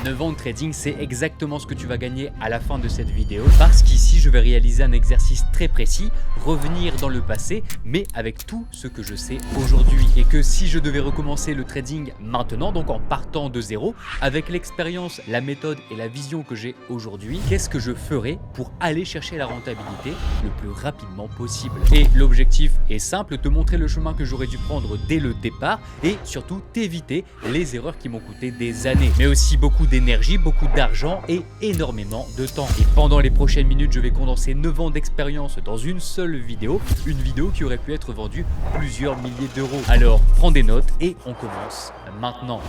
9 ans de trading, c'est exactement ce que tu vas gagner à la fin de cette vidéo. Parce qu'ici, je vais réaliser un exercice très précis, revenir dans le passé, mais avec tout ce que je sais aujourd'hui. Et que si je devais recommencer le trading maintenant, donc en partant de zéro, avec l'expérience, la méthode et la vision que j'ai aujourd'hui, qu'est-ce que je ferais pour aller chercher la rentabilité le plus rapidement possible? Et l'objectif est simple, te montrer le chemin que j'aurais dû prendre dès le départ et surtout t'éviter les erreurs qui m'ont coûté des années, mais aussi beaucoup d'énergie, beaucoup d'argent et énormément de temps. Et pendant les prochaines minutes, je vais condenser 9 ans d'expérience dans une seule vidéo, une vidéo qui aurait pu être vendue plusieurs milliers d'euros. Alors prends des notes et on commence maintenant.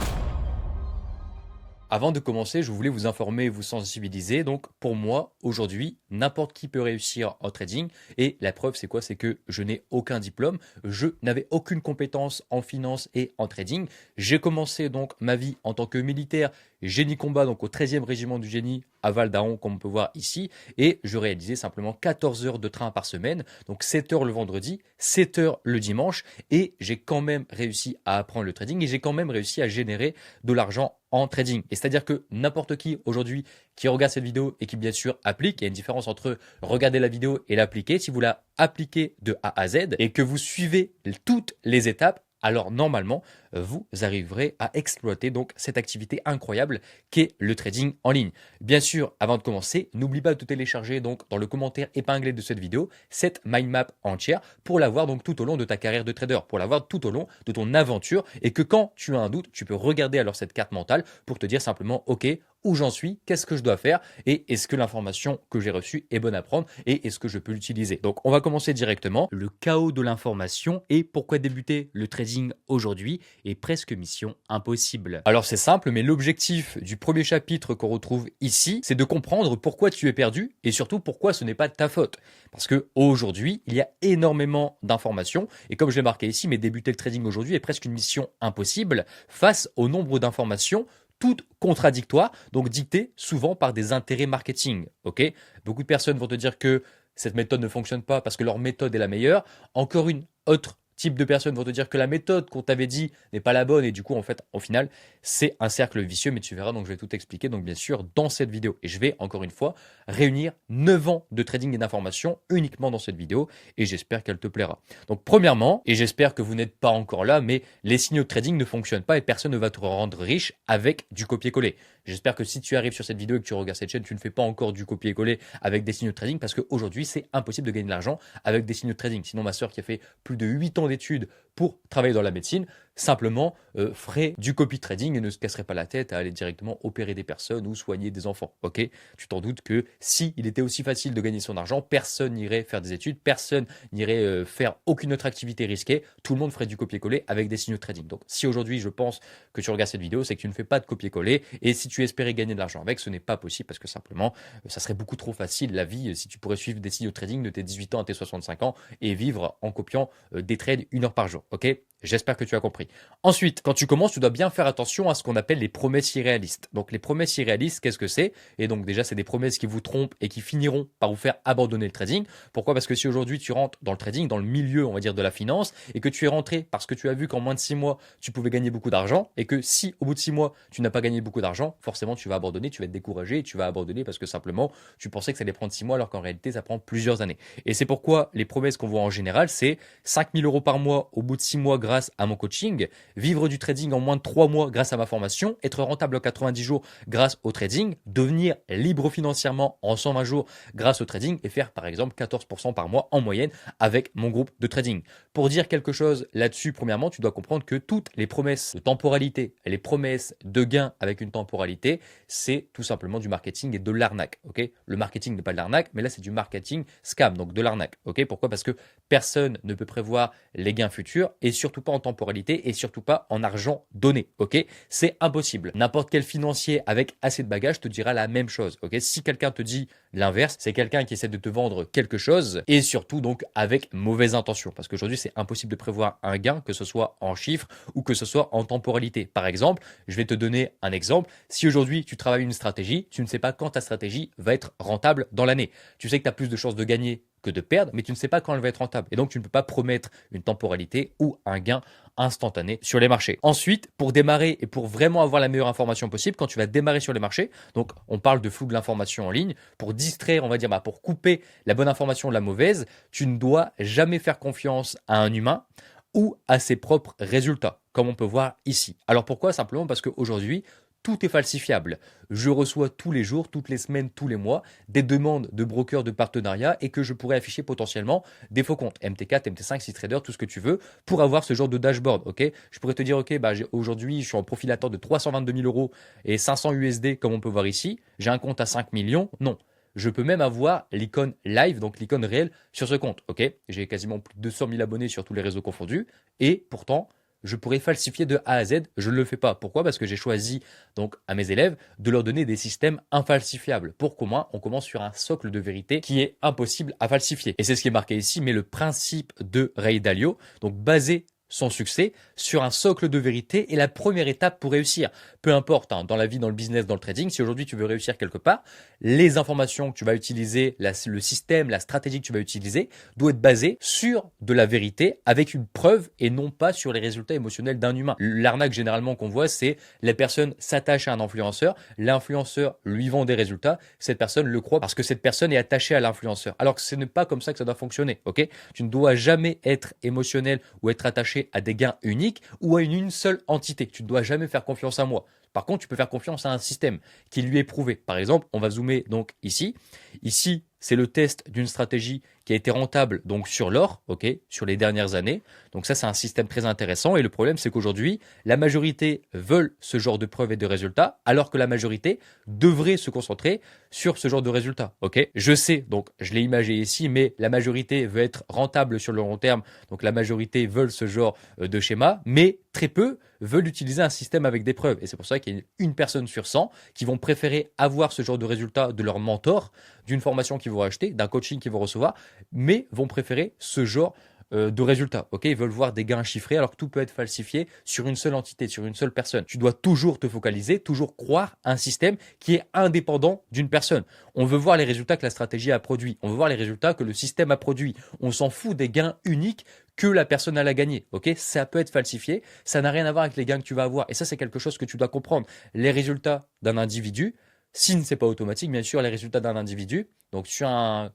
Avant de commencer, je voulais vous informer et vous sensibiliser. Donc pour moi, aujourd'hui, n'importe qui peut réussir en trading. Et la preuve, c'est quoi? C'est que je n'ai aucun diplôme. Je n'avais aucune compétence en finance et en trading. J'ai commencé donc ma vie en tant que militaire, génie combat, donc au 13e régiment du génie à Val d'Aron, comme on peut voir ici. Et je réalisais simplement 14 heures de train par semaine. Donc 7 heures le vendredi, 7 heures le dimanche. Et j'ai quand même réussi à apprendre le trading et j'ai quand même réussi à générer de l'argent en trading. Et c'est-à-dire que n'importe qui aujourd'hui qui regarde cette vidéo et qui bien sûr applique, il y a une différence entre regarder la vidéo et l'appliquer. Si vous la appliquez de A à Z et que vous suivez toutes les étapes, alors normalement, vous arriverez à exploiter donc cette activité incroyable qu'est le trading en ligne. Bien sûr, avant de commencer, n'oublie pas de te télécharger donc dans le commentaire épinglé de cette vidéo cette mind map entière pour l'avoir donc tout au long de ta carrière de trader, pour l'avoir tout au long de ton aventure et que quand tu as un doute, tu peux regarder alors cette carte mentale pour te dire simplement OK, où j'en suis, qu'est-ce que je dois faire et est-ce que l'information que j'ai reçue est bonne à prendre et est-ce que je peux l'utiliser. Donc on va commencer directement. Le chaos de l'information et pourquoi débuter le trading aujourd'hui est presque mission impossible. Alors c'est simple, mais l'objectif du premier chapitre qu'on retrouve ici, c'est de comprendre pourquoi tu es perdu et surtout pourquoi ce n'est pas de ta faute. Parce que aujourd'hui, il y a énormément d'informations et comme je l'ai marqué ici, mais débuter le trading aujourd'hui est presque une mission impossible face au nombre d'informations toutes contradictoires, donc dictées souvent par des intérêts marketing. Ok, beaucoup de personnes vont te dire que cette méthode ne fonctionne pas parce que leur méthode est la meilleure. Encore une autre type de personnes vont te dire que la méthode qu'on t'avait dit n'est pas la bonne et du coup en fait au final c'est un cercle vicieux, mais tu verras, donc je vais tout expliquer donc bien sûr dans cette vidéo et je vais encore une fois réunir 9 ans de trading et d'information uniquement dans cette vidéo et j'espère qu'elle te plaira. Donc premièrement, et j'espère que vous n'êtes pas encore là, mais les signaux de trading ne fonctionnent pas et personne ne va te rendre riche avec du copier-coller. J'espère que si tu arrives sur cette vidéo et que tu regardes cette chaîne, tu ne fais pas encore du copier-coller avec des signaux de trading parce qu'aujourd'hui c'est impossible de gagner de l'argent avec des signaux de trading. Sinon ma soeur qui a fait plus de 8 ans d'études pour travailler dans la médecine, simplement ferait du copy trading et ne se casserait pas la tête à aller directement opérer des personnes ou soigner des enfants. Ok, tu t'en doutes que si il était aussi facile de gagner son argent, personne n'irait faire des études, personne n'irait faire aucune autre activité risquée, tout le monde ferait du copier-coller avec des signaux de trading. Donc si aujourd'hui je pense que tu regardes cette vidéo, c'est que tu ne fais pas de copier-coller et si tu espérais gagner de l'argent avec, ce n'est pas possible parce que simplement ça serait beaucoup trop facile la vie si tu pourrais suivre des signaux de trading de tes 18 ans à tes 65 ans et vivre en copiant des trades 1 heure par jour. Ok, j'espère que tu as compris. Ensuite, quand tu commences, tu dois bien faire attention à ce qu'on appelle les promesses irréalistes. Donc les promesses irréalistes, qu'est-ce que c'est? Et donc déjà, c'est des promesses qui vous trompent et qui finiront par vous faire abandonner le trading. Pourquoi? Parce que si aujourd'hui tu rentres dans le trading, dans le milieu, on va dire, de la finance, et que tu es rentré parce que tu as vu qu'en moins de 6 mois, tu pouvais gagner beaucoup d'argent, et que si au bout de 6 mois, tu n'as pas gagné beaucoup d'argent, forcément tu vas abandonner, tu vas être découragé, et tu vas abandonner parce que simplement, tu pensais que ça allait prendre 6 mois alors qu'en réalité, ça prend plusieurs années. Et c'est pourquoi les promesses qu'on voit en général, c'est 5 000 € par mois au bout de 6 mois grâce à mon coaching, vivre du trading en moins de 3 mois grâce à ma formation, être rentable en 90 jours grâce au trading, devenir libre financièrement en 120 jours grâce au trading et faire par exemple 14% par mois en moyenne avec mon groupe de trading. Pour dire quelque chose là-dessus, premièrement, tu dois comprendre que toutes les promesses de temporalité, les promesses de gains avec une temporalité, c'est tout simplement du marketing et de l'arnaque. Ok, le marketing n'est pas de l'arnaque, mais là c'est du marketing scam, donc de l'arnaque. Ok, pourquoi? Parce que personne ne peut prévoir les gains futurs et surtout pas en temporalité et surtout pas en argent donné. Ok, c'est impossible. N'importe quel financier avec assez de bagages te dira la même chose. Ok, si quelqu'un te dit l'inverse, c'est quelqu'un qui essaie de te vendre quelque chose et surtout donc avec mauvaise intention. Parce qu'aujourd'hui, c'est impossible de prévoir un gain, que ce soit en chiffres ou que ce soit en temporalité. Par exemple, je vais te donner un exemple. Si aujourd'hui tu travailles une stratégie, tu ne sais pas quand ta stratégie va être rentable dans l'année. Tu sais que tu as plus de chances de gagner que de perdre, mais tu ne sais pas quand elle va être rentable. Et donc, tu ne peux pas promettre une temporalité ou un gain instantanée sur les marchés. Ensuite, pour démarrer et pour vraiment avoir la meilleure information possible, quand tu vas démarrer sur les marchés, donc on parle de flou de l'information en ligne, pour distraire, on va dire, pour couper la bonne information de la mauvaise, tu ne dois jamais faire confiance à un humain ou à ses propres résultats, comme on peut voir ici. Alors pourquoi? Simplement parce qu'aujourd'hui, tout est falsifiable. Je reçois tous les jours, toutes les semaines, tous les mois des demandes de brokers de partenariat et que je pourrais afficher potentiellement des faux comptes MT4, MT5, CTrader, tout ce que tu veux pour avoir ce genre de dashboard. Ok, je pourrais te dire ok, aujourd'hui je suis en profil attend de 322 000 euros et 500 USD comme on peut voir ici. J'ai un compte à 5 millions. Non. Je peux même avoir l'icône live, donc l'icône réelle sur ce compte. Ok, j'ai quasiment plus de 200 000 abonnés sur tous les réseaux confondus et pourtant je pourrais falsifier de A à Z. Je ne le fais pas. Pourquoi? Parce que j'ai choisi donc à mes élèves de leur donner des systèmes infalsifiables. Pour qu'au moins on commence sur un socle de vérité qui est impossible à falsifier. Et c'est ce qui est marqué ici, mais le principe de Ray Dalio, donc basé son succès sur un socle de vérité est la première étape pour réussir. Peu importe, dans la vie, dans le business, dans le trading, si aujourd'hui tu veux réussir quelque part, les informations que tu vas utiliser, le système, la stratégie que tu vas utiliser doit être basé sur de la vérité avec une preuve et non pas sur les résultats émotionnels d'un humain. L'arnaque généralement qu'on voit, c'est la personne s'attache à un influenceur, l'influenceur lui vend des résultats, cette personne le croit parce que cette personne est attachée à l'influenceur. Alors que ce n'est pas comme ça que ça doit fonctionner, ok? Tu ne dois jamais être émotionnel ou être attaché à des gains uniques ou à une seule entité. Tu ne dois jamais faire confiance à moi. Par contre, tu peux faire confiance à un système qui lui est prouvé. Par exemple, on va zoomer donc ici. Ici, c'est le test d'une stratégie qui a été rentable donc sur l'or, ok, sur les dernières années. Donc ça, c'est un système très intéressant. Et le problème, c'est qu'aujourd'hui, la majorité veulent ce genre de preuves et de résultats, alors que la majorité devrait se concentrer sur ce genre de résultats, ok. Je sais, donc je l'ai imagé ici, mais la majorité veut être rentable sur le long terme. Donc la majorité veulent ce genre de schéma, mais très peu veulent utiliser un système avec des preuves. Et c'est pour ça qu'il y a une personne sur 100 qui vont préférer avoir ce genre de résultats de leur mentor, d'une formation qu'ils vont acheter, d'un coaching qu'ils vont recevoir, mais vont préférer ce genre de résultats. Ok, ils veulent voir des gains chiffrés alors que tout peut être falsifié sur une seule entité, sur une seule personne. Tu dois toujours te focaliser, toujours croire à un système qui est indépendant d'une personne. On veut voir les résultats que la stratégie a produit. On veut voir les résultats que le système a produit. On s'en fout des gains uniques que la personne a gagné. Ok, ça peut être falsifié. Ça n'a rien à voir avec les gains que tu vas avoir. Et ça, c'est quelque chose que tu dois comprendre. Les résultats d'un individu, si ce n'est pas automatique, bien sûr, les résultats d'un individu, donc sur un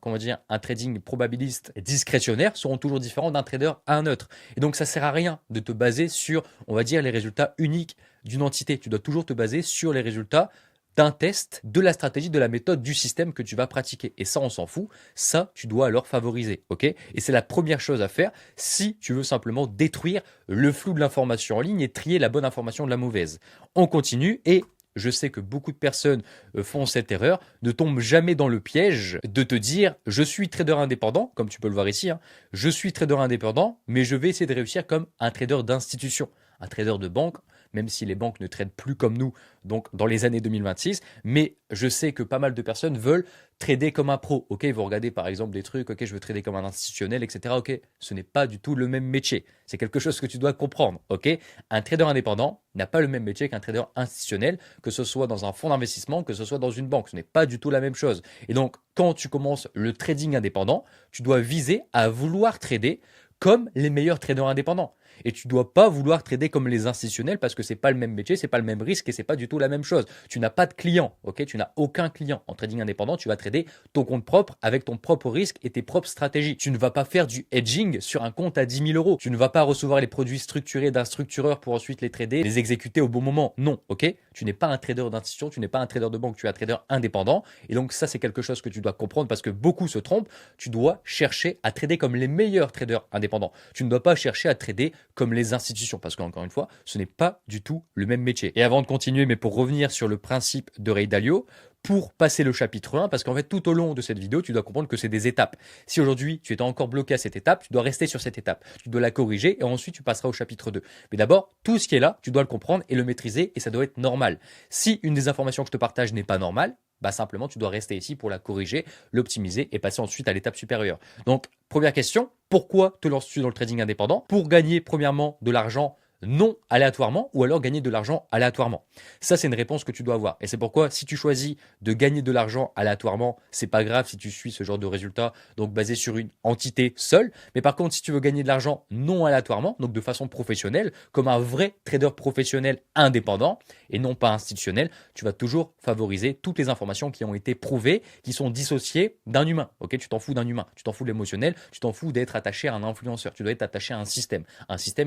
trading probabiliste discrétionnaire, seront toujours différents d'un trader à un autre. Et donc, ça sert à rien de te baser sur, on va dire, les résultats uniques d'une entité. Tu dois toujours te baser sur les résultats d'un test, de la stratégie, de la méthode, du système que tu vas pratiquer. Et ça, on s'en fout. Ça, tu dois alors favoriser. Ok? Et c'est la première chose à faire si tu veux simplement détruire le flou de l'information en ligne et trier la bonne information de la mauvaise. On continue et je sais que beaucoup de personnes font cette erreur, ne tombent jamais dans le piège de te dire je suis trader indépendant, comme tu peux le voir ici, je suis trader indépendant, mais je vais essayer de réussir comme un trader d'institution, un trader de banque, même si les banques ne traitent plus comme nous, donc dans les années 2026, mais je sais que pas mal de personnes veulent trader comme un pro. Ok, ils vont regarder par exemple des trucs, ok, je veux trader comme un institutionnel, etc. Ok, ce n'est pas du tout le même métier. C'est quelque chose que tu dois comprendre. Ok, un trader indépendant n'a pas le même métier qu'un trader institutionnel, que ce soit dans un fonds d'investissement, que ce soit dans une banque. Ce n'est pas du tout la même chose. Et donc, quand tu commences le trading indépendant, tu dois viser à vouloir trader comme les meilleurs traders indépendants. Et tu dois pas vouloir trader comme les institutionnels parce que c'est pas le même métier, c'est pas le même risque et c'est pas du tout la même chose. Tu n'as pas de client, ok? Tu n'as aucun client. En trading indépendant, tu vas trader ton compte propre avec ton propre risque et tes propres stratégies. Tu ne vas pas faire du hedging sur un compte à 10 000 euros. Tu ne vas pas recevoir les produits structurés d'un structureur pour ensuite les trader, les exécuter au bon moment. Non, ok? Tu n'es pas un trader d'institution, tu n'es pas un trader de banque, tu es un trader indépendant. Et donc ça, c'est quelque chose que tu dois comprendre parce que beaucoup se trompent. Tu dois chercher à trader comme les meilleurs traders indépendants. Tu ne dois pas chercher à trader comme les institutions parce qu'encore une fois, ce n'est pas du tout le même métier. Et avant de continuer, mais pour revenir sur le principe de Ray Dalio, pour passer le chapitre 1, parce qu'en fait, tout au long de cette vidéo, tu dois comprendre que c'est des étapes. Si aujourd'hui, tu es encore bloqué à cette étape, tu dois rester sur cette étape. Tu dois la corriger et ensuite, tu passeras au chapitre 2. Mais d'abord, tout ce qui est là, tu dois le comprendre et le maîtriser et ça doit être normal. Si une des informations que je te partage n'est pas normale, simplement, tu dois rester ici pour la corriger, l'optimiser et passer ensuite à l'étape supérieure. Donc, première question, pourquoi te lances-tu dans le trading indépendant? Pour gagner, premièrement, de l'argent non aléatoirement ou alors gagner de l'argent aléatoirement? Ça, c'est une réponse que tu dois avoir. Et c'est pourquoi si tu choisis de gagner de l'argent aléatoirement, c'est pas grave si tu suis ce genre de résultat, donc basé sur une entité seule. Mais par contre, si tu veux gagner de l'argent non aléatoirement, donc de façon professionnelle, comme un vrai trader professionnel indépendant et non pas institutionnel, tu vas toujours favoriser toutes les informations qui ont été prouvées, qui sont dissociées d'un humain. Ok, tu t'en fous d'un humain, tu t'en fous de l'émotionnel, tu t'en fous d'être attaché à un influenceur, tu dois être attaché à un système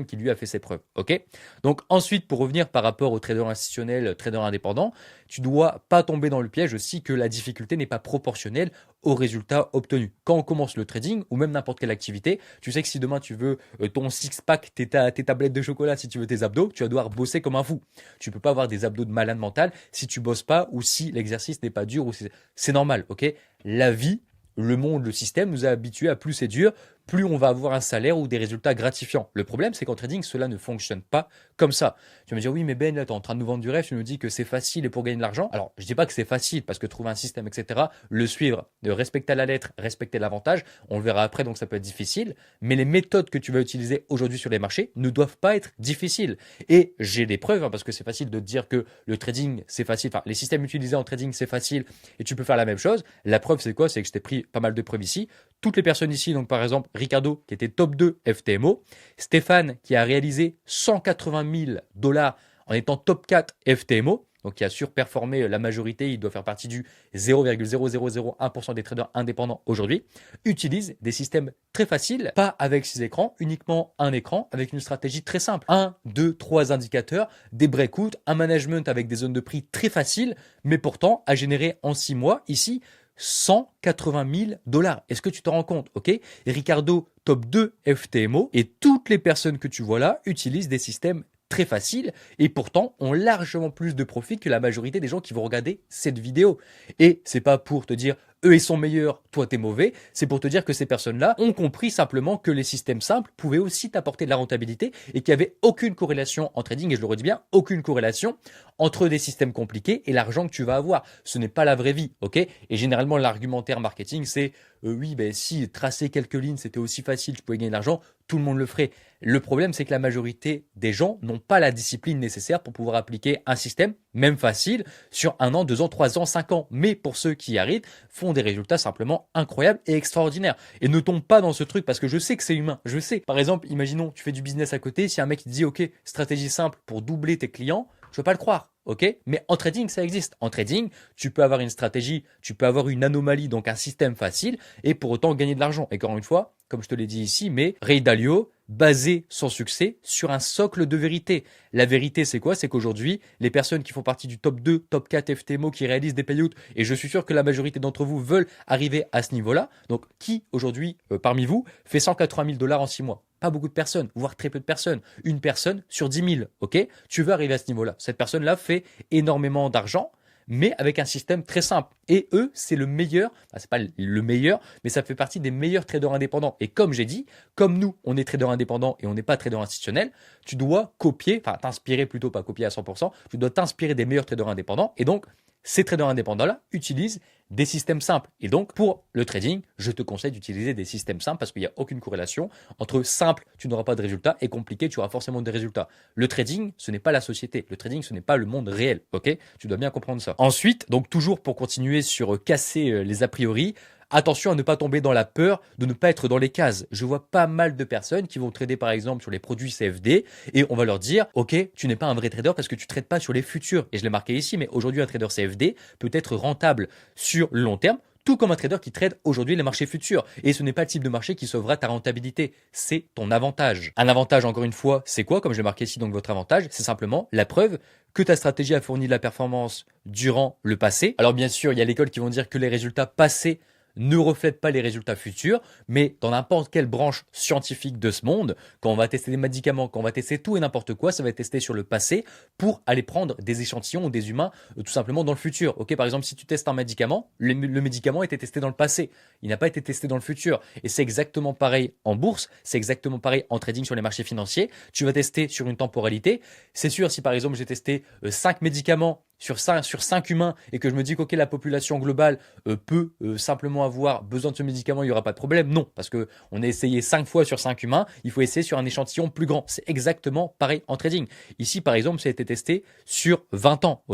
qui lui a fait ses preuves. Ok, donc ensuite, pour revenir par rapport au trader institutionnel, trader indépendant, tu dois pas tomber dans le piège aussi que la difficulté n'est pas proportionnelle aux résultats obtenus. Quand on commence le trading ou même n'importe quelle activité, tu sais que si demain tu veux ton six-pack, tes tablettes de chocolat, si tu veux tes abdos, tu vas devoir bosser comme un fou. Tu peux pas avoir des abdos de malade mental si tu bosses pas ou si l'exercice n'est pas dur ou c'est normal, ok? La vie, le monde, le système nous a habitués à plus c'est dur, plus on va avoir un salaire ou des résultats gratifiants. Le problème, c'est qu'en trading, cela ne fonctionne pas comme ça. Tu vas me dire, oui, mais Ben, là, tu es en train de nous vendre du rêve, tu nous dis que c'est facile et pour gagner de l'argent. Alors, je dis pas que c'est facile parce que trouver un système, etc., le suivre, de respecter à la lettre, respecter l'avantage, on le verra après, donc ça peut être difficile. Mais les méthodes que tu vas utiliser aujourd'hui sur les marchés ne doivent pas être difficiles. Et j'ai des preuves, hein, parce que c'est facile de dire que le trading, c'est facile, enfin, les systèmes utilisés en trading, c'est facile et tu peux faire la même chose. La preuve, c'est quoi? C'est que je t'ai pris pas mal de preuves ici. Toutes les personnes ici, donc par exemple Ricardo qui était top 2 FTMO, Stéphane qui a réalisé 180 000 dollars en étant top 4 FTMO, donc qui a surperformé la majorité, il doit faire partie du 0,0001% des traders indépendants aujourd'hui, utilise des systèmes très faciles, pas avec 6 écrans, uniquement un écran, avec une stratégie très simple. 1, 2, 3 indicateurs, des breakouts, un management avec des zones de prix très faciles, mais pourtant a généré en 6 mois ici 180 000 dollars. Est-ce que tu te rends compte? Ok, Ricardo, top 2 FTMO, et toutes les personnes que tu vois là utilisent des systèmes très faciles et pourtant ont largement plus de profit que la majorité des gens qui vont regarder cette vidéo. Et c'est pas pour te dire eux ils sont meilleurs, toi t'es mauvais, c'est pour te dire que ces personnes-là ont compris simplement que les systèmes simples pouvaient aussi t'apporter de la rentabilité et qu'il n'y avait aucune corrélation en trading, et je le redis bien, aucune corrélation entre des systèmes compliqués et l'argent que tu vas avoir. Ce n'est pas la vraie vie, ok? Et généralement l'argumentaire marketing c'est oui, ben si tracer quelques lignes c'était aussi facile, je pouvais gagner de l'argent, tout le monde le ferait. Le problème, c'est que la majorité des gens n'ont pas la discipline nécessaire pour pouvoir appliquer un système, même facile, sur 1 an, 2 ans, 3 ans, 5 ans. Mais pour ceux qui y arrivent, font des résultats simplement incroyables et extraordinaires. Et ne tombe pas dans ce truc parce que je sais que c'est humain. Je sais. Par exemple, imaginons, tu fais du business à côté. Si un mec te dit, OK, stratégie simple pour doubler tes clients, je ne veux pas le croire. Ok, mais en trading, ça existe. En trading, tu peux avoir une stratégie, tu peux avoir une anomalie, donc un système facile, et pour autant gagner de l'argent. Et encore une fois, comme je te l'ai dit ici, mais Ray Dalio, basé son succès sur un socle de vérité. La vérité, c'est quoi? C'est qu'aujourd'hui, les personnes qui font partie du top 2, top 4 FTMO, qui réalisent des payouts, et je suis sûr que la majorité d'entre vous veulent arriver à ce niveau-là. Donc, qui aujourd'hui, parmi vous, fait 180 000 dollars en 6 mois? Pas beaucoup de personnes, voire très peu de personnes. Une personne sur 10 000, ok? Tu veux arriver à ce niveau-là. Cette personne-là fait énormément d'argent, mais avec un système très simple. Et eux, c'est le meilleur, enfin, c'est pas le meilleur, mais ça fait partie des meilleurs traders indépendants. Et comme j'ai dit, comme nous, on est trader indépendant et on n'est pas trader institutionnel, tu dois copier, enfin t'inspirer plutôt, pas copier à 100%, tu dois t'inspirer des meilleurs traders indépendants. Et donc, ces traders indépendants-là utilisent des systèmes simples. Et donc, pour le trading, je te conseille d'utiliser des systèmes simples parce qu'il n'y a aucune corrélation entre simple, tu n'auras pas de résultats, et compliqué, tu auras forcément des résultats. Le trading, ce n'est pas la société. Le trading, ce n'est pas le monde réel. Ok? Tu dois bien comprendre ça. Ensuite, donc toujours pour continuer sur casser les a priori, attention à ne pas tomber dans la peur de ne pas être dans les cases. Je vois pas mal de personnes qui vont trader par exemple sur les produits CFD et on va leur dire OK, tu n'es pas un vrai trader parce que tu trades pas sur les futurs. Et je l'ai marqué ici, mais aujourd'hui un trader CFD peut être rentable sur le long terme, tout comme un trader qui trade aujourd'hui les marchés futurs. Et ce n'est pas le type de marché qui sauvera ta rentabilité, c'est ton avantage. Un avantage, encore une fois, c'est quoi? Comme je l'ai marqué ici, donc votre avantage, c'est simplement la preuve que ta stratégie a fourni de la performance durant le passé. Alors bien sûr, il y a l'école qui vont dire que les résultats passés ne reflète pas les résultats futurs, mais dans n'importe quelle branche scientifique de ce monde, quand on va tester des médicaments, quand on va tester tout et n'importe quoi, ça va être testé sur le passé pour aller prendre des échantillons ou des humains tout simplement dans le futur. Ok, par exemple, si tu testes un médicament, le médicament a été testé dans le passé, il n'a pas été testé dans le futur. Et c'est exactement pareil en bourse, c'est exactement pareil en trading sur les marchés financiers. Tu vas tester sur une temporalité. C'est sûr, si par exemple j'ai testé 5 médicaments sur 5 humains et que je me dis que la population globale peut simplement avoir besoin de ce médicament, il n'y aura pas de problème. Non, parce qu'on a essayé 5 fois sur 5 humains, il faut essayer sur un échantillon plus grand. C'est exactement pareil en trading. Ici, par exemple, ça a été testé sur 20 ans.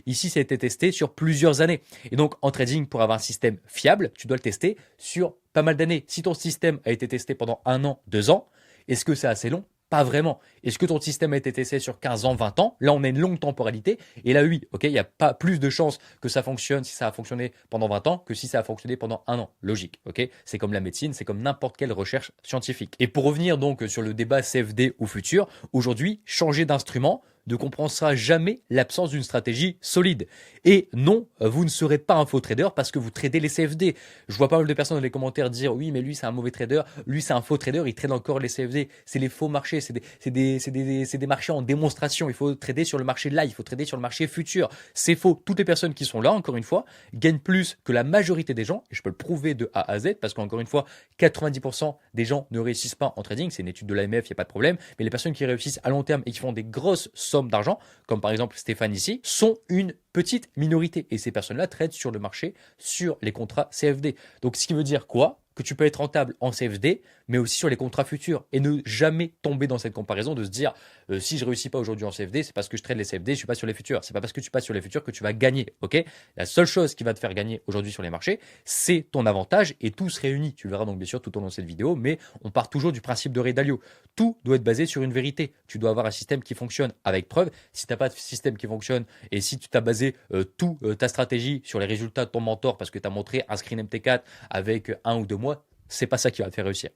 Ici, ça a été testé sur plusieurs années. Et donc, en trading, pour avoir un système fiable, tu dois le tester sur pas mal d'années. Si ton système a été testé pendant 1 an, 2 ans, est-ce que c'est assez long? Pas vraiment. Est-ce que ton système a été testé sur 15 ans, 20 ans? Là, on a une longue temporalité. Et là, oui, il n'y a pas plus de chances que ça fonctionne si ça a fonctionné pendant 20 ans que si ça a fonctionné pendant 1 an. Logique, C'est comme la médecine, c'est comme n'importe quelle recherche scientifique. Et pour revenir donc sur le débat CFD ou futur, aujourd'hui, changer d'instrument ne compensera jamais l'absence d'une stratégie solide. Et non, vous ne serez pas un faux trader parce que vous tradez les CFD. Je vois pas mal de personnes dans les commentaires dire oui, mais lui c'est un mauvais trader, lui c'est un faux trader, il trade encore les CFD. C'est les faux marchés, c'est des marchés en démonstration. Il faut trader sur le marché live, il faut trader sur le marché futur. C'est faux. Toutes les personnes qui sont là, encore une fois, gagnent plus que la majorité des gens. Et je peux le prouver de A à Z parce qu'encore une fois, 90% des gens ne réussissent pas en trading. C'est une étude de l'AMF, il n'y a pas de problème. Mais les personnes qui réussissent à long terme et qui font des grosses sommes d'argent, comme par exemple Stéphane ici, sont une petite minorité. Et ces personnes-là tradent sur le marché, sur les contrats CFD. Donc, ce qui veut dire quoi? Que tu peux être rentable en CFD, mais aussi sur les contrats futurs. Et ne jamais tomber dans cette comparaison de se dire si je réussis pas aujourd'hui en CFD, c'est parce que je trade les CFD, je suis pas sur les futurs. C'est pas parce que tu passes sur les futurs que tu vas gagner. La seule chose qui va te faire gagner aujourd'hui sur les marchés, c'est ton avantage et tout se réunit. Tu le verras donc bien sûr tout au long de cette vidéo, mais on part toujours du principe de Ray Dalio. Tout doit être basé sur une vérité. Tu dois avoir un système qui fonctionne avec preuve. Si tu n'as pas de système qui fonctionne et si tu t'as basé ta stratégie sur les résultats de ton mentor parce que tu as montré un screen MT4 avec 1 ou 2 mois, c'est pas ça qui va te faire réussir.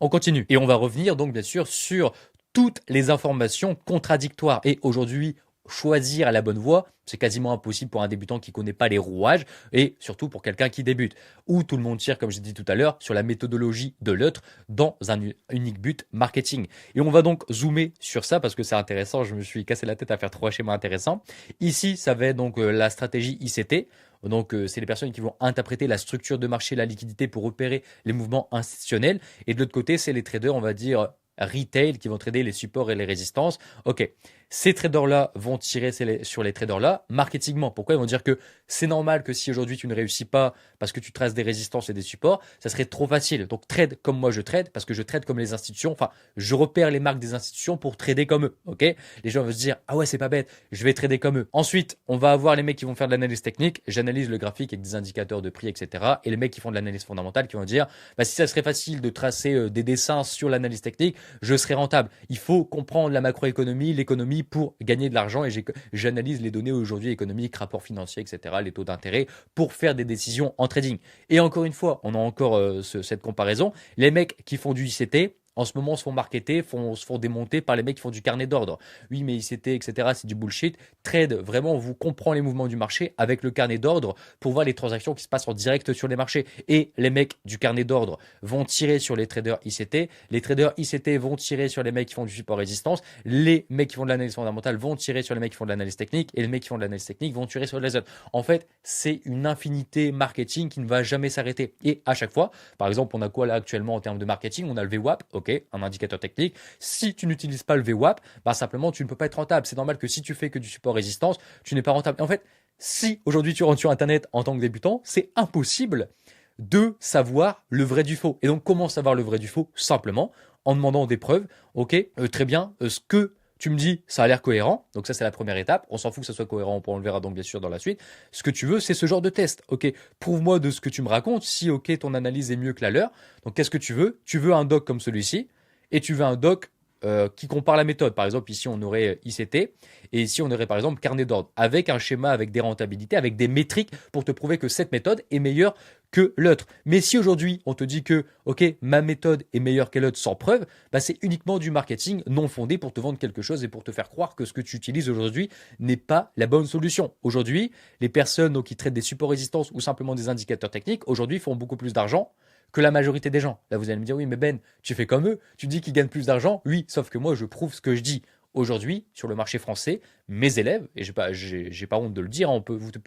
On continue. Et on va revenir donc bien sûr sur toutes les informations contradictoires. Et aujourd'hui, choisir la bonne voie, c'est quasiment impossible pour un débutant qui ne connaît pas les rouages et surtout pour quelqu'un qui débute. Ou tout le monde tire, comme j'ai dit tout à l'heure, sur la méthodologie de l'autre dans un unique but marketing. Et on va donc zoomer sur ça parce que c'est intéressant. Je me suis cassé la tête à faire 3 schémas intéressants. Ici, ça va être donc la stratégie ICT. Donc, c'est les personnes qui vont interpréter la structure de marché, la liquidité pour repérer les mouvements institutionnels. Et de l'autre côté, c'est les traders, on va dire, retail qui vont trader les supports et les résistances. Ces traders-là vont tirer sur les traders-là marketingement. Pourquoi? Ils vont dire que c'est normal que si aujourd'hui tu ne réussis pas parce que tu traces des résistances et des supports, ça serait trop facile. Donc trade comme moi je trade parce que je trade comme les institutions. Enfin, je repère les marques des institutions pour trader comme eux. Les gens vont se dire ah ouais c'est pas bête, je vais trader comme eux. Ensuite, on va avoir les mecs qui vont faire de l'analyse technique. J'analyse le graphique avec des indicateurs de prix, etc. Et les mecs qui font de l'analyse fondamentale qui vont dire si ça serait facile de tracer des dessins sur l'analyse technique, je serais rentable. Il faut comprendre la macroéconomie, l'économie pour gagner de l'argent et j'analyse les données aujourd'hui économiques, rapports financiers, etc., les taux d'intérêt pour faire des décisions en trading. Et encore une fois, on a encore cette comparaison. Les mecs qui font du ICT, en ce moment, se font marketer, se font démonter par les mecs qui font du carnet d'ordre. Oui, mais ICT, etc., c'est du bullshit. Trade, vraiment, on vous comprend les mouvements du marché avec le carnet d'ordre pour voir les transactions qui se passent en direct sur les marchés. Et les mecs du carnet d'ordre vont tirer sur les traders ICT. Les traders ICT vont tirer sur les mecs qui font du support résistance. Les mecs qui font de l'analyse fondamentale vont tirer sur les mecs qui font de l'analyse technique. Et les mecs qui font de l'analyse technique vont tirer sur les autres. En fait, c'est une infinité marketing qui ne va jamais s'arrêter. Et à chaque fois, par exemple, on a quoi là actuellement en termes de marketing? On a le VWAP, un indicateur technique. Si tu n'utilises pas le VWAP, simplement tu ne peux pas être rentable. C'est normal que si tu fais que du support résistance, tu n'es pas rentable. Et en fait, si aujourd'hui tu rentres sur Internet en tant que débutant, c'est impossible de savoir le vrai du faux. Et donc, comment savoir le vrai du faux? Simplement en demandant des preuves. Très bien, ce que tu me dis, ça a l'air cohérent. Donc ça, c'est la première étape. On s'en fout que ça soit cohérent. On le verra donc bien sûr dans la suite. Ce que tu veux, c'est ce genre de test. Prouve-moi de ce que tu me racontes si, ton analyse est mieux que la leur. Donc, qu'est-ce que tu veux? Tu veux un doc comme celui-ci et tu veux un doc qui compare la méthode. Par exemple, ici, on aurait ICT et ici, on aurait par exemple carnet d'ordre avec un schéma, avec des rentabilités, avec des métriques pour te prouver que cette méthode est meilleure que l'autre. Mais si aujourd'hui, on te dit que, ma méthode est meilleure que l'autre sans preuve, c'est uniquement du marketing non fondé pour te vendre quelque chose et pour te faire croire que ce que tu utilises aujourd'hui n'est pas la bonne solution. Aujourd'hui, les personnes qui traitent des supports résistance ou simplement des indicateurs techniques, aujourd'hui, font beaucoup plus d'argent que la majorité des gens. Là, vous allez me dire, oui, mais Ben, tu fais comme eux, tu dis qu'ils gagnent plus d'argent. Oui, sauf que moi, je prouve ce que je dis. Aujourd'hui, sur le marché français, mes élèves, et j'ai pas honte de le dire,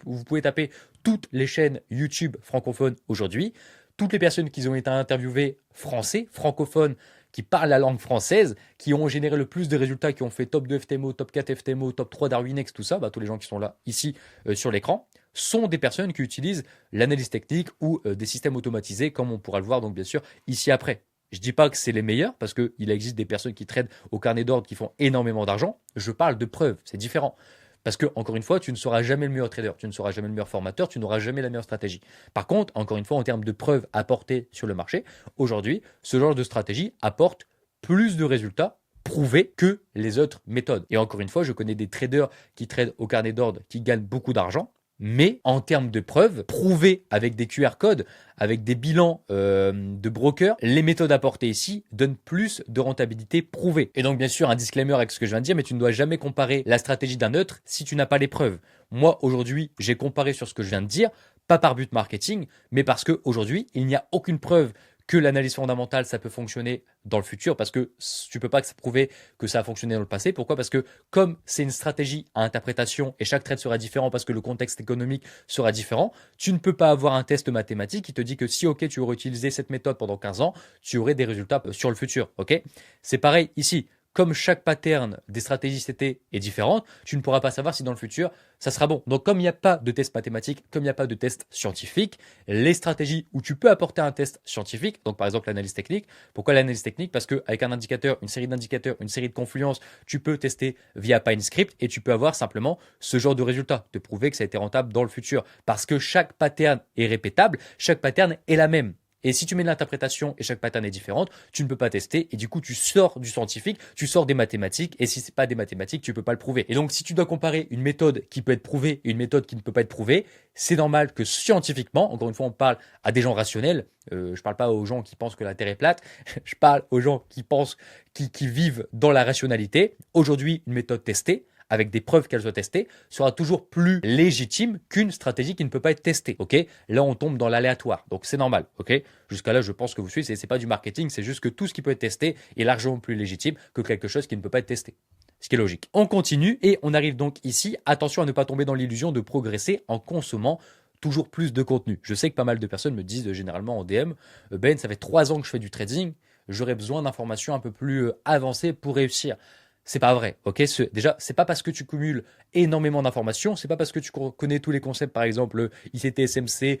vous pouvez taper toutes les chaînes YouTube francophones aujourd'hui, toutes les personnes qui ont été interviewées français, francophones, qui parlent la langue française, qui ont généré le plus de résultats, qui ont fait top 2 FTMO, top 4 FTMO, top 3 Darwinex, tout ça, tous les gens qui sont là, ici, sur l'écran, sont des personnes qui utilisent l'analyse technique ou des systèmes automatisés, comme on pourra le voir donc bien sûr ici après. Je dis pas que c'est les meilleurs, parce qu'il existe des personnes qui tradent au carnet d'ordre qui font énormément d'argent. Je parle de preuves, c'est différent. Parce que, encore une fois, tu ne seras jamais le meilleur trader, tu ne seras jamais le meilleur formateur, tu n'auras jamais la meilleure stratégie. Par contre, encore une fois, en termes de preuves apportées sur le marché, aujourd'hui, ce genre de stratégie apporte plus de résultats prouvés que les autres méthodes. Et encore une fois, je connais des traders qui tradent au carnet d'ordre qui gagnent beaucoup d'argent, mais en termes de preuves, prouvées avec des QR codes, avec des bilans de brokers, les méthodes apportées ici donnent plus de rentabilité prouvée. Et donc bien sûr, un disclaimer avec ce que je viens de dire, mais tu ne dois jamais comparer la stratégie d'un autre si tu n'as pas les preuves. Moi, aujourd'hui, j'ai comparé sur ce que je viens de dire, pas par but marketing, mais parce qu'aujourd'hui, il n'y a aucune preuve que l'analyse fondamentale, ça peut fonctionner dans le futur parce que tu peux pas prouver que ça a fonctionné dans le passé. Pourquoi? Parce que comme c'est une stratégie à interprétation et chaque trade sera différent parce que le contexte économique sera différent, tu ne peux pas avoir un test mathématique qui te dit que si ok tu aurais utilisé cette méthode pendant 15 ans, tu aurais des résultats sur le futur. Ok? C'est pareil ici. Comme chaque pattern des stratégies CT est différente, tu ne pourras pas savoir si dans le futur, ça sera bon. Donc, comme il n'y a pas de test mathématique, comme il n'y a pas de test scientifique, les stratégies où tu peux apporter un test scientifique, donc par exemple l'analyse technique. Pourquoi l'analyse technique? Parce qu'avec un indicateur, une série d'indicateurs, une série de confluences, tu peux tester via PineScript et tu peux avoir simplement ce genre de résultat, te prouver que ça a été rentable dans le futur. Parce que chaque pattern est répétable, chaque pattern est la même. Et si tu mets de l'interprétation et chaque pattern est différente, tu ne peux pas tester et du coup tu sors du scientifique, tu sors des mathématiques et si c'est pas des mathématiques, tu peux pas le prouver. Et donc si tu dois comparer une méthode qui peut être prouvée et une méthode qui ne peut pas être prouvée, c'est normal que scientifiquement, encore une fois on parle à des gens rationnels, je parle pas aux gens qui pensent que la Terre est plate, je parle aux gens qui pensent, qui vivent dans la rationalité. Aujourd'hui, une méthode testée, avec des preuves qu'elle soit testée, sera toujours plus légitime qu'une stratégie qui ne peut pas être testée. Ok? Là, on tombe dans l'aléatoire. Donc, c'est normal. Ok? Jusqu'à là, je pense que vous suivez. C'est pas du marketing. C'est juste que tout ce qui peut être testé est largement plus légitime que quelque chose qui ne peut pas être testé. Ce qui est logique. On continue et on arrive donc ici. Attention à ne pas tomber dans l'illusion de progresser en consommant toujours plus de contenu. Je sais que pas mal de personnes me disent généralement en DM, Ben, ça fait 3 ans que je fais du trading. J'aurais besoin d'informations un peu plus avancées pour réussir. C'est pas vrai, ok? Déjà, c'est pas parce que tu cumules énormément d'informations, c'est pas parce que tu connais tous les concepts, par exemple ICT, SMC,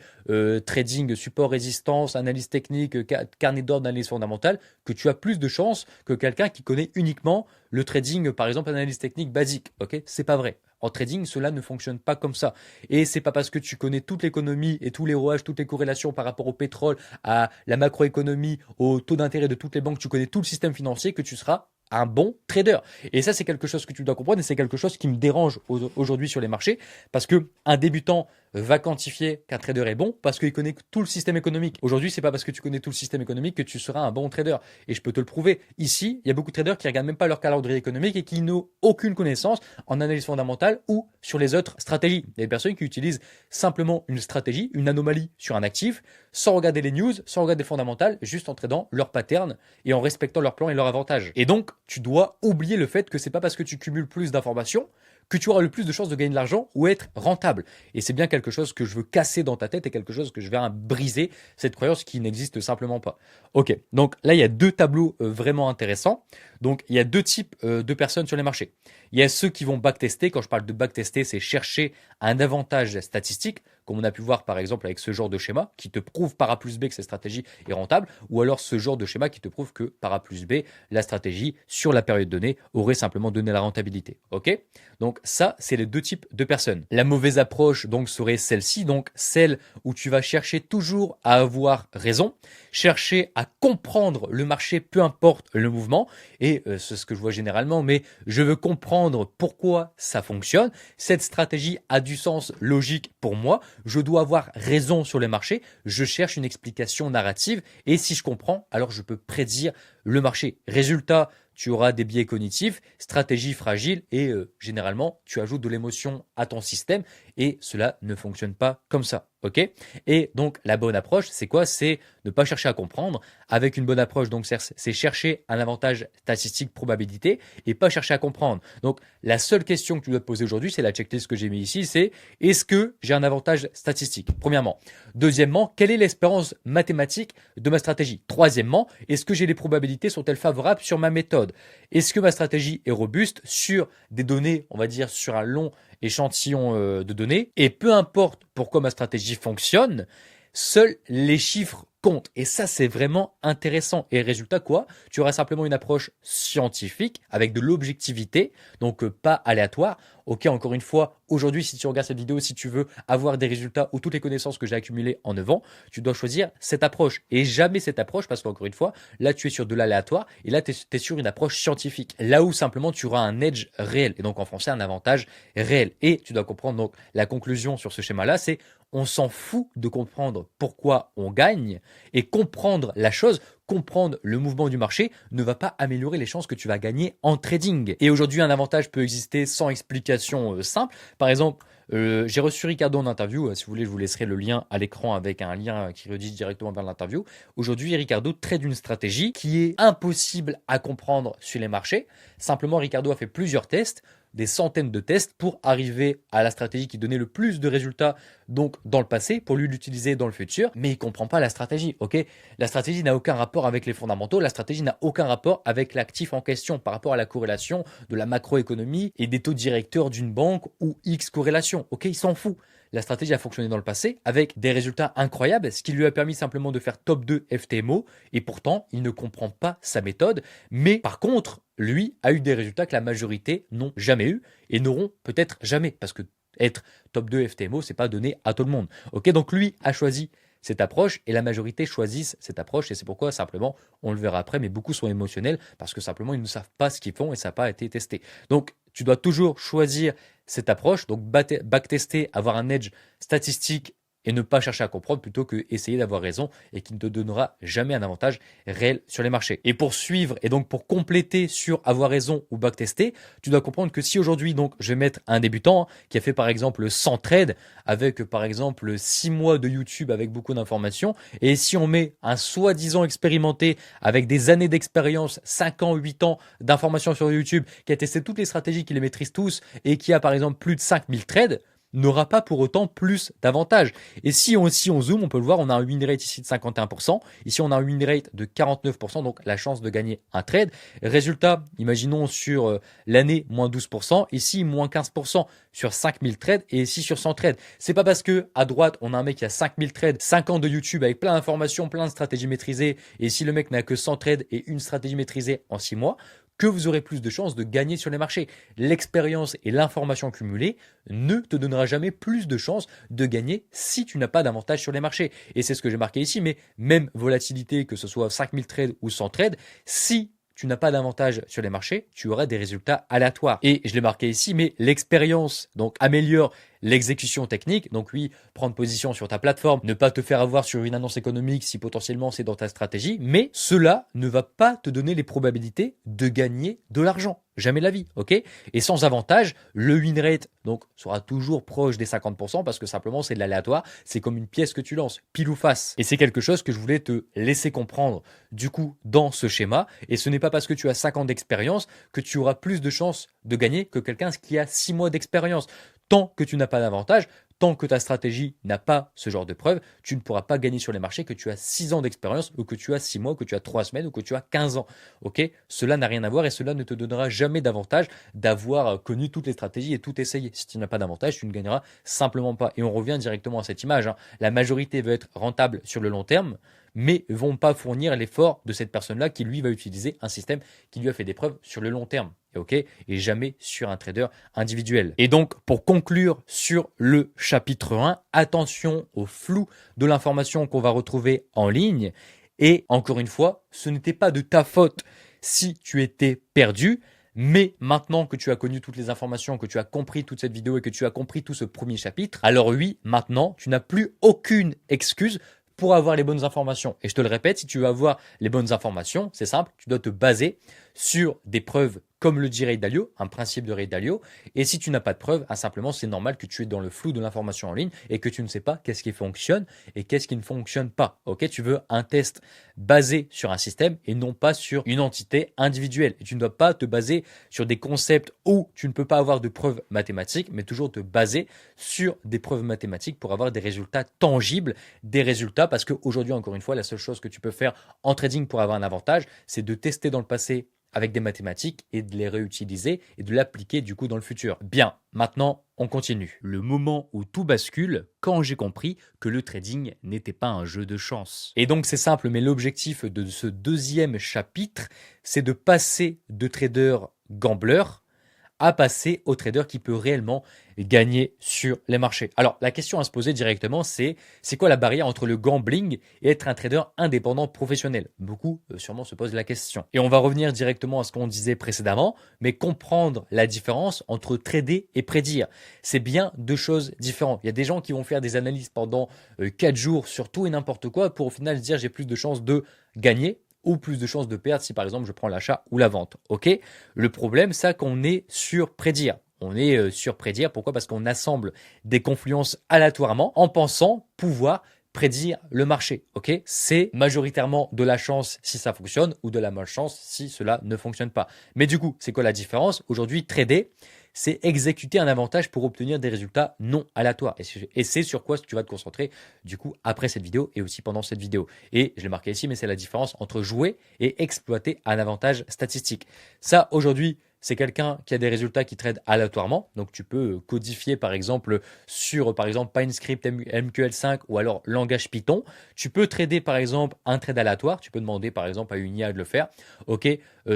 trading, support, résistance, analyse technique, carnet d'ordre, analyse fondamentale, que tu as plus de chances que quelqu'un qui connaît uniquement le trading, par exemple, analyse technique basique, ok? C'est pas vrai. En trading, cela ne fonctionne pas comme ça. Et c'est pas parce que tu connais toute l'économie et tous les rouages, toutes les corrélations par rapport au pétrole, à la macroéconomie, au taux d'intérêt de toutes les banques, tu connais tout le système financier que tu seras un bon trader. Et ça, c'est quelque chose que tu dois comprendre et c'est quelque chose qui me dérange aujourd'hui sur les marchés parce que un débutant va quantifier qu'un trader est bon parce qu'il connaît tout le système économique. Aujourd'hui, c'est pas parce que tu connais tout le système économique que tu seras un bon trader. Et je peux te le prouver. Ici, il y a beaucoup de traders qui regardent même pas leur calendrier économique et qui n'ont aucune connaissance en analyse fondamentale ou sur les autres stratégies. Il y a des personnes qui utilisent simplement une stratégie, une anomalie sur un actif, sans regarder les news, sans regarder les fondamentales, juste en tradant leur pattern et en respectant leur plan et leur avantage. Et donc, tu dois oublier le fait que c'est pas parce que tu cumules plus d'informations que tu auras le plus de chances de gagner de l'argent ou être rentable. Et c'est bien quelque chose que je veux casser dans ta tête et quelque chose que je vais briser, cette croyance qui n'existe simplement pas. Ok, donc là, il y a 2 tableaux vraiment intéressants. Donc, il y a 2 types de personnes sur les marchés. Il y a ceux qui vont backtester. Quand je parle de backtester, c'est chercher un avantage statistique, comme on a pu voir par exemple avec ce genre de schéma, qui te prouve par A plus B que cette stratégie est rentable, ou alors ce genre de schéma qui te prouve que par A plus B, la stratégie sur la période donnée aurait simplement donné la rentabilité. Ok? Donc ça, c'est les 2 types de personnes. La mauvaise approche donc serait celle-ci, donc celle où tu vas chercher toujours à avoir raison, chercher à comprendre le marché, peu importe le mouvement, et c'est ce que je vois généralement, mais je veux comprendre pourquoi ça fonctionne. Cette stratégie a du sens logique pour moi. Je dois avoir raison sur les marchés. Je cherche une explication narrative et si je comprends, alors je peux prédire le marché. Résultat, tu auras des biais cognitifs, stratégie fragile et généralement, tu ajoutes de l'émotion à ton système et cela ne fonctionne pas comme ça. Ok. Et donc la bonne approche, c'est quoi? C'est ne pas chercher à comprendre. Avec une bonne approche, donc c'est chercher un avantage statistique probabilité et pas chercher à comprendre. Donc la seule question que tu dois te poser aujourd'hui, c'est la checklist que j'ai mis ici, c'est est-ce que j'ai un avantage statistique? Premièrement. Deuxièmement, quelle est l'espérance mathématique de ma stratégie? Troisièmement, est-ce que j'ai les probabilités, sont-elles favorables sur ma méthode? Est-ce que ma stratégie est robuste sur des données, on va dire sur un long échantillon de données? Et peu importe pourquoi ma stratégie fonctionne, seuls les chiffres comptent. Et ça, c'est vraiment intéressant. Et résultat, quoi? Tu auras simplement une approche scientifique avec de l'objectivité, donc pas aléatoire. Ok, encore une fois, aujourd'hui, si tu regardes cette vidéo, si tu veux avoir des résultats ou toutes les connaissances que j'ai accumulées en 9 ans, tu dois choisir cette approche. Et jamais cette approche, parce qu'encore une fois, là, tu es sur de l'aléatoire et là, tu es sur une approche scientifique. Là où simplement, tu auras un edge réel. Et donc, en français, un avantage réel. Et tu dois comprendre, donc, la conclusion sur ce schéma-là, c'est on s'en fout de comprendre pourquoi on gagne et comprendre la chose, comprendre le mouvement du marché ne va pas améliorer les chances que tu vas gagner en trading. Et aujourd'hui, un avantage peut exister sans explication simple. Par exemple, j'ai reçu Ricardo en interview. Si vous voulez, je vous laisserai le lien à l'écran avec un lien qui redirige directement vers l'interview. Aujourd'hui, Ricardo trade une stratégie qui est impossible à comprendre sur les marchés. Simplement, Ricardo a fait plusieurs tests, des centaines de tests pour arriver à la stratégie qui donnait le plus de résultats donc dans le passé pour lui l'utiliser dans le futur, mais il comprend pas la stratégie. Ok, la stratégie n'a aucun rapport avec les fondamentaux, la stratégie n'a aucun rapport avec l'actif en question par rapport à la corrélation de la macroéconomie et des taux directeurs d'une banque ou X corrélation. Ok, il s'en fout. La stratégie a fonctionné dans le passé avec des résultats incroyables, ce qui lui a permis simplement de faire top 2 FTMO et pourtant il ne comprend pas sa méthode. Mais par contre, lui a eu des résultats que la majorité n'ont jamais eu et n'auront peut-être jamais parce que être top 2 FTMO, c'est pas donné à tout le monde. Ok, donc lui a choisi cette approche et la majorité choisissent cette approche et c'est pourquoi simplement, on le verra après, mais beaucoup sont émotionnels parce que simplement ils ne savent pas ce qu'ils font et ça n'a pas été testé. Donc tu dois toujours choisir cette approche, donc backtester, avoir un edge statistique et ne pas chercher à comprendre plutôt que essayer d'avoir raison et qui ne te donnera jamais un avantage réel sur les marchés. Et pour suivre et donc pour compléter sur avoir raison ou backtester, tu dois comprendre que si aujourd'hui donc je vais mettre un débutant qui a fait par exemple 100 trades avec par exemple 6 mois de YouTube avec beaucoup d'informations et si on met un soi-disant expérimenté avec des années d'expérience, 5 ans, 8 ans d'informations sur YouTube qui a testé toutes les stratégies, qui les maîtrise tous et qui a par exemple plus de 5000 trades, n'aura pas pour autant plus d'avantages. Et si on zoome, on peut le voir, on a un win rate ici de 51%, ici on a un win rate de 49%, donc la chance de gagner un trade. Résultat, imaginons sur l'année, moins 12%, ici moins 15% sur 5000 trades et ici sur 100 trades. C'est pas parce que à droite, on a un mec qui a 5000 trades, 5 ans de YouTube avec plein d'informations, plein de stratégies maîtrisées, et si le mec n'a que 100 trades et une stratégie maîtrisée en 6 mois, que vous aurez plus de chances de gagner sur les marchés. L'expérience et l'information cumulée ne te donnera jamais plus de chances de gagner si tu n'as pas d'avantage sur les marchés. Et c'est ce que j'ai marqué ici, mais même volatilité, que ce soit 5000 trades ou 100 trades, si tu n'as pas d'avantage sur les marchés, tu auras des résultats aléatoires. Et je l'ai marqué ici, mais l'expérience donc améliore l'exécution technique. Donc oui, prendre position sur ta plateforme, ne pas te faire avoir sur une annonce économique si potentiellement c'est dans ta stratégie, mais cela ne va pas te donner les probabilités de gagner de l'argent. Jamais de la vie, ok? Et sans avantage, le win rate donc sera toujours proche des 50% parce que simplement c'est de l'aléatoire, c'est comme une pièce que tu lances, pile ou face. Et c'est quelque chose que je voulais te laisser comprendre du coup dans ce schéma. Et ce n'est pas parce que tu as 5 ans d'expérience que tu auras plus de chances de gagner que quelqu'un qui a 6 mois d'expérience. Tant que tu n'as pas d'avantage, tant que ta stratégie n'a pas ce genre de preuve, tu ne pourras pas gagner sur les marchés que tu as 6 ans d'expérience ou que tu as 6 mois, ou que tu as 3 semaines ou que tu as 15 ans. Ok, cela n'a rien à voir et cela ne te donnera jamais d'avantage d'avoir connu toutes les stratégies et tout essayé. Si tu n'as pas d'avantage, tu ne gagneras simplement pas. Et on revient directement à cette image, hein. La majorité veut être rentable sur le long terme, mais ne vont pas fournir l'effort de cette personne-là qui, lui, va utiliser un système qui lui a fait des preuves sur le long terme. Ok, et jamais sur un trader individuel. Et donc, pour conclure sur le chapitre 1, attention au flou de l'information qu'on va retrouver en ligne. Et encore une fois, ce n'était pas de ta faute si tu étais perdu. Mais maintenant que tu as connu toutes les informations, que tu as compris toute cette vidéo et que tu as compris tout ce premier chapitre, alors oui, maintenant, tu n'as plus aucune excuse pour avoir les bonnes informations. Et je te le répète, si tu veux avoir les bonnes informations, c'est simple, tu dois te baser sur des preuves comme le dit Ray Dalio, un principe de Ray Dalio. Et si tu n'as pas de preuves, simplement c'est normal que tu es dans le flou de l'information en ligne et que tu ne sais pas qu'est-ce qui fonctionne et qu'est-ce qui ne fonctionne pas. Ok, tu veux un test basé sur un système et non pas sur une entité individuelle. Et tu ne dois pas te baser sur des concepts où tu ne peux pas avoir de preuves mathématiques, mais toujours te baser sur des preuves mathématiques pour avoir des résultats tangibles, des résultats parce qu'aujourd'hui, encore une fois, la seule chose que tu peux faire en trading pour avoir un avantage, c'est de tester dans le passé avec des mathématiques et de les réutiliser et de l'appliquer du coup dans le futur. Bien, maintenant on continue. Le moment où tout bascule, quand j'ai compris que le trading n'était pas un jeu de chance. Et donc c'est simple, mais l'objectif de ce deuxième chapitre, c'est de passer de trader gambler à passer au trader qui peut réellement gagner sur les marchés. Alors, la question à se poser directement, c'est quoi la barrière entre le gambling et être un trader indépendant professionnel? Beaucoup sûrement se posent la question. Et on va revenir directement à ce qu'on disait précédemment, mais comprendre la différence entre trader et prédire. C'est bien deux choses différentes. Il y a des gens qui vont faire des analyses pendant 4 jours sur tout et n'importe quoi pour au final se dire j'ai plus de chances de gagner ou plus de chances de perdre si par exemple je prends l'achat ou la vente. Ok. Le problème, c'est qu'on est sur prédire. On est sur prédire. Pourquoi? Parce qu'on assemble des confluences aléatoirement en pensant pouvoir prédire le marché. Ok. C'est majoritairement de la chance si ça fonctionne ou de la malchance si cela ne fonctionne pas. Mais du coup, c'est quoi la différence? Aujourd'hui, trader, c'est exécuter un avantage pour obtenir des résultats non aléatoires. Et c'est sur quoi tu vas te concentrer du coup après cette vidéo et aussi pendant cette vidéo. Et je l'ai marqué ici, mais c'est la différence entre jouer et exploiter un avantage statistique. Ça, aujourd'hui, c'est quelqu'un qui a des résultats qui trade aléatoirement. Donc, tu peux codifier, par exemple, sur, par exemple, PineScript MQL5 ou alors langage Python. Tu peux trader, par exemple, un trade aléatoire. Tu peux demander, par exemple, à une IA de le faire. OK,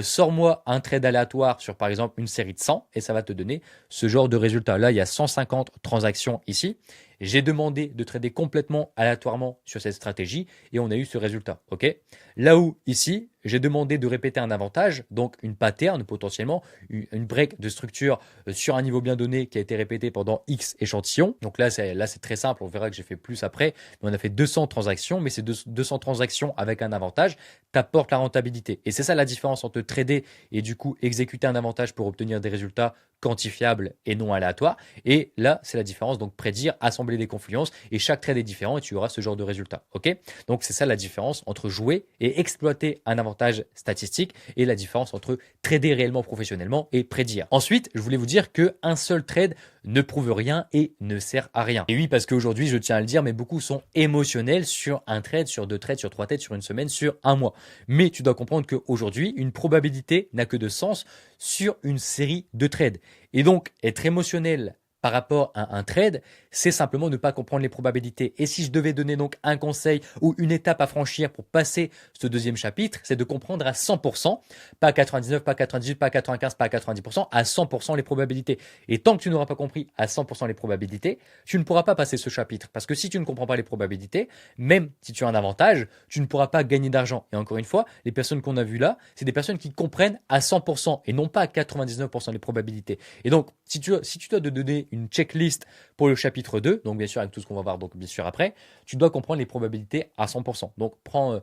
sors-moi un trade aléatoire sur, par exemple, une série de 100 et ça va te donner ce genre de résultat. Là, il y a 150 transactions ici. J'ai demandé de trader complètement aléatoirement sur cette stratégie et on a eu ce résultat. Ok. Là où ici, j'ai demandé de répéter un avantage, donc une pattern potentiellement, une break de structure sur un niveau bien donné qui a été répété pendant X échantillons. Donc là, c'est très simple. On verra que j'ai fait plus après. Mais on a fait 200 transactions, mais ces 200 transactions avec un avantage t'apportent la rentabilité. Et c'est ça la différence entre trader et du coup exécuter un avantage pour obtenir des résultats quantifiables et non aléatoires. Et là, c'est la différence. Donc prédire, assembler des confluences et chaque trade est différent et tu auras ce genre de résultat. Ok. Donc c'est ça la différence entre jouer et exploiter un avantage statistique et la différence entre trader réellement professionnellement et prédire. Ensuite, je voulais vous dire qu'un seul trade ne prouve rien et ne sert à rien. Et oui, parce qu'aujourd'hui, je tiens à le dire, mais beaucoup sont émotionnels sur un trade, sur 2 trades, sur 3 trades, sur une semaine, sur un mois. Mais tu dois comprendre qu'aujourd'hui, une probabilité n'a que de sens sur une série de trades. Et donc, être émotionnel par rapport à un trade, c'est simplement ne pas comprendre les probabilités. Et si je devais donner donc un conseil ou une étape à franchir pour passer ce deuxième chapitre, c'est de comprendre à 100%, pas à 99, pas à 98, pas à 95, pas à 90%, à 100% les probabilités. Et tant que tu n'auras pas compris à 100% les probabilités, tu ne pourras pas passer ce chapitre. Parce que si tu ne comprends pas les probabilités, même si tu as un avantage, tu ne pourras pas gagner d'argent. Et encore une fois, les personnes qu'on a vues là, c'est des personnes qui comprennent à 100% et non pas à 99% les probabilités. Et donc, si tu dois te donner une checklist pour le chapitre 2, donc bien sûr avec tout ce qu'on va voir donc bien sûr après, tu dois comprendre les probabilités à 100%. Donc prends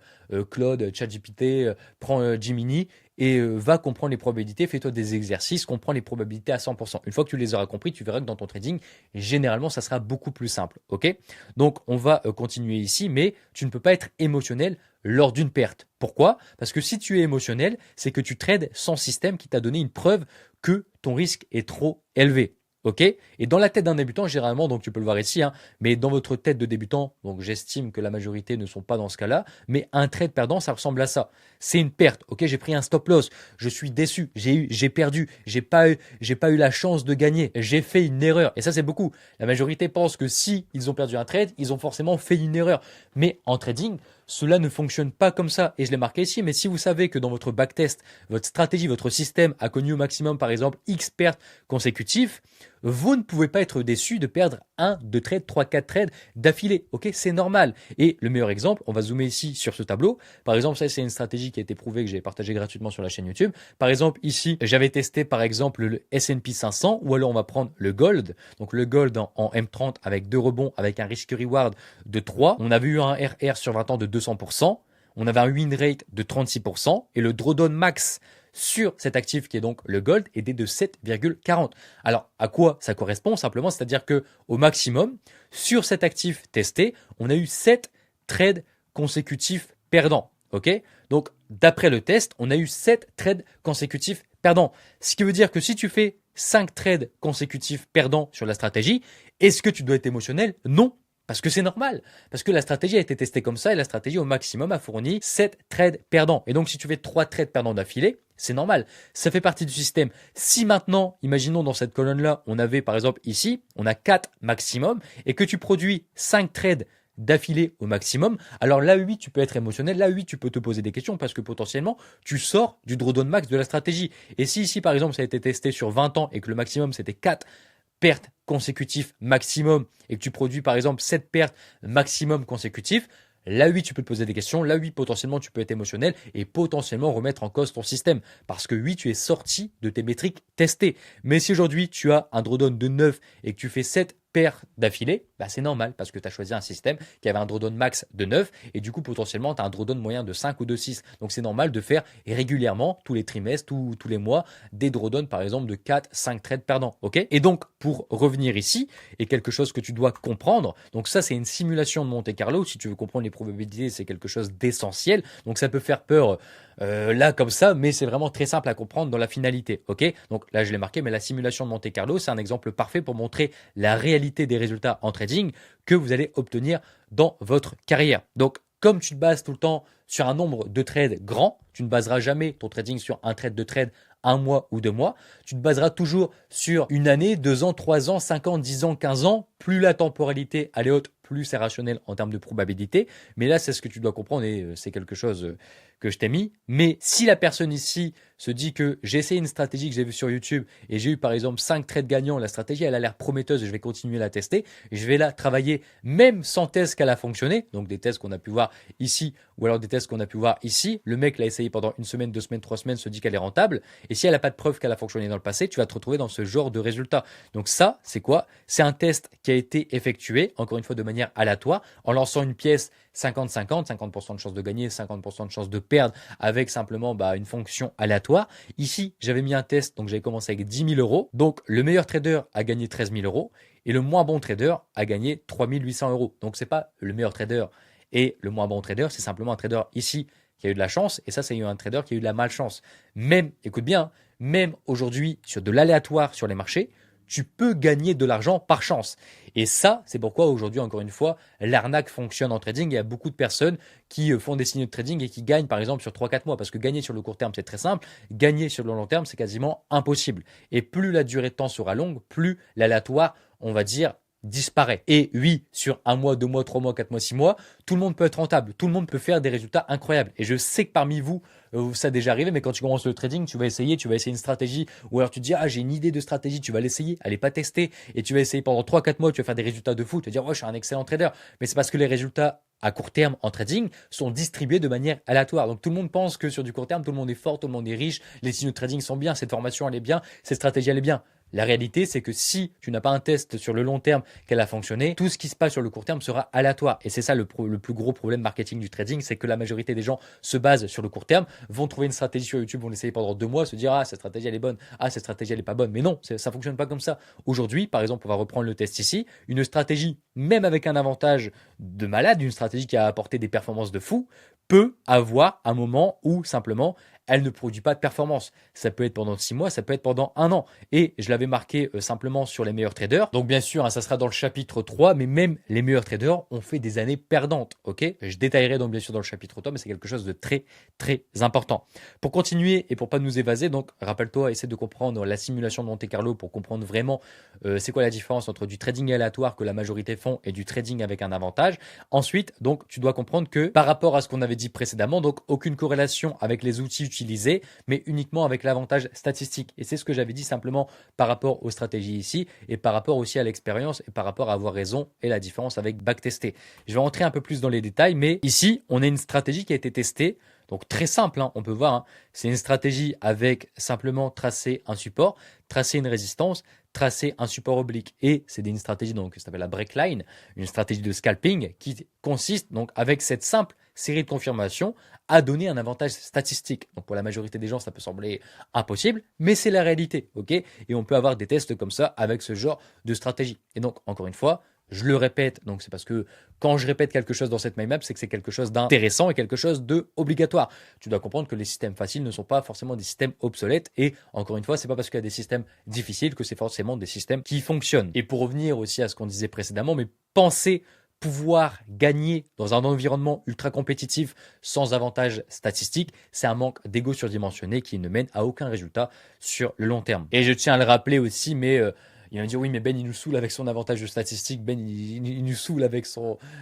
Claude, ChatGPT, prends Gemini et va comprendre les probabilités, fais-toi des exercices, comprends les probabilités à 100%. Une fois que tu les auras compris, tu verras que dans ton trading, généralement, ça sera beaucoup plus simple. Ok. Donc on va continuer ici, mais tu ne peux pas être émotionnel lors d'une perte. Pourquoi? Parce que si tu es émotionnel, c'est que tu trades sans système qui t'a donné une preuve que ton risque est trop élevé. Ok. Et dans la tête d'un débutant, généralement, donc tu peux le voir ici, hein, mais dans votre tête de débutant, donc j'estime que la majorité ne sont pas dans ce cas-là, mais un trade perdant, ça ressemble à ça. C'est une perte. Ok, j'ai pris un stop loss, je suis déçu, j'ai perdu, j'ai pas eu la chance de gagner, j'ai fait une erreur. Et ça, c'est beaucoup. La majorité pense que si ils ont perdu un trade, ils ont forcément fait une erreur. Mais en trading, cela ne fonctionne pas comme ça. Et je l'ai marqué ici, mais si vous savez que dans votre backtest, votre stratégie, votre système a connu au maximum, par exemple, X pertes consécutives, vous ne pouvez pas être déçu de perdre 1, 2 trades, 3, 4 trades d'affilée. Ok, c'est normal. Et le meilleur exemple, on va zoomer ici sur ce tableau. Par exemple, ça c'est une stratégie qui a été prouvée, que j'ai partagée gratuitement sur la chaîne YouTube. Par exemple, ici, j'avais testé par exemple le S&P 500, ou alors on va prendre le Gold. Donc le Gold en M30 avec 2 rebonds, avec un risk-reward de 3. On avait eu un RR sur 20 ans de 200%. On avait un win rate de 36% et le drawdown max sur cet actif qui est donc le Gold était de 7,40. Alors, à quoi ça correspond simplement? C'est-à-dire que au maximum, sur cet actif testé, on a eu 7 trades consécutifs perdants. Ok? Donc, d'après le test, on a eu 7 trades consécutifs perdants. Ce qui veut dire que si tu fais 5 trades consécutifs perdants sur la stratégie, est-ce que tu dois être émotionnel? Non. Parce que c'est normal, parce que la stratégie a été testée comme ça et la stratégie au maximum a fourni 7 trades perdants. Et donc si tu fais 3 trades perdants d'affilée, c'est normal, ça fait partie du système. Si maintenant, imaginons dans cette colonne-là, on avait par exemple ici, on a 4 maximum et que tu produis 5 trades d'affilée au maximum, alors là oui tu peux être émotionnel, là oui tu peux te poser des questions parce que potentiellement tu sors du drawdown max de la stratégie. Et si ici par exemple ça a été testé sur 20 ans et que le maximum c'était 4 pertes consécutives maximum et que tu produis par exemple 7 pertes maximum consécutives, là oui tu peux te poser des questions, là oui potentiellement tu peux être émotionnel et potentiellement remettre en cause ton système parce que oui tu es sorti de tes métriques testées. Mais si aujourd'hui tu as un drawdown de 9 et que tu fais 7 paires d'affilée, bah c'est normal parce que tu as choisi un système qui avait un drawdown max de 9 et du coup potentiellement tu as un drawdown moyen de 5 ou de 6. Donc c'est normal de faire régulièrement, tous les trimestres, tous les mois, des drawdowns par exemple de 4, 5 trades perdants. Ok? Et donc pour revenir ici, et quelque chose que tu dois comprendre, donc ça c'est une simulation de Monte Carlo, si tu veux comprendre les probabilités c'est quelque chose d'essentiel, donc ça peut faire peur là comme ça, mais c'est vraiment très simple à comprendre dans la finalité. Ok? Donc là je l'ai marqué, mais la simulation de Monte Carlo c'est un exemple parfait pour montrer la réalité des résultats en trading que vous allez obtenir dans votre carrière. Donc, comme tu te bases tout le temps sur un nombre de trades grand, tu ne baseras jamais ton trading sur un trade de trade 1 mois ou 2 mois. Tu te baseras toujours sur une année, 2 ans, 3 ans, 5 ans, 10 ans, 15 ans. Plus la temporalité elle est haute, plus c'est rationnel en termes de probabilité. Mais là, c'est ce que tu dois comprendre et c'est quelque chose que je t'ai mis. Mais si la personne ici se dit que j'ai essayé une stratégie que j'ai vue sur YouTube et j'ai eu par exemple 5 trades gagnants, la stratégie elle a l'air prometteuse et je vais continuer à la tester, je vais la travailler même sans test qu'elle a fonctionné, donc des tests qu'on a pu voir ici ou alors des tests qu'on a pu voir ici, le mec l'a essayé pendant 1 semaine, 2 semaines, 3 semaines, se dit qu'elle est rentable et si elle n'a pas de preuve qu'elle a fonctionné dans le passé, tu vas te retrouver dans ce genre de résultat. Donc ça, c'est quoi? C'est un test qui a été effectué, encore une fois de manière aléatoire, en lançant une pièce 50-50, 50% de chance de gagner, 50% de chance de perdre avec simplement une fonction aléatoire. Ici, j'avais mis un test, donc j'avais commencé avec 10 000 euros. Donc, le meilleur trader a gagné 13 000 euros et le moins bon trader a gagné 3 800 euros. Donc, c'est pas le meilleur trader et le moins bon trader, c'est simplement un trader ici qui a eu de la chance et ça, c'est un trader qui a eu de la malchance. Même, écoute bien, même aujourd'hui, sur de l'aléatoire sur les marchés, tu peux gagner de l'argent par chance. Et ça, c'est pourquoi aujourd'hui, encore une fois, l'arnaque fonctionne en trading. Il y a beaucoup de personnes qui font des signaux de trading et qui gagnent par exemple sur 3-4 mois. Parce que gagner sur le court terme, c'est très simple. Gagner sur le long terme, c'est quasiment impossible. Et plus la durée de temps sera longue, plus l'aléatoire, on va dire, disparaît. Et oui, sur 1 mois, 2 mois, 3 mois, 4 mois, 6 mois, tout le monde peut être rentable. Tout le monde peut faire des résultats incroyables. Et je sais que parmi vous, ça a déjà arrivé, mais quand tu commences le trading, tu vas essayer une stratégie, ou alors tu te dis, ah, j'ai une idée de stratégie, tu vas l'essayer, elle n'est pas testée, et tu vas essayer pendant 3-4 mois, tu vas faire des résultats de fou, tu vas dire, oh, je suis un excellent trader. Mais c'est parce que les résultats à court terme en trading sont distribués de manière aléatoire. Donc tout le monde pense que sur du court terme, tout le monde est fort, tout le monde est riche, les signaux de trading sont bien, cette formation elle est bien, cette stratégie elle est bien. La réalité, c'est que si tu n'as pas un test sur le long terme qu'elle a fonctionné, tout ce qui se passe sur le court terme sera aléatoire. Et c'est ça le plus gros problème marketing du trading, c'est que la majorité des gens se basent sur le court terme, vont trouver une stratégie sur YouTube, vont l'essayer pendant 2 mois, se dire ah cette stratégie elle est bonne, ah cette stratégie elle est pas bonne. Mais non, ça fonctionne pas comme ça. Aujourd'hui, par exemple, on va reprendre le test ici, une stratégie même avec un avantage de malade, une stratégie qui a apporté des performances de fou, peut avoir un moment où simplement elle ne produit pas de performance. Ça peut être pendant 6 mois, ça peut être pendant 1 an. Et je l'avais marqué simplement sur les meilleurs traders. Donc bien sûr, ça sera dans le chapitre 3, mais même les meilleurs traders ont fait des années perdantes. Ok, je détaillerai donc bien sûr dans le chapitre 3, mais c'est quelque chose de très très important. Pour continuer et pour pas nous évaser, donc rappelle-toi, essaie de comprendre la simulation de Monte Carlo pour comprendre vraiment c'est quoi la différence entre du trading aléatoire que la majorité font et du trading avec un avantage. Ensuite, donc tu dois comprendre que par rapport à ce qu'on avait dit précédemment, donc aucune corrélation avec les outils utiliser, mais uniquement avec l'avantage statistique. Et c'est ce que j'avais dit simplement par rapport aux stratégies ici et par rapport aussi à l'expérience et par rapport à avoir raison et la différence avec backtester. Je vais rentrer un peu plus dans les détails, mais ici, on a une stratégie qui a été testée. Donc très simple, hein, on peut voir, hein, c'est une stratégie avec simplement tracer un support, tracer une résistance, tracer un support oblique. Et c'est une stratégie donc, qui s'appelle la breakline, une stratégie de scalping qui consiste donc avec cette simple série de confirmations à donner un avantage statistique. Donc pour la majorité des gens, ça peut sembler impossible, mais c'est la réalité, ok? Et on peut avoir des tests comme ça avec ce genre de stratégie. Et donc, encore une fois, je le répète, donc c'est parce que quand je répète quelque chose dans cette mind map, c'est que c'est quelque chose d'intéressant et quelque chose d'obligatoire. Tu dois comprendre que les systèmes faciles ne sont pas forcément des systèmes obsolètes et encore une fois, c'est pas parce qu'il y a des systèmes difficiles que c'est forcément des systèmes qui fonctionnent. Et pour revenir aussi à ce qu'on disait précédemment, mais pensez pouvoir gagner dans un environnement ultra compétitif sans avantage statistique, c'est un manque d'ego surdimensionné qui ne mène à aucun résultat sur le long terme. Et je tiens à le rappeler aussi, mais il va me dire oui, mais Ben il nous saoule avec son avantage de statistique, Ben il nous saoule avec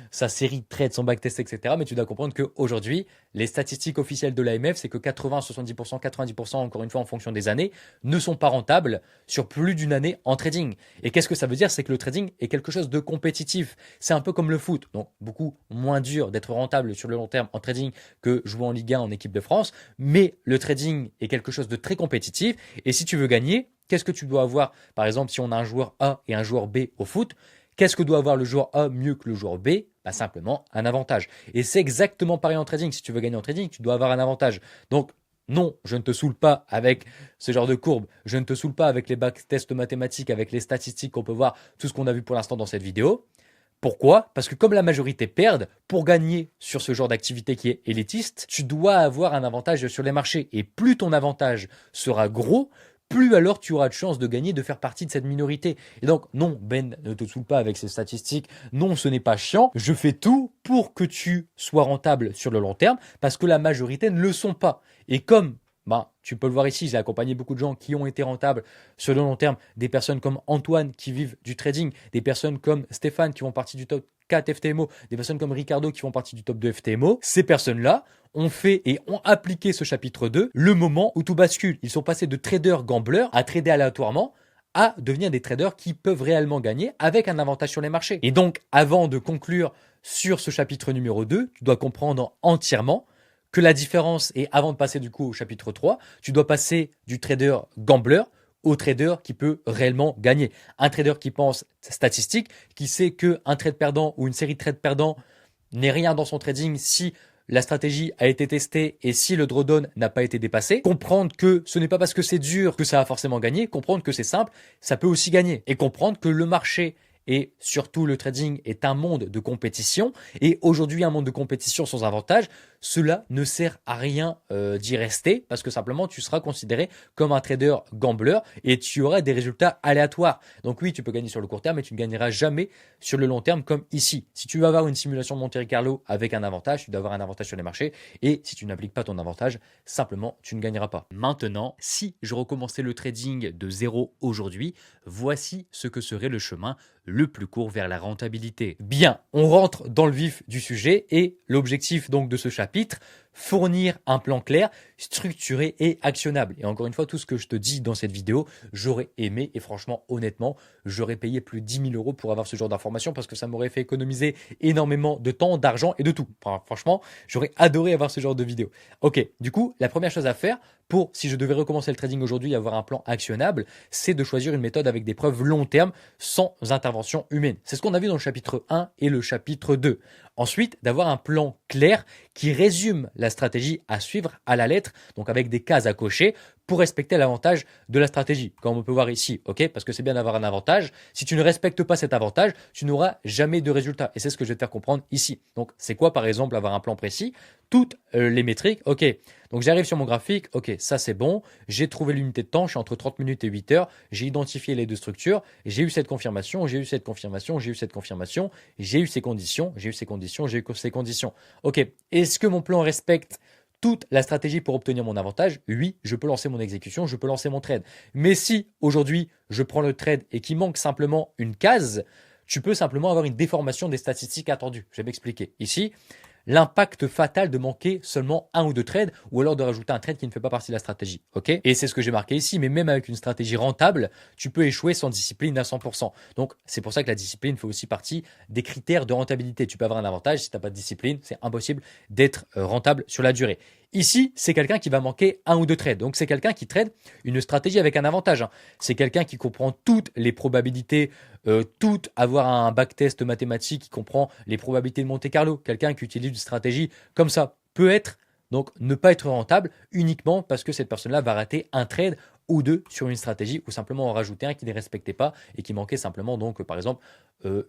sa série de trades, son backtest, etc. Mais tu dois comprendre qu'aujourd'hui, les statistiques officielles de l'AMF, c'est que 80, 70%, 90%, encore une fois en fonction des années, ne sont pas rentables sur plus d'une année en trading. Et qu'est-ce que ça veut dire? C'est que le trading est quelque chose de compétitif. C'est un peu comme le foot, donc beaucoup moins dur d'être rentable sur le long terme en trading que jouer en Ligue 1 en équipe de France. Mais le trading est quelque chose de très compétitif. Et si tu veux gagner, qu'est-ce que tu dois avoir? Par exemple, si on a un joueur A et un joueur B au foot, qu'est-ce que doit avoir le joueur A mieux que le joueur B? Bah, simplement un avantage. Et c'est exactement pareil en trading. Si tu veux gagner en trading, tu dois avoir un avantage. Donc, non, je ne te saoule pas avec ce genre de courbe. Je ne te saoule pas avec les backtests mathématiques, avec les statistiques qu'on peut voir, tout ce qu'on a vu pour l'instant dans cette vidéo. Pourquoi? Parce que comme la majorité perdent, pour gagner sur ce genre d'activité qui est élitiste, tu dois avoir un avantage sur les marchés. Et plus ton avantage sera gros, plus alors tu auras de chances de gagner, de faire partie de cette minorité. Et donc, non, Ben, ne te saoule pas avec ces statistiques. Non, ce n'est pas chiant. Je fais tout pour que tu sois rentable sur le long terme parce que la majorité ne le sont pas. Et comme tu peux le voir ici, j'ai accompagné beaucoup de gens qui ont été rentables sur le long terme, des personnes comme Antoine qui vivent du trading, des personnes comme Stéphane qui font partie du top 4 FTMO, des personnes comme Ricardo qui font partie du top 2 FTMO. Ces personnes-là ont fait et ont appliqué ce chapitre 2 le moment où tout bascule. Ils sont passés de traders gamblers à trader aléatoirement à devenir des traders qui peuvent réellement gagner avec un avantage sur les marchés. Et donc, avant de conclure sur ce chapitre numéro 2, tu dois comprendre entièrement que la différence, et avant de passer du coup au chapitre 3, tu dois passer du trader gambler au trader qui peut réellement gagner. Un trader qui pense statistique, qui sait qu'un trade perdant ou une série de trades perdants n'est rien dans son trading si la stratégie a été testée et si le drawdown n'a pas été dépassé. Comprendre que ce n'est pas parce que c'est dur que ça va forcément gagner. Comprendre que c'est simple, ça peut aussi gagner. Et comprendre que le marché et surtout le trading est un monde de compétition. Et aujourd'hui, un monde de compétition sans avantage, cela ne sert à rien d'y rester parce que simplement tu seras considéré comme un trader gambler et tu auras des résultats aléatoires. Donc oui, tu peux gagner sur le court terme mais tu ne gagneras jamais sur le long terme comme ici. Si tu veux avoir une simulation de Monte Carlo avec un avantage, tu dois avoir un avantage sur les marchés et si tu n'appliques pas ton avantage, simplement tu ne gagneras pas. Maintenant, si je recommençais le trading de zéro aujourd'hui, voici ce que serait le chemin le plus court vers la rentabilité. Bien, on rentre dans le vif du sujet et l'objectif donc de ce chapitre, fournir un plan clair, structuré et actionnable. Et encore une fois, tout ce que je te dis dans cette vidéo, j'aurais aimé et franchement, honnêtement, j'aurais payé plus de 10 000 € pour avoir ce genre d'informations parce que ça m'aurait fait économiser énormément de temps, d'argent et de tout. Enfin, franchement, j'aurais adoré avoir ce genre de vidéo. Ok, du coup, la première chose à faire pour, si je devais recommencer le trading aujourd'hui et avoir un plan actionnable, c'est de choisir une méthode avec des preuves long terme sans intervention humaine. C'est ce qu'on a vu dans le chapitre 1 et le chapitre 2. Ensuite, d'avoir un plan clair qui résume la stratégie à suivre à la lettre, donc avec des cases à cocher pour respecter l'avantage de la stratégie, comme on peut voir ici, ok? Parce que c'est bien d'avoir un avantage. Si tu ne respectes pas cet avantage, tu n'auras jamais de résultat. Et c'est ce que je vais te faire comprendre ici. Donc, c'est quoi, par exemple, avoir un plan précis? Toutes les métriques, ok. Donc, j'arrive sur mon graphique, ok, ça c'est bon. J'ai trouvé l'unité de temps, je suis entre 30 minutes et 8 heures. J'ai identifié les deux structures. J'ai eu cette confirmation, j'ai eu cette confirmation, j'ai eu cette confirmation. J'ai eu ces conditions, j'ai eu ces conditions, j'ai eu ces conditions. Ok, est-ce que mon plan respecte toute la stratégie pour obtenir mon avantage? Oui, je peux lancer mon exécution, je peux lancer mon trade. Mais si aujourd'hui je prends le trade et qu'il manque simplement une case, tu peux simplement avoir une déformation des statistiques attendues. Je vais m'expliquer. Ici, l'impact fatal de manquer seulement un ou deux trades ou alors de rajouter un trade qui ne fait pas partie de la stratégie. Ok? Et c'est ce que j'ai marqué ici, mais même avec une stratégie rentable, tu peux échouer sans discipline à 100%. Donc c'est pour ça que la discipline fait aussi partie des critères de rentabilité. Tu peux avoir un avantage, si tu n'as pas de discipline, c'est impossible d'être rentable sur la durée. Ici, c'est quelqu'un qui va manquer un ou deux trades. Donc, c'est quelqu'un qui trade une stratégie avec un avantage. C'est quelqu'un qui comprend toutes les probabilités, avoir un backtest mathématique, qui comprend les probabilités de Monte Carlo. Quelqu'un qui utilise une stratégie comme ça peut être, donc ne pas être rentable uniquement parce que cette personne-là va rater un trade ou deux sur une stratégie ou simplement en rajouter un qui ne respectait pas et qui manquait simplement donc par exemple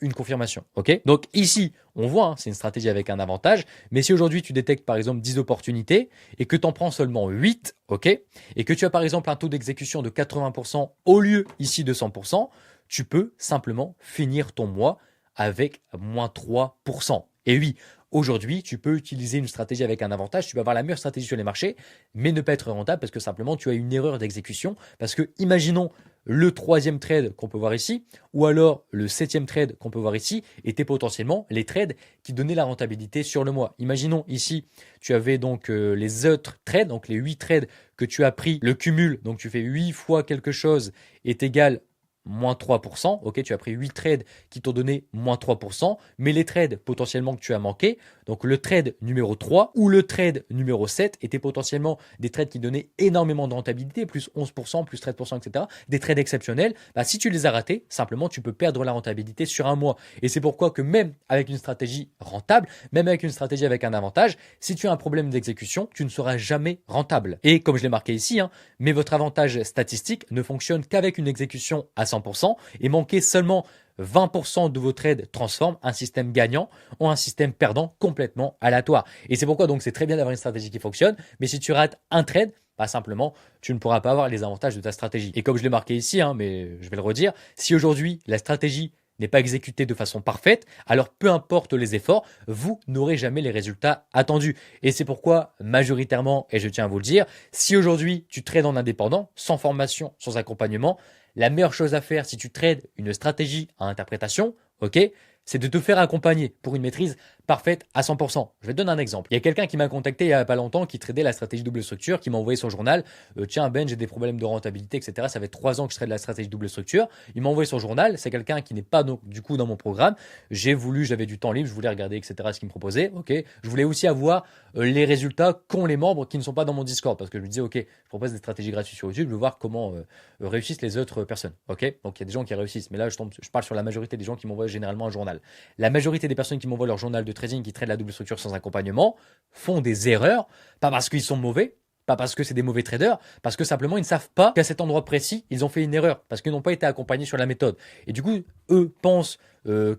une confirmation. Ok? Donc ici, on voit, hein, c'est une stratégie avec un avantage, mais si aujourd'hui tu détectes par exemple 10 opportunités et que tu en prends seulement 8, ok, et que tu as par exemple un taux d'exécution de 80% au lieu ici de 100%, tu peux simplement finir ton mois avec moins 3%. Et oui, aujourd'hui, tu peux utiliser une stratégie avec un avantage, tu peux avoir la meilleure stratégie sur les marchés, mais ne pas être rentable parce que simplement tu as une erreur d'exécution. Parce que imaginons le troisième trade qu'on peut voir ici, ou alors le septième trade qu'on peut voir ici, étaient potentiellement les trades qui donnaient la rentabilité sur le mois. Imaginons ici, tu avais donc les autres trades, donc les 8 trades que tu as pris, le cumul, donc tu fais 8 fois quelque chose est égal moins 3%, ok, tu as pris 8 trades qui t'ont donné moins 3%, mais les trades potentiellement que tu as manqué, donc le trade numéro 3 ou le trade numéro 7 étaient potentiellement des trades qui donnaient énormément de rentabilité, plus 11%, plus 13%, etc., des trades exceptionnels. Bah, si tu les as ratés, simplement tu peux perdre la rentabilité sur un mois. Et c'est pourquoi que même avec une stratégie rentable, même avec une stratégie avec un avantage, si tu as un problème d'exécution, tu ne seras jamais rentable. Et comme je l'ai marqué ici, hein, mais votre avantage statistique ne fonctionne qu'avec une exécution à 100% et manquer seulement 20% de vos trades transforment un système gagnant en un système perdant complètement aléatoire. Et c'est pourquoi donc c'est très bien d'avoir une stratégie qui fonctionne, mais si tu rates un trade, bah simplement, tu ne pourras pas avoir les avantages de ta stratégie. Et comme je l'ai marqué ici, hein, mais je vais le redire, si aujourd'hui la stratégie n'est pas exécutée de façon parfaite, alors peu importe les efforts, vous n'aurez jamais les résultats attendus. Et c'est pourquoi, majoritairement, et je tiens à vous le dire, si aujourd'hui tu trades en indépendant, sans formation, sans accompagnement, la meilleure chose à faire si tu trades une stratégie à interprétation, ok, c'est de te faire accompagner pour une maîtrise parfaite à 100%. Je vais te donner un exemple. Il y a quelqu'un qui m'a contacté il n'y a pas longtemps qui tradait la stratégie double structure, qui m'a envoyé son journal. Tiens Ben, j'ai des problèmes de rentabilité, etc. Ça fait 3 ans que je trade la stratégie double structure. Il m'a envoyé son journal. C'est quelqu'un qui n'est pas donc, du coup dans mon programme. J'avais du temps libre, je voulais regarder, etc. ce qu'il me proposait. Ok. Je voulais aussi avoir les résultats qu'ont les membres qui ne sont pas dans mon Discord, parce que je me disais ok, je propose des stratégies gratuites sur YouTube, je veux voir comment réussissent les autres personnes. Ok. Donc il y a des gens qui réussissent, mais là je parle sur la majorité des gens qui m'envoient généralement un journal. La majorité des personnes qui m'envoient leur journal de trading, qui traitent la double structure sans accompagnement, font des erreurs, pas parce qu'ils sont mauvais, pas parce que c'est des mauvais traders, parce que simplement ils ne savent pas qu'à cet endroit précis, ils ont fait une erreur, parce qu'ils n'ont pas été accompagnés sur la méthode. Et du coup, eux pensent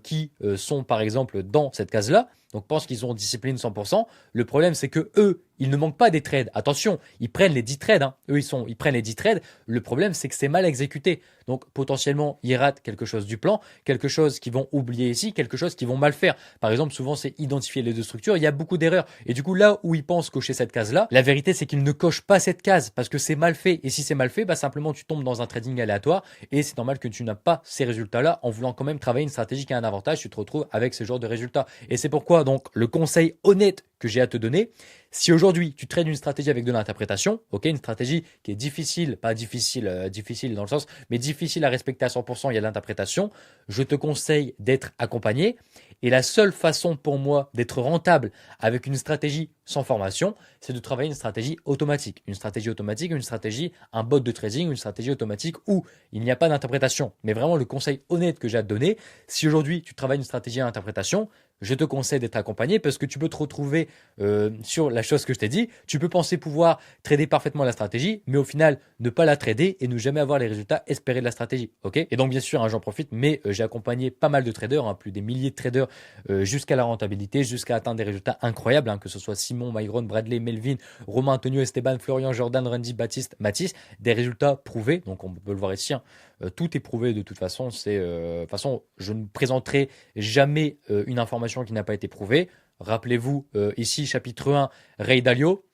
qu'ils sont par exemple dans cette case-là, donc pensent qu'ils ont discipline 100%. Le problème, c'est que eux, ils ne manquent pas des trades. Attention, ils prennent les 10 trades. Hein. Eux, ils prennent les 10 trades. Le problème, c'est que c'est mal exécuté. Donc, potentiellement, ils ratent quelque chose du plan, quelque chose qu'ils vont oublier ici, quelque chose qu'ils vont mal faire. Par exemple, souvent, c'est identifier les deux structures. Il y a beaucoup d'erreurs. Et du coup, là où ils pensent cocher cette case-là, la vérité, c'est qu'ils ne cochent pas cette case parce que c'est mal fait. Et si c'est mal fait, bah, simplement, tu tombes dans un trading aléatoire. Et c'est normal que tu n'as pas ces résultats-là en voulant quand même travailler une stratégie qui a un avantage. Tu te retrouves avec ce genre de résultats. Et c'est pourquoi, donc, le conseil honnête que j'ai à te donner, si aujourd'hui tu trades une stratégie avec de l'interprétation, ok, une stratégie qui est difficile, pas difficile, difficile dans le sens, mais difficile à respecter à 100%, il y a l'interprétation, je te conseille d'être accompagné. Et la seule façon pour moi d'être rentable avec une stratégie sans formation, c'est de travailler une stratégie automatique. Une stratégie automatique, une stratégie, un bot de trading, une stratégie automatique où il n'y a pas d'interprétation. Mais vraiment le conseil honnête que j'ai à te donner, si aujourd'hui tu travailles une stratégie à interprétation, je te conseille d'être accompagné parce que tu peux te retrouver sur la chose que je t'ai dit. Tu peux penser pouvoir trader parfaitement la stratégie, mais au final, ne pas la trader et ne jamais avoir les résultats espérés de la stratégie. Ok? Et donc, bien sûr, hein, j'en profite, mais j'ai accompagné pas mal de traders, hein, plus des milliers de traders jusqu'à la rentabilité, jusqu'à atteindre des résultats incroyables, hein, que ce soit Simon, Myron, Bradley, Melvin, Romain, Antonio, Esteban, Florian, Jordan, Randy, Baptiste, Mathis, des résultats prouvés. Donc, on peut le voir ici. Hein. Tout est prouvé de toute façon. De toute façon, je ne présenterai jamais une information qui n'a pas été prouvée. Rappelez-vous, ici, chapitre 1, Ray Dalio.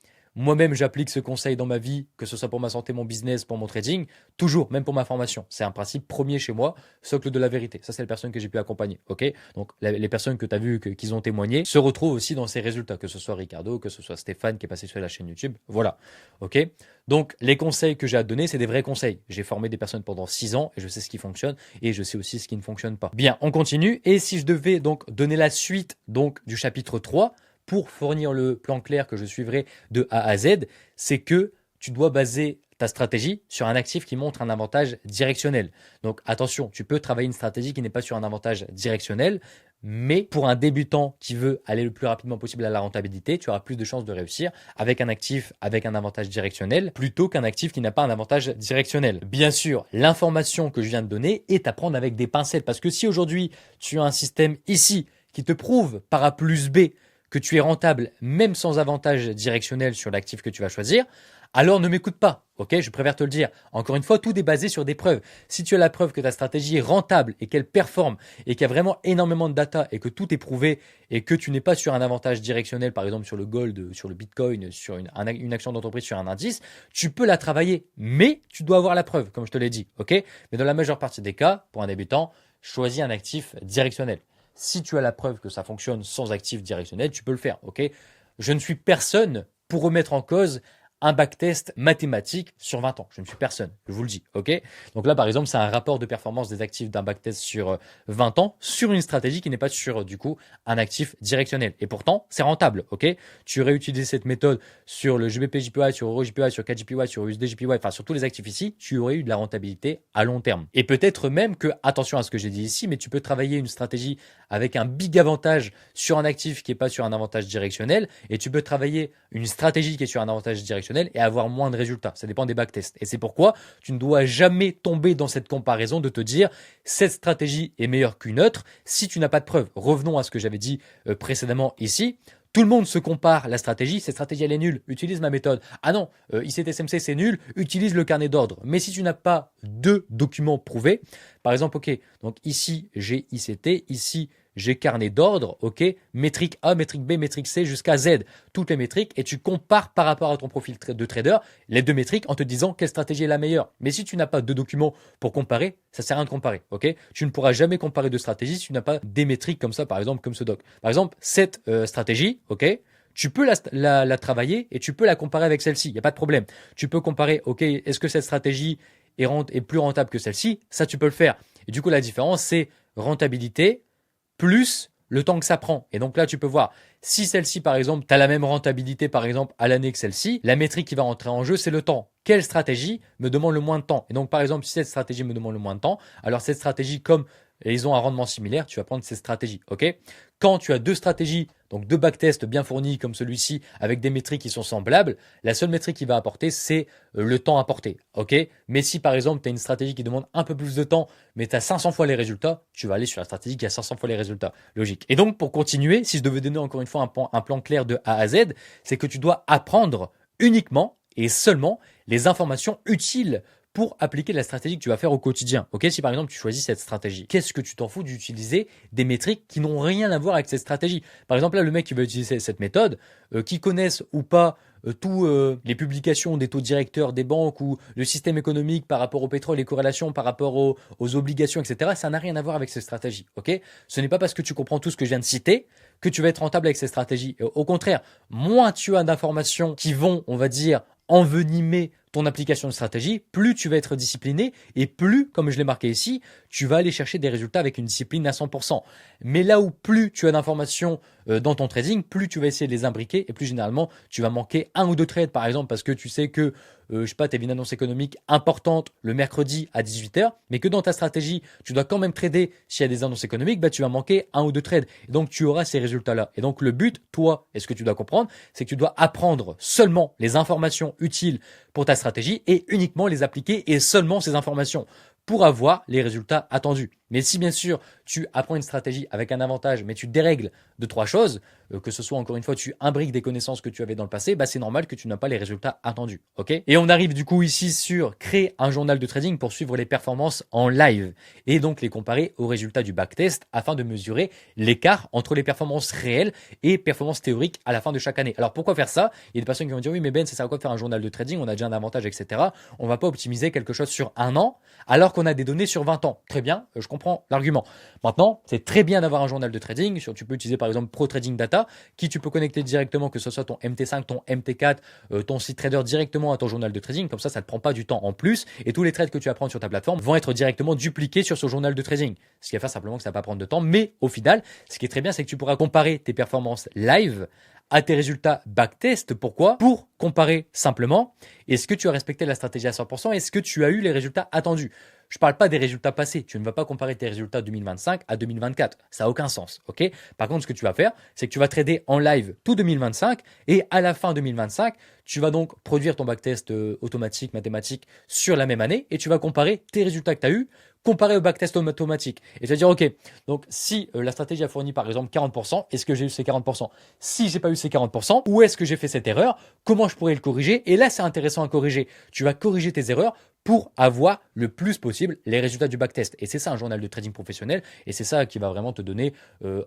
Moi-même, j'applique ce conseil dans ma vie, que ce soit pour ma santé, mon business, pour mon trading, toujours, même pour ma formation. C'est un principe premier chez moi, socle de la vérité. Ça, c'est les personnes que j'ai pu accompagner. Ok. Donc, les personnes que tu as vues, qu'ils ont témoigné, se retrouvent aussi dans ces résultats, que ce soit Ricardo, que ce soit Stéphane qui est passé sur la chaîne YouTube. Voilà. Ok. Donc, les conseils que j'ai à te donner, c'est des vrais conseils. J'ai formé des personnes pendant 6 ans et je sais ce qui fonctionne et je sais aussi ce qui ne fonctionne pas. Bien, on continue. Et si je devais donc donner la suite donc du chapitre 3, pour fournir le plan clair que je suivrai de A à Z, c'est que tu dois baser ta stratégie sur un actif qui montre un avantage directionnel. Donc attention, tu peux travailler une stratégie qui n'est pas sur un avantage directionnel, mais pour un débutant qui veut aller le plus rapidement possible à la rentabilité, tu auras plus de chances de réussir avec un actif avec un avantage directionnel plutôt qu'un actif qui n'a pas un avantage directionnel. Bien sûr, l'information que je viens de donner est à prendre avec des pincettes parce que si aujourd'hui tu as un système ici qui te prouve par A plus B que tu es rentable même sans avantage directionnel sur l'actif que tu vas choisir, alors ne m'écoute pas, ok? Je préfère te le dire. Encore une fois, tout est basé sur des preuves. Si tu as la preuve que ta stratégie est rentable et qu'elle performe et qu'il y a vraiment énormément de data et que tout est prouvé et que tu n'es pas sur un avantage directionnel, par exemple sur le gold, sur le bitcoin, sur une action d'entreprise, sur un indice, tu peux la travailler, mais tu dois avoir la preuve, comme je te l'ai dit, ok? Mais dans la majeure partie des cas, pour un débutant, choisis un actif directionnel. Si tu as la preuve que ça fonctionne sans actif directionnel, tu peux le faire, ok? Je ne suis personne pour remettre en cause un backtest mathématique sur 20 ans. Je ne suis personne, je vous le dis, ok? Donc là, par exemple, c'est un rapport de performance des actifs d'un backtest sur 20 ans sur une stratégie qui n'est pas sur, du coup, un actif directionnel. Et pourtant, c'est rentable, ok? Tu aurais utilisé cette méthode sur le GBP JPY, sur Euro JPY, sur KJPY, sur USD JPY, enfin sur tous les actifs ici, tu aurais eu de la rentabilité à long terme. Et peut-être même que, attention à ce que j'ai dit ici, mais tu peux travailler une stratégie avec un big avantage sur un actif qui n'est pas sur un avantage directionnel et tu peux travailler une stratégie qui est sur un avantage directionnel et avoir moins de résultats. Ça dépend des backtests. Et c'est pourquoi tu ne dois jamais tomber dans cette comparaison de te dire cette stratégie est meilleure qu'une autre si tu n'as pas de preuves. Revenons à ce que j'avais dit précédemment ici. Tout le monde se compare la stratégie. Cette stratégie, elle est nulle. Utilise ma méthode. Ah non, ICTSMC, c'est nul. Utilise le carnet d'ordre. Mais si tu n'as pas de documents prouvés, par exemple, ok, donc ici, j'ai ICT, ici, j'ai carnet d'ordre, ok, métrique A, métrique B, métrique C jusqu'à Z, toutes les métriques, et tu compares par rapport à ton profil de trader les deux métriques en te disant quelle stratégie est la meilleure. Mais si tu n'as pas de documents pour comparer, ça sert à rien de comparer, ok? Tu ne pourras jamais comparer de stratégie si tu n'as pas des métriques comme ça, par exemple, comme ce doc. Par exemple, cette stratégie, ok, tu peux la travailler et tu peux la comparer avec celle-ci, il n'y a pas de problème. Tu peux comparer, ok, est-ce que cette stratégie est plus rentable que celle-ci? Ça, tu peux le faire. Et du coup, la différence, c'est rentabilité plus le temps que ça prend. Et donc là, tu peux voir, si celle-ci, par exemple, tu as la même rentabilité, par exemple, à l'année que celle-ci, la métrique qui va rentrer en jeu, c'est le temps. Quelle stratégie me demande le moins de temps? Et donc, par exemple, si cette stratégie me demande le moins de temps, alors cette stratégie, comme ils ont un rendement similaire, tu vas prendre cette stratégie, ok? Quand tu as deux stratégies, donc deux backtests bien fournis comme celui-ci, avec des métriques qui sont semblables, la seule métrique qui va apporter, c'est le temps apporté, ok? Mais si par exemple, tu as une stratégie qui demande un peu plus de temps, mais tu as 500 fois les résultats, tu vas aller sur la stratégie qui a 500 fois les résultats, logique. Et donc, pour continuer, si je devais donner encore une fois un plan clair de A à Z, c'est que tu dois apprendre uniquement et seulement les informations utiles pour appliquer la stratégie que tu vas faire au quotidien. Ok, si par exemple tu choisis cette stratégie, qu'est-ce que tu t'en fous d'utiliser des métriques qui n'ont rien à voir avec cette stratégie? Par exemple, là, le mec qui va utiliser cette méthode, qui connaisse ou pas tous les publications des taux directeurs des banques ou le système économique par rapport au pétrole, les corrélations par rapport aux obligations, etc., ça n'a rien à voir avec cette stratégie. Ok, ce n'est pas parce que tu comprends tout ce que je viens de citer que tu vas être rentable avec cette stratégie. Au contraire, moins tu as d'informations qui vont, on va dire, envenimer ton application de stratégie, plus tu vas être discipliné et plus, comme je l'ai marqué ici, tu vas aller chercher des résultats avec une discipline à 100%. Mais là où plus tu as d'informations dans ton trading, plus tu vas essayer de les imbriquer et plus généralement, tu vas manquer un ou deux trades par exemple parce que tu sais que, je sais pas, tu as une annonce économique importante le mercredi à 18h, mais que dans ta stratégie, tu dois quand même trader s'il y a des annonces économiques, bah, tu vas manquer un ou deux trades. Et donc, tu auras ces résultats-là. Et donc, le but, toi, et ce que tu dois comprendre, c'est que tu dois apprendre seulement les informations utiles pour ta stratégie et uniquement les appliquer et seulement ces informations pour avoir les résultats attendus. Mais si bien sûr tu apprends une stratégie avec un avantage, mais tu dérègles de 3 choses, que ce soit encore une fois, tu imbriques des connaissances que tu avais dans le passé, bah c'est normal que tu n'as pas les résultats attendus. Ok. Et on arrive du coup ici sur créer un journal de trading pour suivre les performances en live et donc les comparer aux résultats du backtest afin de mesurer l'écart entre les performances réelles et performances théoriques à la fin de chaque année. Alors pourquoi faire ça? Il y a des personnes qui vont dire oui mais Ben, ça sert à quoi de faire un journal de trading? On a déjà un avantage, etc. On va pas optimiser quelque chose sur un an alors qu'on a des données sur 20 ans. Très bien, je comprends l'argument. Maintenant, c'est très bien d'avoir un journal de trading. Tu peux utiliser par exemple Pro Trading Data, qui tu peux connecter directement, que ce soit ton MT5, ton MT4, ton site trader directement à ton journal de trading. Comme ça ne te prend pas du temps en plus. Et tous les trades que tu vas prendre sur ta plateforme vont être directement dupliqués sur ce journal de trading. Ce qui va faire simplement que ça va pas prendre de temps. Mais au final, ce qui est très bien, c'est que tu pourras comparer tes performances live à tes résultats backtest. Pourquoi? Pour comparer simplement, est-ce que tu as respecté la stratégie à 100%? Est-ce que tu as eu les résultats attendus? Je ne parle pas des résultats passés. Tu ne vas pas comparer tes résultats 2025 à 2024. Ça n'a aucun sens. Ok. Par contre, ce que tu vas faire, c'est que tu vas trader en live tout 2025 et à la fin 2025, tu vas donc produire ton backtest automatique, mathématique sur la même année et tu vas comparer tes résultats que tu as eus comparé au backtest automatique. Et tu vas dire, ok, donc si la stratégie a fourni par exemple 40%, est-ce que j'ai eu ces 40%? Si j'ai pas eu ces 40%, où est-ce que j'ai fait cette erreur? Comment je pourrais le corriger? Et là, c'est intéressant à corriger. Tu vas corriger tes erreurs pour avoir le plus possible les résultats du backtest. Et c'est ça un journal de trading professionnel. Et c'est ça qui va vraiment te donner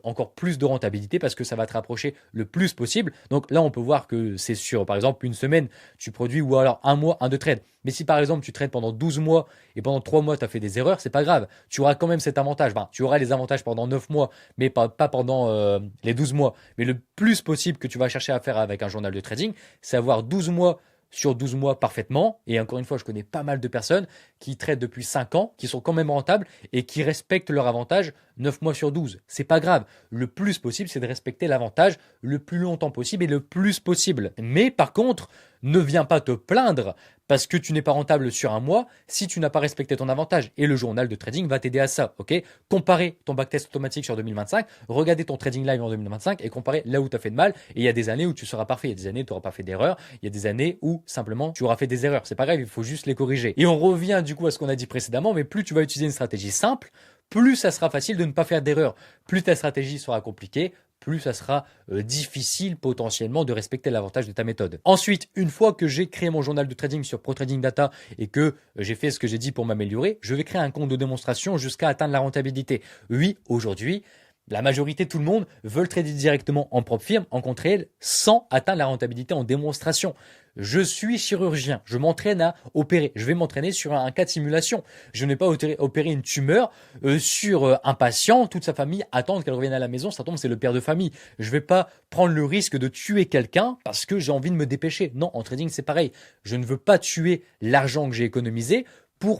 encore plus de rentabilité parce que ça va te rapprocher le plus possible. Donc là, on peut voir que c'est sur, par exemple, une semaine, tu produis ou alors un mois, un de trade. Mais si par exemple, tu trades pendant 12 mois et pendant 3 mois, tu as fait des erreurs, c'est pas grave. Tu auras quand même cet avantage. Enfin, tu auras les avantages pendant 9 mois, mais pas pendant les 12 mois. Mais le plus possible que tu vas chercher à faire avec un journal de trading, c'est avoir 12 mois sur 12 mois parfaitement. Et encore une fois, je connais pas mal de personnes qui traitent depuis 5 ans, qui sont quand même rentables et qui respectent leur avantage 9 mois sur 12. C'est pas grave. Le plus possible, c'est de respecter l'avantage le plus longtemps possible et le plus possible. Mais par contre, ne viens pas te plaindre parce que tu n'es pas rentable sur un mois si tu n'as pas respecté ton avantage. Et le journal de trading va t'aider à ça. Ok. Comparer ton backtest automatique sur 2025, regarder ton trading live en 2025 et comparer là où tu as fait de mal. Et il y a des années où tu seras parfait. Il y a des années où tu n'auras pas fait d'erreur. Il y a des années où simplement tu auras fait des erreurs. C'est pas grave, il faut juste les corriger. Et on revient du coup à ce qu'on a dit précédemment, mais plus tu vas utiliser une stratégie simple, plus ça sera facile de ne pas faire d'erreur. Plus ta stratégie sera compliquée, plus ça sera difficile potentiellement de respecter l'avantage de ta méthode. Ensuite, une fois que j'ai créé mon journal de trading sur Pro Trading Data et que j'ai fait ce que j'ai dit pour m'améliorer, je vais créer un compte de démonstration jusqu'à atteindre la rentabilité. Oui, aujourd'hui, la majorité, tout le monde, veulent trader directement en propre firme, en contre réel, sans atteindre la rentabilité en démonstration. Je suis chirurgien, je m'entraîne à opérer. Je vais m'entraîner sur un cas de simulation. Je n'ai pas opéré une tumeur sur un patient, toute sa famille attendre qu'elle revienne à la maison. Ça tombe, c'est le père de famille. Je vais pas prendre le risque de tuer quelqu'un parce que j'ai envie de me dépêcher. Non, en trading, c'est pareil. Je ne veux pas tuer l'argent que j'ai économisé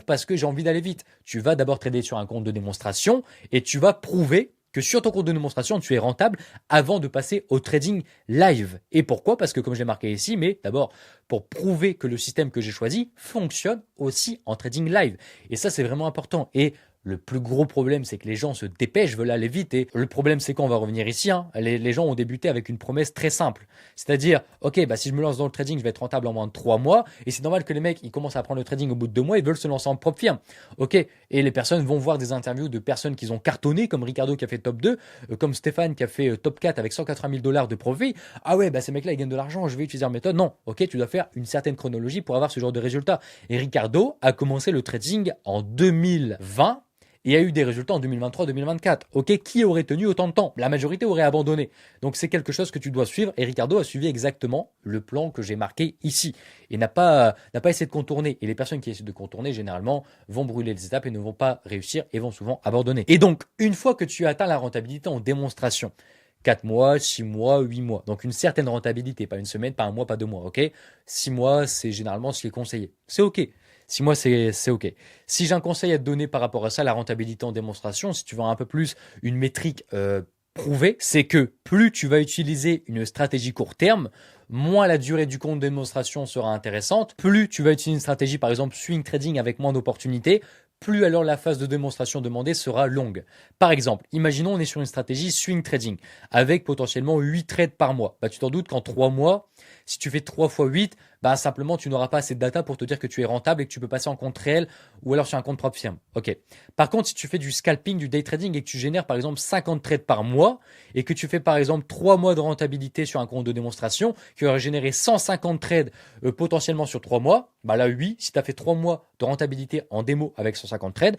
parce que j'ai envie d'aller vite. Tu vas d'abord trader sur un compte de démonstration et tu vas prouver que sur ton compte de démonstration, tu es rentable avant de passer au trading live. Et pourquoi? Parce que comme j'ai marqué ici, mais d'abord pour prouver que le système que j'ai choisi fonctionne aussi en trading live. Et ça, c'est vraiment important. Et le plus gros problème, c'est que les gens se dépêchent, veulent aller vite. Et le problème, c'est qu'on va revenir ici. Les gens ont débuté avec une promesse très simple. C'est-à-dire, ok, bah, si je me lance dans le trading, je vais être rentable en moins de 3 mois. Et c'est normal que les mecs, ils commencent à apprendre le trading au bout de 2 mois, ils veulent se lancer en propre firme. Ok. Et les personnes vont voir des interviews de personnes qui ont cartonné, comme Ricardo qui a fait top 2, comme Stéphane qui a fait top 4 avec 180 000 $ de profit. Ah ouais, bah, ces mecs-là, ils gagnent de l'argent, je vais utiliser leur méthode. Non. Ok, tu dois faire une certaine chronologie pour avoir ce genre de résultats. Et Ricardo a commencé le trading en 2020. Et a eu des résultats en 2023-2024. Ok, qui aurait tenu autant de temps? La majorité aurait abandonné. Donc c'est quelque chose que tu dois suivre. Et Ricardo a suivi exactement le plan que j'ai marqué ici. Et n'a pas essayé de contourner. Et les personnes qui essaient de contourner, généralement, vont brûler les étapes et ne vont pas réussir et vont souvent abandonner. Et donc, une fois que tu as atteint la rentabilité en démonstration, 4 mois, 6 mois, 8 mois. Donc une certaine rentabilité, pas une semaine, pas un mois, pas 2 mois, ok? 6 mois, c'est généralement ce qui est conseillé. C'est ok. 6 mois, c'est ok. Si j'ai un conseil à te donner par rapport à ça, la rentabilité en démonstration, si tu veux un peu plus une métrique prouvée, c'est que plus tu vas utiliser une stratégie court terme, moins la durée du compte de démonstration sera intéressante. Plus tu vas utiliser une stratégie, par exemple, swing trading avec moins d'opportunités, plus alors la phase de démonstration demandée sera longue. Par exemple, imaginons on est sur une stratégie swing trading avec potentiellement 8 trades par mois. Bah, tu t'en doutes qu'en 3 mois, si tu fais 3 fois 8, bah simplement tu n'auras pas assez de data pour te dire que tu es rentable et que tu peux passer en compte réel ou alors sur un compte propre firme. Ok. Par contre, si tu fais du scalping, du day trading et que tu génères par exemple 50 trades par mois et que tu fais par exemple 3 mois de rentabilité sur un compte de démonstration qui aurait généré 150 trades potentiellement sur 3 mois, bah là oui, si tu as fait 3 mois de rentabilité en démo avec 150 trades,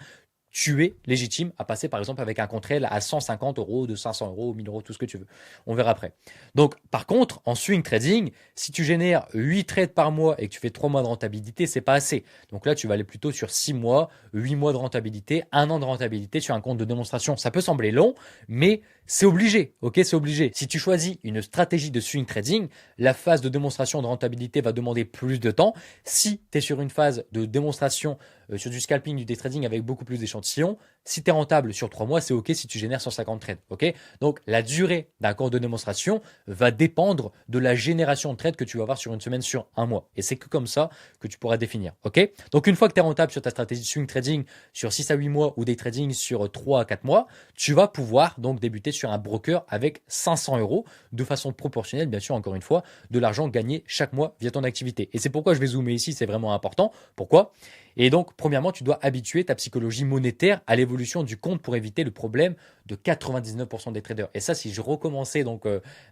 tu es légitime à passer par exemple avec un compte réel à 150 euros, de 500 euros, 1000 euros, tout ce que tu veux. On verra après. Donc par contre, en swing trading, si tu génères 8 trades par mois et que tu fais 3 mois de rentabilité, c'est pas assez. Donc là, tu vas aller plutôt sur 6 mois, 8 mois de rentabilité, 1 an de rentabilité sur un compte de démonstration. Ça peut sembler long, mais c'est obligé, ok, c'est obligé. Si tu choisis une stratégie de swing trading, la phase de démonstration de rentabilité va demander plus de temps. Si tu es sur une phase de démonstration, sur du scalping, du day trading avec beaucoup plus d'échantillons, si tu es rentable sur 3 mois, c'est ok si tu génères 150 trades, ok. Donc la durée d'un compte de démonstration va dépendre de la génération de trades que tu vas avoir sur une semaine, sur un mois. Et c'est que comme ça que tu pourras définir, ok. Donc une fois que tu es rentable sur ta stratégie de swing trading sur 6 à 8 mois ou day trading sur 3 à 4 mois, tu vas pouvoir donc débuter sur un broker avec 500 euros de façon proportionnelle, bien sûr, encore une fois, de l'argent gagné chaque mois via ton activité. Et c'est pourquoi je vais zoomer ici, c'est vraiment important. Pourquoi ? Et donc, premièrement, tu dois habituer ta psychologie monétaire à l'évolution du compte pour éviter le problème de 99% des traders. Et ça, si je recommençais donc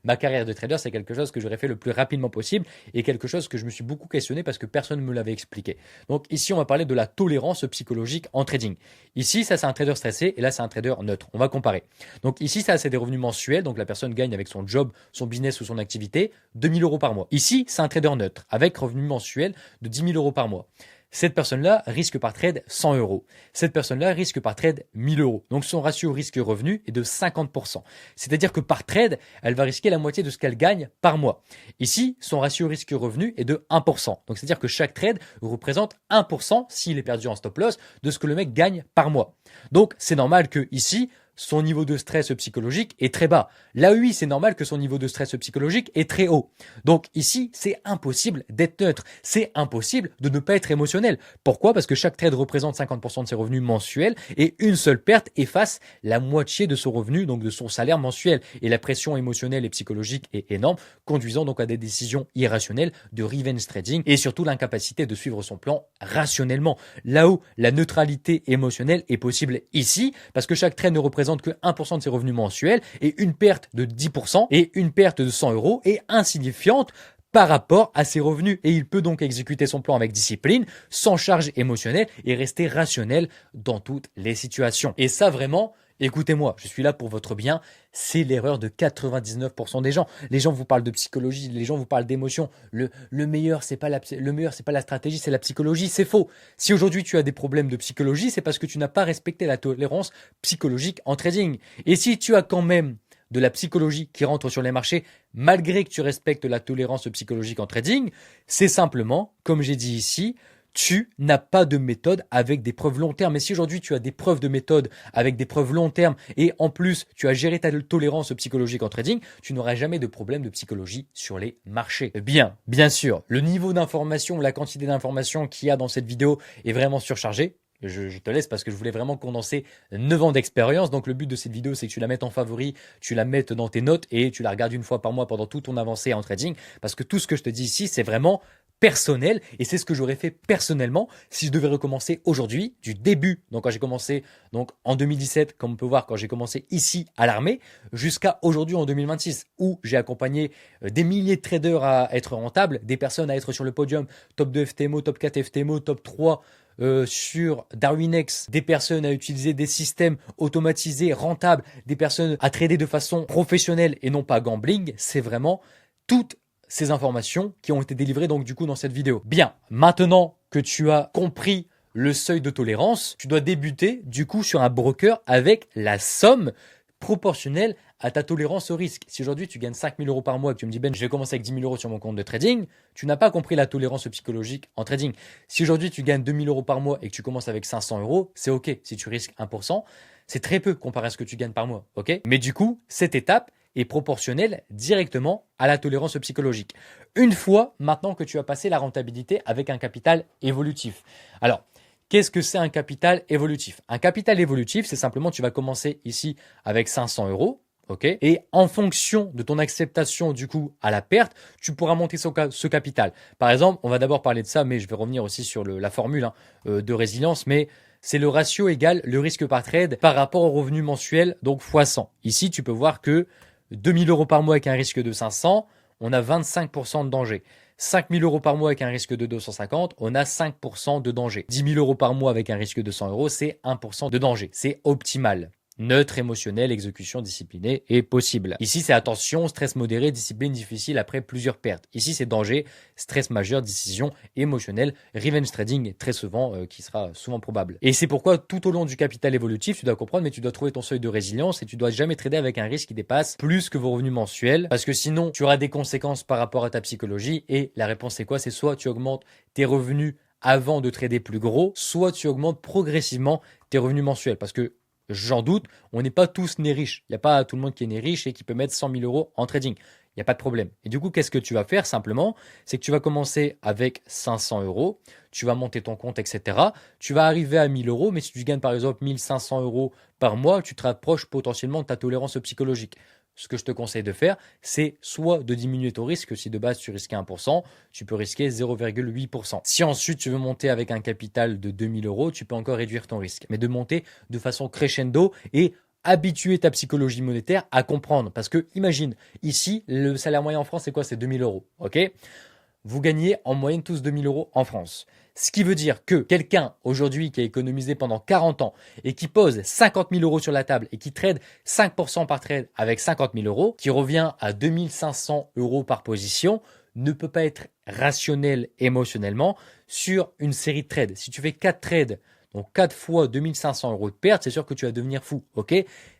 ma carrière de trader, c'est quelque chose que j'aurais fait le plus rapidement possible et quelque chose que je me suis beaucoup questionné parce que personne ne me l'avait expliqué. Donc ici, on va parler de la tolérance psychologique en trading. Ici, ça c'est un trader stressé et là, c'est un trader neutre. On va comparer. Donc ici, ça c'est des revenus mensuels. Donc la personne gagne avec son job, son business ou son activité 2000 euros par mois. Ici, c'est un trader neutre avec revenus mensuels de 10 000 euros par mois. Cette personne-là risque par trade 100 euros. Cette personne-là risque par trade 1000 euros. Donc son ratio risque-revenu est de 50%. C'est-à-dire que par trade, elle va risquer la moitié de ce qu'elle gagne par mois. Ici, son ratio risque-revenu est de 1%. Donc c'est-à-dire que chaque trade représente 1% s'il est perdu en stop-loss de ce que le mec gagne par mois. Donc c'est normal que ici, son niveau de stress psychologique est très bas. Là, oui, c'est normal que son niveau de stress psychologique est très haut. Donc ici, c'est impossible d'être neutre. C'est impossible de ne pas être émotionnel. Pourquoi ? Parce que chaque trade représente 50% de ses revenus mensuels et une seule perte efface la moitié de son revenu, donc de son salaire mensuel. Et la pression émotionnelle et psychologique est énorme, conduisant donc à des décisions irrationnelles de revenge trading et surtout l'incapacité de suivre son plan rationnellement. Là où la neutralité émotionnelle est possible ici, parce que chaque trade ne représente que 1% de ses revenus mensuels et une perte de 10% et une perte de 100 euros est insignifiante par rapport à ses revenus. Et il peut donc exécuter son plan avec discipline, sans charge émotionnelle et rester rationnel dans toutes les situations. Et ça vraiment, écoutez-moi, je suis là pour votre bien, c'est l'erreur de 99% des gens. Les gens vous parlent de psychologie, les gens vous parlent d'émotion. Le meilleur, c'est pas la stratégie, c'est la psychologie. C'est faux. Si aujourd'hui tu as des problèmes de psychologie, c'est parce que tu n'as pas respecté la tolérance psychologique en trading. Et si tu as quand même de la psychologie qui rentre sur les marchés, malgré que tu respectes la tolérance psychologique en trading, c'est simplement, comme j'ai dit ici, tu n'as pas de méthode avec des preuves long terme. Et si aujourd'hui tu as des preuves de méthode avec des preuves long terme et en plus tu as géré ta tolérance psychologique en trading, tu n'auras jamais de problème de psychologie sur les marchés. Bien sûr, le niveau d'information, la quantité d'informations qu'il y a dans cette vidéo est vraiment surchargé. Je te laisse parce que je voulais vraiment condenser 9 ans d'expérience. Donc le but de cette vidéo, c'est que tu la mettes en favori, tu la mettes dans tes notes et tu la regardes une fois par mois pendant toute ton avancée en trading. Parce que tout ce que je te dis ici, c'est vraiment personnel et c'est ce que j'aurais fait personnellement si je devais recommencer aujourd'hui du début. Donc quand j'ai commencé donc en 2017, comme on peut voir, quand j'ai commencé ici à l'armée, jusqu'à aujourd'hui en 2026 où j'ai accompagné des milliers de traders à être rentables, des personnes à être sur le podium, top 2 FTMO, top 4 FTMO, top 3 sur Darwinex, des personnes à utiliser des systèmes automatisés, rentables, des personnes à trader de façon professionnelle et non pas gambling, c'est vraiment toutes ces informations qui ont été délivrées donc du coup dans cette vidéo. Bien, maintenant que tu as compris le seuil de tolérance, tu dois débuter du coup sur un broker avec la somme proportionnelle à ta tolérance au risque. Si aujourd'hui tu gagnes 5 000 euros par mois et que tu me dis Ben, je vais commencer avec 10 000 euros sur mon compte de trading, tu n'as pas compris la tolérance psychologique en trading. Si aujourd'hui tu gagnes 2 000 euros par mois et que tu commences avec 500 euros, c'est ok. Si tu risques 1%, c'est très peu comparé à ce que tu gagnes par mois, ok. Mais du coup, cette étape est proportionnelle directement à la tolérance psychologique. Une fois maintenant que tu as passé la rentabilité avec un capital évolutif. Alors, qu'est-ce que c'est un capital évolutif ? Un capital évolutif, c'est simplement tu vas commencer ici avec 500 euros. ok? Et en fonction de ton acceptation du coup à la perte, tu pourras monter ce capital. Par exemple, on va d'abord parler de ça, mais je vais revenir aussi sur la formule de résilience, mais c'est le ratio égal le risque par trade par rapport au revenu mensuel, donc fois 100. Ici, tu peux voir que 2 000 € par mois avec un risque de 500, on a 25% de danger. 5 000 € par mois avec un risque de 250, on a 5% de danger. 10 000 € par mois avec un risque de 100 €, c'est 1% de danger. C'est optimal. Neutre, émotionnel, exécution disciplinée est possible. Ici, c'est attention, stress modéré, discipline difficile après plusieurs pertes. Ici, c'est danger, stress majeur, décision émotionnelle, revenge trading très souvent, qui sera souvent probable. Et c'est pourquoi tout au long du capital évolutif, tu dois comprendre, mais tu dois trouver ton seuil de résilience et tu dois jamais trader avec un risque qui dépasse plus que vos revenus mensuels, parce que sinon, tu auras des conséquences par rapport à ta psychologie. Et la réponse, c'est quoi? C'est soit tu augmentes tes revenus avant de trader plus gros, soit tu augmentes progressivement tes revenus mensuels, parce que j'en doute, on n'est pas tous nés riches. Il n'y a pas tout le monde qui est né riche et qui peut mettre 100 000 € en trading. Il n'y a pas de problème. Et du coup, qu'est-ce que tu vas faire simplement? C'est que tu vas commencer avec 500 €, tu vas monter ton compte, etc. Tu vas arriver à 1 000 €, mais si tu gagnes par exemple 1 500 € par mois, tu te rapproches potentiellement de ta tolérance psychologique. Ce que je te conseille de faire, c'est soit de diminuer ton risque. Si de base tu risquais 1%, tu peux risquer 0,8%. Si ensuite tu veux monter avec un capital de 2 000 €, tu peux encore réduire ton risque. Mais de monter de façon crescendo et habituer ta psychologie monétaire à comprendre. Parce que imagine, ici, le salaire moyen en France, c'est quoi? C'est 2 000 €. Ok? Vous gagnez en moyenne tous 2 000 € en France. Ce qui veut dire que quelqu'un aujourd'hui qui a économisé pendant 40 ans et qui pose 50 000 € sur la table et qui trade 5% par trade avec 50 000 €, qui revient à 2 500 € par position, ne peut pas être rationnel émotionnellement sur une série de trades. Si tu fais 4 trades, donc 4 fois 2 500 € de perte, c'est sûr que tu vas devenir fou, ok?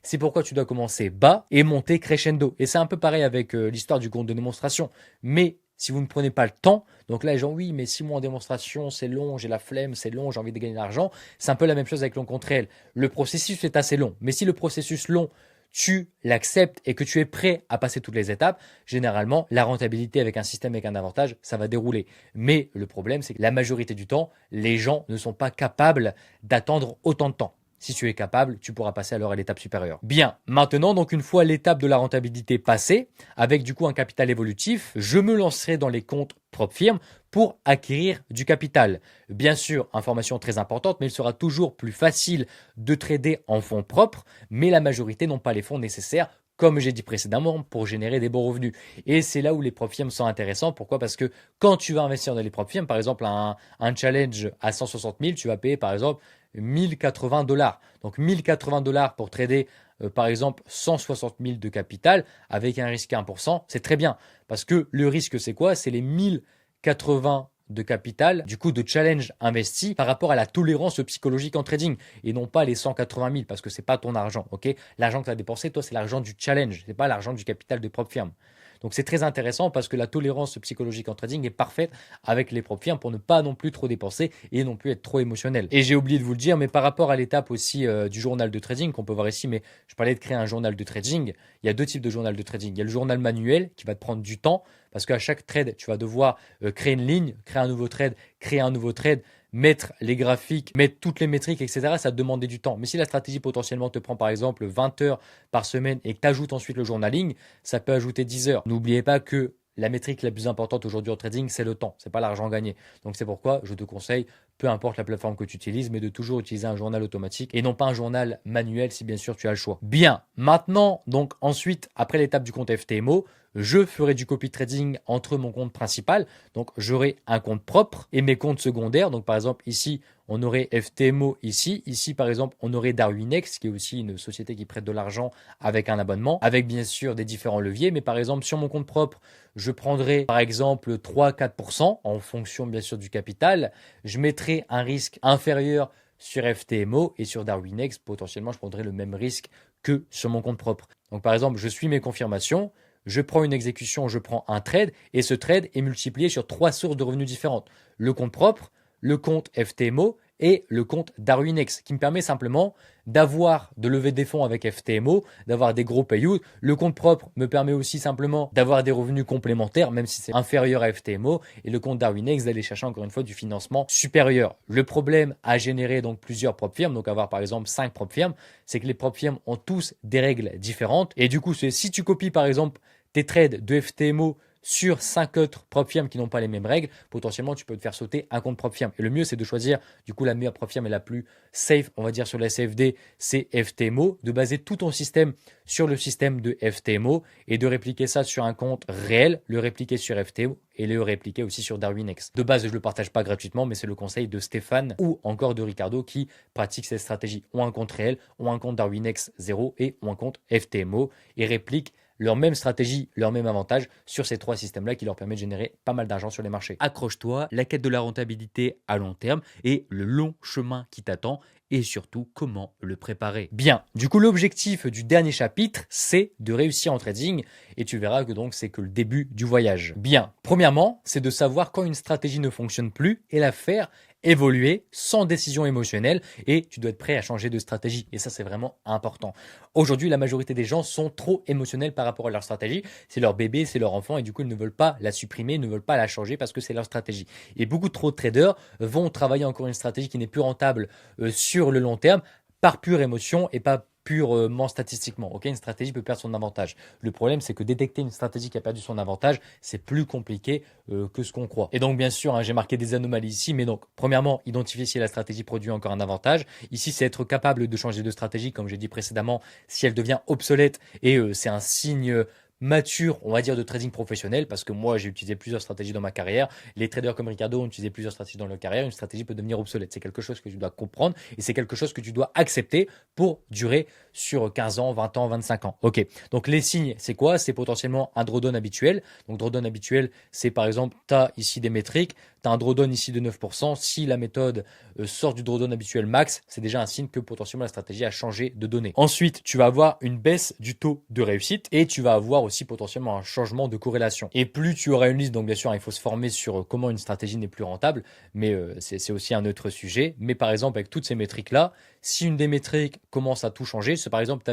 C'est pourquoi tu dois commencer bas et monter crescendo. Et c'est un peu pareil avec l'histoire du compte de démonstration. Mais si vous ne prenez pas le temps, donc là les gens, oui, mais 6 mois en démonstration, c'est long, j'ai la flemme, c'est long, j'ai envie de gagner de l'argent. C'est un peu la même chose avec le compte réel. Le processus est assez long. Mais si le processus long, tu l'acceptes et que tu es prêt à passer toutes les étapes, généralement, la rentabilité avec un système avec un avantage, ça va dérouler. Mais le problème, c'est que la majorité du temps, les gens ne sont pas capables d'attendre autant de temps. Si tu es capable, tu pourras passer alors à l'étape supérieure. Bien, maintenant, donc une fois l'étape de la rentabilité passée, avec du coup un capital évolutif, je me lancerai dans les comptes propres firmes pour acquérir du capital. Bien sûr, information très importante, mais il sera toujours plus facile de trader en fonds propres, mais la majorité n'ont pas les fonds nécessaires comme j'ai dit précédemment, pour générer des bons revenus. Et c'est là où les propres firmes sont intéressants. Pourquoi? Parce que quand tu vas investir dans les propres firmes, par exemple, un challenge à 160 000, tu vas payer par exemple 1080 $. Donc 1080 $ pour trader, par exemple, 160 000 de capital avec un risque à 1%, c'est très bien. Parce que le risque, c'est quoi? C'est les 1080 de capital, du coup de challenge investi par rapport à la tolérance psychologique en trading et non pas les 180 000 parce que c'est pas ton argent, ok? L'argent que tu as dépensé, toi, c'est l'argent du challenge, c'est pas l'argent du capital de propre firme. Donc c'est très intéressant parce que la tolérance psychologique en trading est parfaite avec les propres firmes pour ne pas non plus trop dépenser et non plus être trop émotionnel. Et j'ai oublié de vous le dire, mais par rapport à l'étape aussi du journal de trading qu'on peut voir ici, mais je parlais de créer un journal de trading. Il y a deux types de journal de trading. Il y a le journal manuel qui va te prendre du temps parce qu'à chaque trade, tu vas devoir créer une ligne, créer un nouveau trade, mettre les graphiques, mettre toutes les métriques, etc. Ça te demandait du temps. Mais si la stratégie potentiellement te prend par exemple 20 heures par semaine et que tu ajoutes ensuite le journaling, ça peut ajouter 10 heures. N'oubliez pas que la métrique la plus importante aujourd'hui en trading, c'est le temps, c'est pas l'argent gagné. Donc c'est pourquoi je te conseille, peu importe la plateforme que tu utilises, mais de toujours utiliser un journal automatique et non pas un journal manuel si bien sûr tu as le choix. Bien, maintenant, donc ensuite, après l'étape du compte FTMO, je ferai du copy trading entre mon compte principal. Donc j'aurai un compte propre et mes comptes secondaires. Donc par exemple ici, on aurait FTMO ici. Ici par exemple, on aurait Darwinex qui est aussi une société qui prête de l'argent avec un abonnement, avec bien sûr des différents leviers. Mais par exemple, sur mon compte propre, je prendrai par exemple 3-4% en fonction bien sûr du capital. Je mettrai un risque inférieur sur FTMO et sur Darwinex, potentiellement je prendrai le même risque que sur mon compte propre. Donc par exemple, je suis mes confirmations. Je prends une exécution, je prends un trade et ce trade est multiplié sur 3 sources de revenus différentes. Le compte propre, le compte FTMO et le compte Darwinex qui me permet simplement de lever des fonds avec FTMO, d'avoir des gros payouts. Le compte propre me permet aussi simplement d'avoir des revenus complémentaires, même si c'est inférieur à FTMO, et le compte Darwinex d'aller chercher encore une fois du financement supérieur. Le problème à générer donc plusieurs propres firmes, donc avoir par exemple 5 propres firmes, c'est que les propres firmes ont tous des règles différentes. Et du coup, si tu copies par exemple tes trades de FTMO sur 5 autres propres firmes qui n'ont pas les mêmes règles, potentiellement tu peux te faire sauter un compte propre firme. Et le mieux, c'est de choisir du coup la meilleure propre firme et la plus safe, on va dire sur la CFD, c'est FTMO, de baser tout ton système sur le système de FTMO et de répliquer ça sur un compte réel, le répliquer sur FTMO et le répliquer aussi sur Darwinex. De base, je ne le partage pas gratuitement, mais c'est le conseil de Stéphane ou encore de Ricardo qui pratiquent cette stratégie, ont un compte réel, ont un compte Darwinex 0 et ont un compte FTMO et répliquent leur même stratégie, leur même avantage sur ces 3 systèmes-là qui leur permettent de générer pas mal d'argent sur les marchés. Accroche-toi, la quête de la rentabilité à long terme et le long chemin qui t'attend et surtout comment le préparer. Bien, du coup l'objectif du dernier chapitre, c'est de réussir en trading et tu verras que donc c'est que le début du voyage. Bien, premièrement, c'est de savoir quand une stratégie ne fonctionne plus et la faire évoluer sans décision émotionnelle et tu dois être prêt à changer de stratégie et ça c'est vraiment important. Aujourd'hui la majorité des gens sont trop émotionnels par rapport à leur stratégie, c'est leur bébé, c'est leur enfant et du coup ils ne veulent pas la supprimer, ils ne veulent pas la changer parce que c'est leur stratégie. Et beaucoup trop de traders vont travailler encore une stratégie qui n'est plus rentable sur le long terme par pure émotion et pas purement statistiquement. Ok, une stratégie peut perdre son avantage. Le problème, c'est que détecter une stratégie qui a perdu son avantage, c'est plus compliqué que ce qu'on croit. Et donc, bien sûr, hein, j'ai marqué des anomalies ici, mais donc, premièrement, identifier si la stratégie produit encore un avantage. Ici, c'est être capable de changer de stratégie, comme j'ai dit précédemment, si elle devient obsolète et c'est un signe mature, on va dire, de trading professionnel, parce que moi, j'ai utilisé plusieurs stratégies dans ma carrière. Les traders comme Ricardo ont utilisé plusieurs stratégies dans leur carrière. Une stratégie peut devenir obsolète. C'est quelque chose que tu dois comprendre et c'est quelque chose que tu dois accepter pour durer sur 15 ans, 20 ans, 25 ans. Ok. Donc, les signes, c'est quoi? C'est potentiellement un drawdown habituel. Donc, drawdown habituel, c'est par exemple, tu as ici des métriques, tu as un drawdown ici de 9%. Si la méthode sort du drawdown habituel max, c'est déjà un signe que potentiellement la stratégie a changé de données. Ensuite, tu vas avoir une baisse du taux de réussite et tu vas avoir aussi potentiellement un changement de corrélation. Et plus tu auras une liste, donc bien sûr, il faut se former sur comment une stratégie n'est plus rentable, mais c'est aussi un autre sujet. Mais par exemple, avec toutes ces métriques-là, si une des métriques commence à tout changer, si par exemple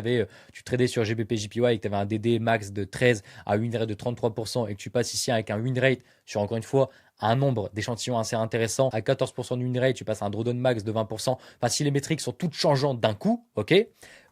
tu tradais sur GBP JPY et que tu avais un DD max de 13 à win rate de 33% et que tu passes ici avec un win rate sur encore une fois un nombre d'échantillons assez intéressant, à 14% de win rate, tu passes à un drawdown max de 20%. Enfin, si les métriques sont toutes changeantes d'un coup, ok,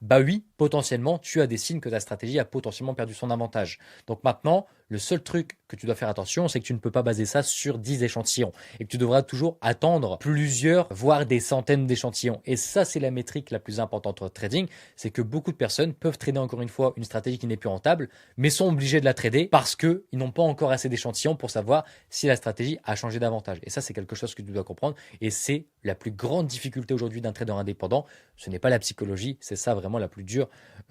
bah oui, potentiellement, tu as des signes que ta stratégie a potentiellement perdu son avantage. Donc maintenant, le seul truc que tu dois faire attention, c'est que tu ne peux pas baser ça sur 10 échantillons et que tu devras toujours attendre plusieurs, voire des centaines d'échantillons. Et ça, c'est la métrique la plus importante en trading, c'est que beaucoup de personnes peuvent trader encore une fois une stratégie qui n'est plus rentable, mais sont obligés de la trader parce qu'ils n'ont pas encore assez d'échantillons pour savoir si la stratégie a changé d'avantage. Et ça, c'est quelque chose que tu dois comprendre et c'est la plus grande difficulté aujourd'hui d'un trader indépendant. Ce n'est pas la psychologie, c'est ça vraiment la plus dure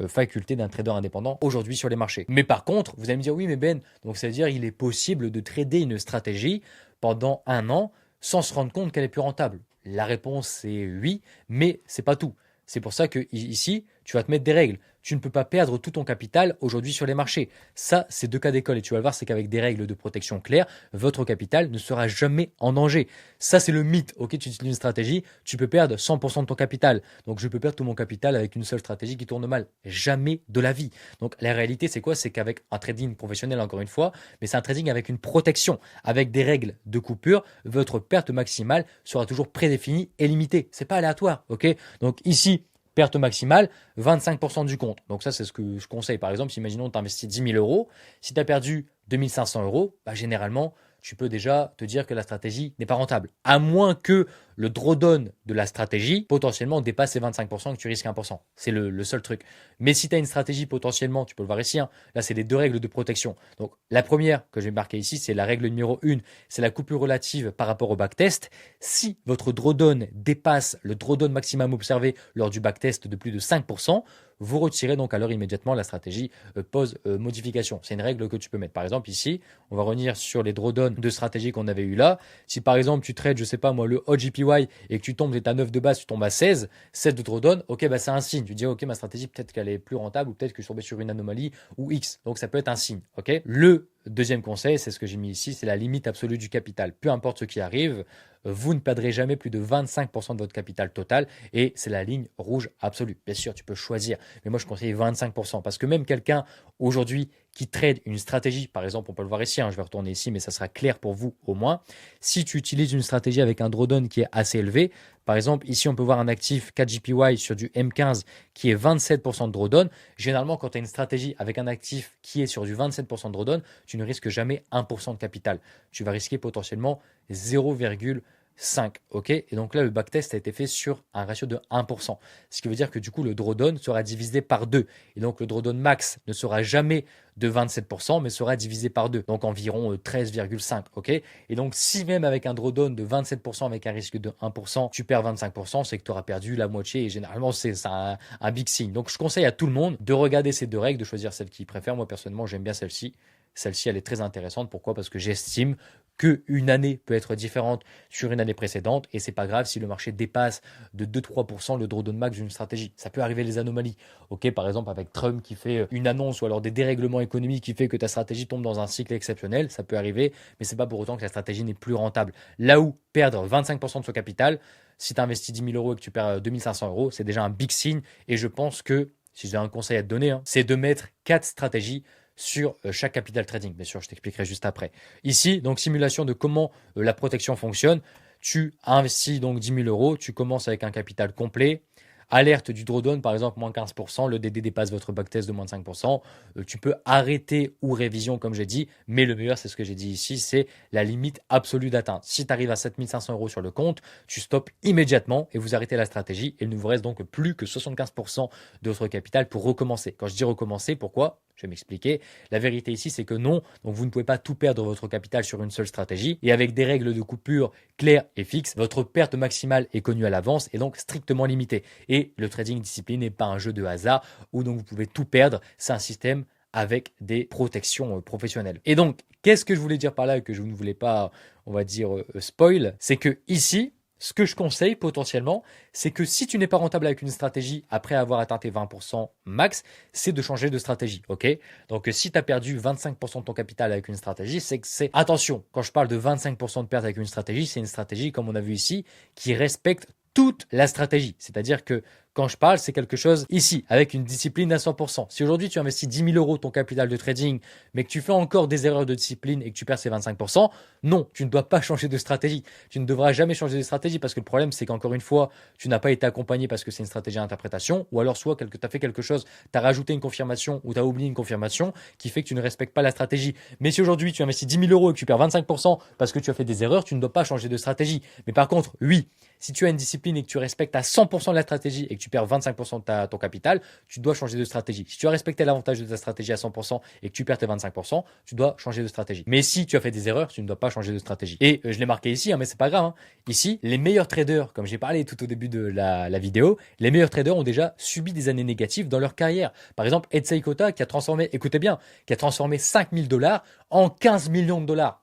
faculté d'un trader indépendant aujourd'hui sur les marchés. Mais par contre, vous allez me dire, oui, mais Ben, donc ça veut dire il est possible de trader une stratégie pendant un an sans se rendre compte qu'elle est plus rentable. La réponse est oui, mais c'est pas tout. C'est pour ça que ici, tu vas te mettre des règles. Tu ne peux pas perdre tout ton capital aujourd'hui sur les marchés. Ça, c'est 2 cas d'école. Et tu vas le voir, c'est qu'avec des règles de protection claires, votre capital ne sera jamais en danger. Ça, c'est le mythe. Ok, tu utilises une stratégie, tu peux perdre 100% de ton capital. Donc, je peux perdre tout mon capital avec une seule stratégie qui tourne mal. Jamais de la vie. Donc, la réalité, c'est quoi? C'est qu'avec un trading professionnel, encore une fois, mais c'est un trading avec une protection, avec des règles de coupure, votre perte maximale sera toujours prédéfinie et limitée. C'est pas aléatoire. Ok, donc ici, perte maximale, 25% du compte. Donc ça, c'est ce que je conseille. Par exemple, si imaginons tu investis 10 000 euros, si tu as perdu 2 500 euros, bah, généralement, tu peux déjà te dire que la stratégie n'est pas rentable. À moins que le drawdown de la stratégie potentiellement dépasse les 25% et que tu risques 1%. C'est le seul truc. Mais si tu as une stratégie potentiellement, tu peux le voir ici, hein, là c'est les 2 règles de protection. Donc la première que je vais marquer ici, c'est la règle numéro 1, c'est la coupure relative par rapport au backtest. Si votre drawdown dépasse le drawdown maximum observé lors du backtest de plus de 5%, vous retirez donc alors immédiatement la stratégie pause modification. C'est une règle que tu peux mettre. Par exemple ici, on va revenir sur les drawdowns de stratégie qu'on avait eu là. Si par exemple tu trades, je sais pas moi, le OGPY et que tu tombes, tu es à 9 de base, tu tombes à 16 de drawdown, ok, bah c'est un signe. Tu dis ok, ma stratégie peut-être qu'elle est plus rentable ou peut-être que je suis tombé sur une anomalie ou X. Donc ça peut être un signe. Ok. Le deuxième conseil, c'est ce que j'ai mis ici, c'est la limite absolue du capital. Peu importe ce qui arrive, vous ne perdrez jamais plus de 25% de votre capital total et c'est la ligne rouge absolue. Bien sûr, tu peux choisir, mais moi je conseille 25% parce que même quelqu'un aujourd'hui qui trade une stratégie, par exemple, on peut le voir ici, hein, je vais retourner ici, mais ça sera clair pour vous au moins. Si tu utilises une stratégie avec un drawdown qui est assez élevé, par exemple, ici on peut voir un actif 4JPY sur du M15 qui est 27% de drawdown. Généralement, quand tu as une stratégie avec un actif qui est sur du 27% de drawdown, tu ne risques jamais 1% de capital. Tu vas risquer potentiellement 0,5. Ok. Et donc là, le backtest a été fait sur un ratio de 1%. Ce qui veut dire que du coup, le drawdown sera divisé par 2. Et donc, le drawdown max ne sera jamais de 27%, mais sera divisé par 2. Donc, environ 13,5. Ok. Et donc, si même avec un drawdown de 27% avec un risque de 1%, tu perds 25%, c'est que tu auras perdu la moitié. Et généralement, c'est un big signe. Donc, je conseille à tout le monde de regarder ces deux règles, de choisir celle qu'il préfère. Moi, personnellement, j'aime bien celle-ci. Celle-ci, elle est très intéressante. Pourquoi? Parce que j'estime qu'une année peut être différente sur une année précédente et c'est pas grave si le marché dépasse de 2-3% le drawdown max d'une stratégie. Ça peut arriver les anomalies. Ok, par exemple avec Trump qui fait une annonce ou alors des dérèglements économiques qui fait que ta stratégie tombe dans un cycle exceptionnel, ça peut arriver, mais c'est pas pour autant que la stratégie n'est plus rentable. Là où perdre 25% de son capital, si tu investis 10 000 euros et que tu perds 2500 euros, c'est déjà un big signe et je pense que, si j'ai un conseil à te donner, c'est de mettre 4 stratégies sur chaque capital trading. Bien sûr, je t'expliquerai juste après. Ici, donc simulation de comment la protection fonctionne. Tu investis donc 10 000 euros, tu commences avec un capital complet. Alerte du drawdown, par exemple, moins 15%, le DD dépasse votre backtest de moins de 5%. Tu peux arrêter ou révision, comme j'ai dit, mais le meilleur, c'est ce que j'ai dit ici, c'est la limite absolue d'atteinte. Si tu arrives à 7 500 euros sur le compte, tu stoppes immédiatement et vous arrêtez la stratégie. Et il ne vous reste donc plus que 75% de votre capital pour recommencer. Quand je dis recommencer, pourquoi? Je vais m'expliquer. La vérité ici, c'est que non, donc vous ne pouvez pas tout perdre votre capital sur une seule stratégie. Et avec des règles de coupure claires et fixes, votre perte maximale est connue à l'avance et donc strictement limitée. Et le trading discipline n'est pas un jeu de hasard où donc vous pouvez tout perdre. C'est un système avec des protections professionnelles. Et donc, qu'est-ce que je voulais dire par là et que je ne voulais pas, on va dire, spoil? C'est que ici, ce que je conseille potentiellement, c'est que si tu n'es pas rentable avec une stratégie après avoir atteint tes 20% max, c'est de changer de stratégie. Ok. Donc si tu as perdu 25% de ton capital avec une stratégie, c'est que c'est... Attention, quand je parle de 25% de perte avec une stratégie, c'est une stratégie, comme on a vu ici, qui respecte toute la stratégie. C'est-à-dire que quand je parle, c'est quelque chose ici, avec une discipline à 100%. Si aujourd'hui tu investis 10 000 euros ton capital de trading, mais que tu fais encore des erreurs de discipline et que tu perds ces 25%, non, tu ne dois pas changer de stratégie. Tu ne devras jamais changer de stratégie parce que le problème, c'est qu'encore une fois, tu n'as pas été accompagné parce que c'est une stratégie d'interprétation, ou alors soit que tu as fait quelque chose, tu as rajouté une confirmation ou tu as oublié une confirmation qui fait que tu ne respectes pas la stratégie. Mais si aujourd'hui tu investis 10 000 euros et que tu perds 25% parce que tu as fait des erreurs, tu ne dois pas changer de stratégie. Mais par contre, oui, si tu as une discipline et que tu respectes à 100% de la stratégie et que tu perds 25% de ton capital, tu dois changer de stratégie. Si tu as respecté l'avantage de ta stratégie à 100% et que tu perds tes 25%, tu dois changer de stratégie. Mais si tu as fait des erreurs, tu ne dois pas changer de stratégie. Et je l'ai marqué ici, mais c'est pas grave. Ici, les meilleurs traders, comme j'ai parlé tout au début de la vidéo, les meilleurs traders ont déjà subi des années négatives dans leur carrière. Par exemple, Etsy Kota qui a transformé, écoutez bien, qui a transformé 5 000 $ en 15 millions de dollars.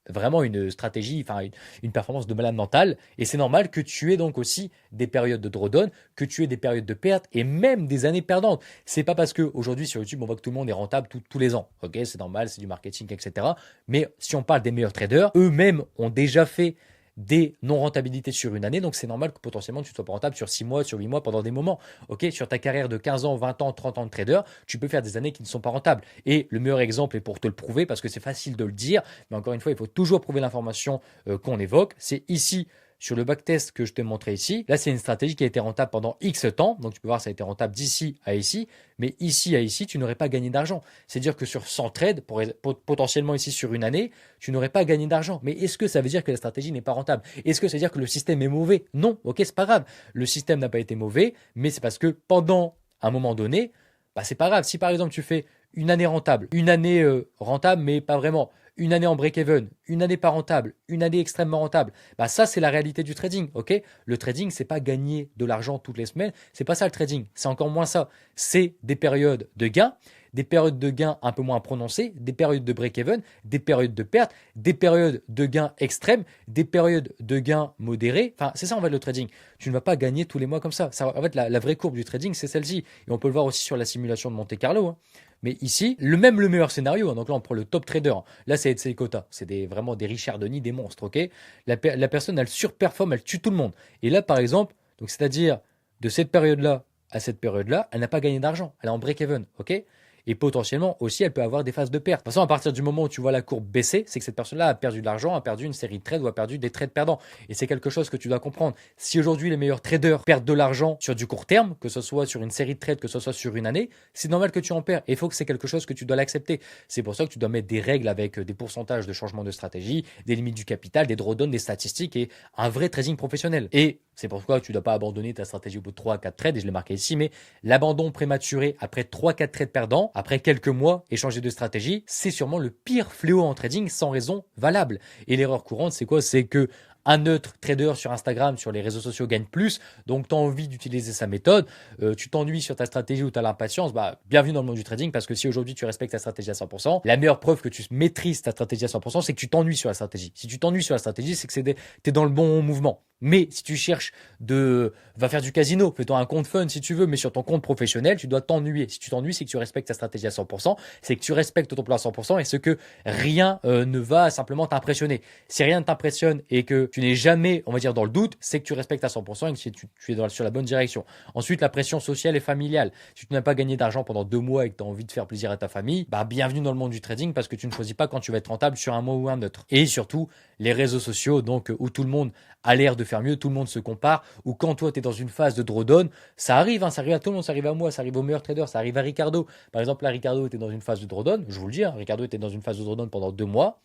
Vraiment une stratégie, enfin une performance de malade mental. Et c'est normal que tu aies donc aussi des périodes de drawdown, que tu aies des périodes de perte et même des années perdantes. C'est pas parce que aujourd'hui sur YouTube on voit que tout le monde est rentable tous les ans. Ok, c'est normal, c'est du marketing, etc. Mais si on parle des meilleurs traders, eux-mêmes ont déjà fait des non-rentabilités sur une année, donc c'est normal que potentiellement tu ne sois pas rentable sur 6 mois, sur 8 mois, pendant des moments. Ok, sur ta carrière de 15 ans, 20 ans, 30 ans de trader, tu peux faire des années qui ne sont pas rentables. Et le meilleur exemple est pour te le prouver, parce que c'est facile de le dire, mais encore une fois, il faut toujours prouver l'information qu'on évoque. C'est ici, sur le backtest que je te montrais ici, là c'est une stratégie qui a été rentable pendant X temps, donc tu peux voir ça a été rentable d'ici à ici, mais ici à ici tu n'aurais pas gagné d'argent. C'est-à-dire que sur 100 trades, potentiellement ici sur une année, tu n'aurais pas gagné d'argent. Mais est-ce que ça veut dire que la stratégie n'est pas rentable? Est-ce que ça veut dire que le système est mauvais? Non, ok, c'est pas grave. Le système n'a pas été mauvais, mais c'est parce que pendant un moment donné, bah c'est pas grave. Si par exemple tu fais une année rentable, une année rentable mais pas vraiment, une année en break-even, une année pas rentable, une année extrêmement rentable, bah ça c'est la réalité du trading, ok? Le trading c'est pas gagner de l'argent toutes les semaines, c'est pas ça le trading, c'est encore moins ça. C'est des périodes de gains, des périodes de gains un peu moins prononcées, des périodes de break-even, des périodes de perte, des périodes de gains extrêmes, des périodes de gains modérés. Enfin, c'est ça en fait le trading. Tu ne vas pas gagner tous les mois comme ça. En fait, la vraie courbe du trading, c'est celle-ci. Et on peut le voir aussi sur la simulation de Monte Carlo. Mais ici, le meilleur scénario, hein, donc là on prend le top trader, hein. Là c'est les quotas, c'est vraiment des Richard Denis, des monstres, ok. La personne elle surperforme, elle tue tout le monde. Et là par exemple, donc c'est-à-dire de cette période-là à cette période-là, elle n'a pas gagné d'argent, elle est en break-even, ok. Et potentiellement aussi, elle peut avoir des phases de perte. De toute façon, à partir du moment où tu vois la courbe baisser, c'est que cette personne-là a perdu de l'argent, a perdu une série de trades ou a perdu des trades perdants. Et c'est quelque chose que tu dois comprendre. Si aujourd'hui les meilleurs traders perdent de l'argent sur du court terme, que ce soit sur une série de trades, que ce soit sur une année, c'est normal que tu en perds. Et il faut que c'est quelque chose que tu dois l'accepter. C'est pour ça que tu dois mettre des règles avec des pourcentages de changement de stratégie, des limites du capital, des drawdowns, des statistiques et un vrai trading professionnel. Et c'est pourquoi tu ne dois pas abandonner ta stratégie au bout de 3 à 4 trades, et je l'ai marqué ici, mais l'abandon prématuré après 3 4 trades perdants, après quelques mois et changer de stratégie, c'est sûrement le pire fléau en trading sans raison valable. Et l'erreur courante, c'est quoi? C'est que un neutre trader sur Instagram, sur les réseaux sociaux gagne plus, donc tu as envie d'utiliser sa méthode, tu t'ennuies sur ta stratégie ou tu as l'impatience, bah, bienvenue dans le monde du trading, parce que si aujourd'hui tu respectes ta stratégie à 100%, la meilleure preuve que tu maîtrises ta stratégie à 100%, c'est que tu t'ennuies sur la stratégie. Si tu t'ennuies sur la stratégie, c'est que tu es dans le bon mouvement. Mais si tu cherches va faire du casino, fais-toi un compte fun si tu veux, mais sur ton compte professionnel, tu dois t'ennuyer. Si tu t'ennuies, c'est que tu respectes ta stratégie à 100%, c'est que tu respectes ton plan à 100%, et ce que rien ne va simplement t'impressionner. Si rien ne t'impressionne et que tu n'es jamais, on va dire, dans le doute, c'est que tu respectes à 100% et que tu es sur la bonne direction. Ensuite, la pression sociale et familiale. Si tu n'as pas gagné d'argent pendant 2 mois et que tu as envie de faire plaisir à ta famille, bah bienvenue dans le monde du trading, parce que tu ne choisis pas quand tu vas être rentable sur un mois ou un autre. Et surtout, les réseaux sociaux, donc où tout le monde a l'air de faire mieux, tout le monde se compare, ou quand toi tu es dans une phase de drawdown, ça arrive, hein, ça arrive à tout le monde, ça arrive à moi, ça arrive aux meilleurs traders, ça arrive à Ricardo. Par exemple, là, Ricardo était dans une phase de drawdown, je vous le dis, hein, Ricardo était dans une phase de drawdown pendant 2 mois.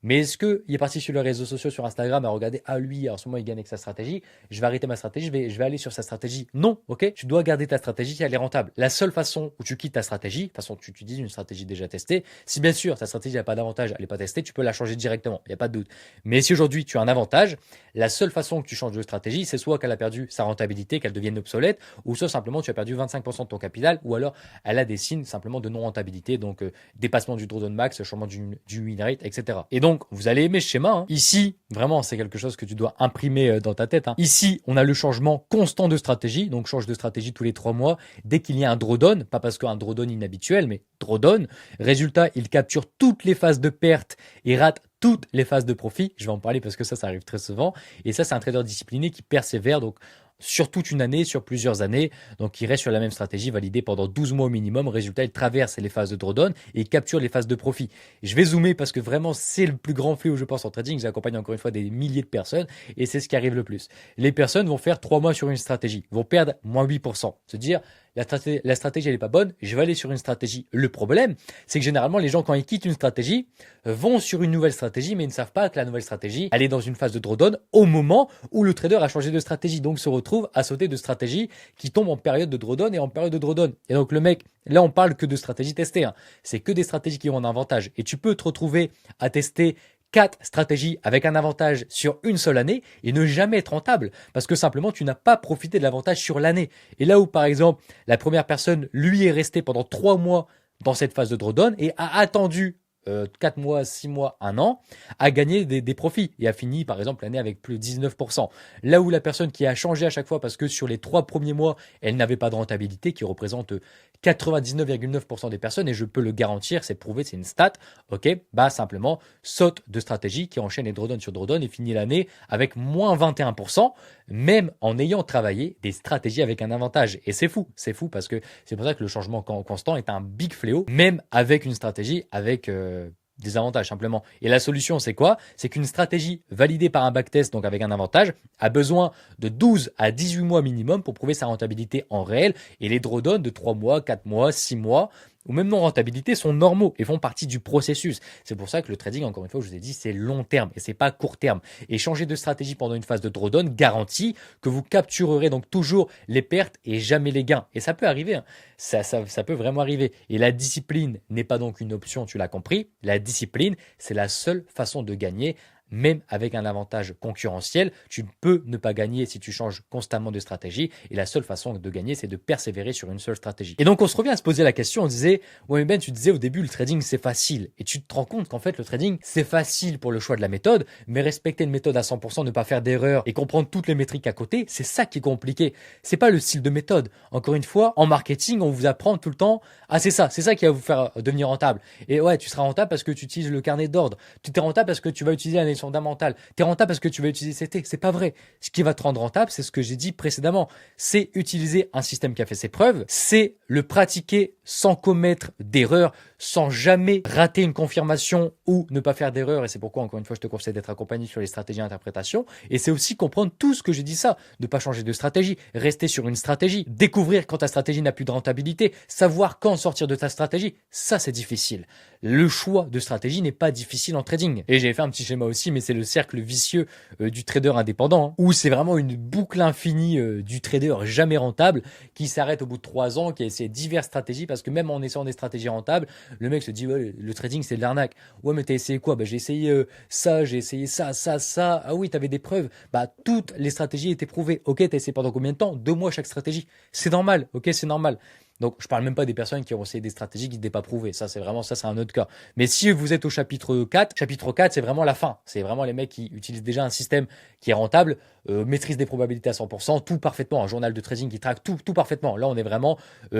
Mais est-ce qu'il est parti sur les réseaux sociaux, sur Instagram, à regarder, ah lui, en ce moment, il gagne avec sa stratégie, je vais arrêter ma stratégie, je vais aller sur sa stratégie? Non, ok? Tu dois garder ta stratégie si elle est rentable. La seule façon où tu quittes ta stratégie, de toute façon, tu utilises une stratégie déjà testée. Si bien sûr, ta stratégie n'a pas d'avantage, elle n'est pas testée, tu peux la changer directement, il n'y a pas de doute. Mais si aujourd'hui, tu as un avantage, la seule façon que tu changes de stratégie, c'est soit qu'elle a perdu sa rentabilité, qu'elle devienne obsolète, ou soit simplement tu as perdu 25% de ton capital, ou alors elle a des signes simplement de non-rentabilité, donc dépassement du drawdown max, changement du win rate, etc. Et donc, vous allez aimer ce schéma, hein. Ici, vraiment, c'est quelque chose que tu dois imprimer dans ta tête, hein. Ici, on a le changement constant de stratégie, donc change de stratégie tous les 3 mois, dès qu'il y a un drawdown, pas parce qu'un drawdown inhabituel, mais drawdown. Résultat, il capture toutes les phases de perte et rate toutes les phases de profit. Je vais en parler parce que ça arrive très souvent. Et ça, c'est un trader discipliné qui persévère, donc sur toute une année, sur plusieurs années. Donc, il reste sur la même stratégie validée pendant 12 mois au minimum. Résultat, il traverse les phases de drawdown et il capture les phases de profit. Je vais zoomer parce que vraiment, c'est le plus grand fléau, je pense, en trading. J'accompagne encore une fois des milliers de personnes et c'est ce qui arrive le plus. Les personnes vont faire 3 mois sur une stratégie, vont perdre moins 8%. Se dire, la stratégie, elle n'est pas bonne, je vais aller sur une stratégie. Le problème, c'est que généralement, les gens, quand ils quittent une stratégie, vont sur une nouvelle stratégie, mais ils ne savent pas que la nouvelle stratégie, elle est dans une phase de drawdown au moment où le trader a changé de stratégie. Donc, se retrouve à sauter de stratégie qui tombe en période de drawdown et en période de drawdown. Et donc, le mec, là, on parle que de stratégies testées, hein. C'est que des stratégies qui ont un avantage. Et tu peux te retrouver à tester 4 stratégies avec un avantage sur une seule année et ne jamais être rentable parce que simplement tu n'as pas profité de l'avantage sur l'année. Et là où par exemple la première personne lui est restée pendant 3 mois dans cette phase de drawdown et a attendu 4 mois, 6 mois, 1 an, a gagné des profits et a fini par exemple l'année avec plus de 19%. Là où la personne qui a changé à chaque fois parce que sur les 3 premiers mois, elle n'avait pas de rentabilité, qui représente 99,9% des personnes, et je peux le garantir, c'est prouvé, c'est une stat, ok, bah simplement saute de stratégie qui enchaîne les drawdowns sur drawdown et finit l'année avec moins 21%, même en ayant travaillé des stratégies avec un avantage. Et c'est fou parce que c'est pour ça que le changement constant est un big fléau, même avec une stratégie avec des avantages simplement. Et la solution, c'est quoi? C'est qu'une stratégie validée par un backtest, donc avec un avantage, a besoin de 12 à 18 mois minimum pour prouver sa rentabilité en réel. Et les drawdowns de 3 mois, 4 mois, 6 mois, ou même non rentabilité sont normaux et font partie du processus. C'est pour ça que le trading, encore une fois, je vous ai dit, c'est long terme et c'est pas court terme. Et changer de stratégie pendant une phase de drawdown garantit que vous capturerez donc toujours les pertes et jamais les gains. Et ça peut arriver, hein. Ça peut vraiment arriver. Et la discipline n'est pas donc une option, tu l'as compris. La discipline, c'est la seule façon de gagner même avec un avantage concurrentiel, tu ne peux ne pas gagner si tu changes constamment de stratégie. Et la seule façon de gagner, c'est de persévérer sur une seule stratégie. Et donc, on se revient à se poser la question, on disait, ouais, mais Ben, tu disais au début, le trading, c'est facile. Et tu te rends compte qu'en fait, le trading, c'est facile pour le choix de la méthode, mais respecter une méthode à 100%, ne pas faire d'erreur et comprendre toutes les métriques à côté, c'est ça qui est compliqué. C'est pas le style de méthode. Encore une fois, en marketing, on vous apprend tout le temps, ah, c'est ça qui va vous faire devenir rentable. Et ouais, tu seras rentable parce que tu utilises le carnet d'ordre. Tu es rentable parce que tu vas utiliser l'analyse fondamentale. Tu es rentable parce que tu vas utiliser CT. C'est pas vrai. Ce qui va te rendre rentable, c'est ce que j'ai dit précédemment. C'est utiliser un système qui a fait ses preuves. C'est le pratiquer sans commettre d'erreurs, sans jamais rater une confirmation ou ne pas faire d'erreur. Et c'est pourquoi, encore une fois, je te conseille d'être accompagné sur les stratégies d'interprétation. Et c'est aussi comprendre tout ce que j'ai dit ça. Ne pas changer de stratégie. Rester sur une stratégie. Découvrir quand ta stratégie n'a plus de rentabilité. Savoir quand sortir de ta stratégie. Ça, c'est difficile. Le choix de stratégie n'est pas difficile en trading. Et j'ai fait un petit schéma aussi, mais c'est le cercle vicieux du trader indépendant, où c'est vraiment une boucle infinie du trader jamais rentable qui s'arrête au bout de 3 ans, qui a essayé diverses stratégies, parce que même en essayant des stratégies rentables, le mec se dit ouais, le trading c'est de l'arnaque. Ouais, mais t'as essayé quoi? Bah j'ai essayé ça, j'ai essayé ça. Ah oui, t'avais des preuves. Bah toutes les stratégies étaient prouvées. Ok, t'as essayé pendant combien de temps? 2 mois chaque stratégie. C'est normal. Ok, c'est normal. Donc, je parle même pas des personnes qui ont essayé des stratégies qui n'étaient pas prouvées. Ça, c'est un autre cas. Mais si vous êtes au chapitre 4, c'est vraiment la fin. C'est vraiment les mecs qui utilisent déjà un système qui est rentable, maîtrisent des probabilités à 100%, tout parfaitement. Un journal de trading qui traque tout parfaitement. Là, on est vraiment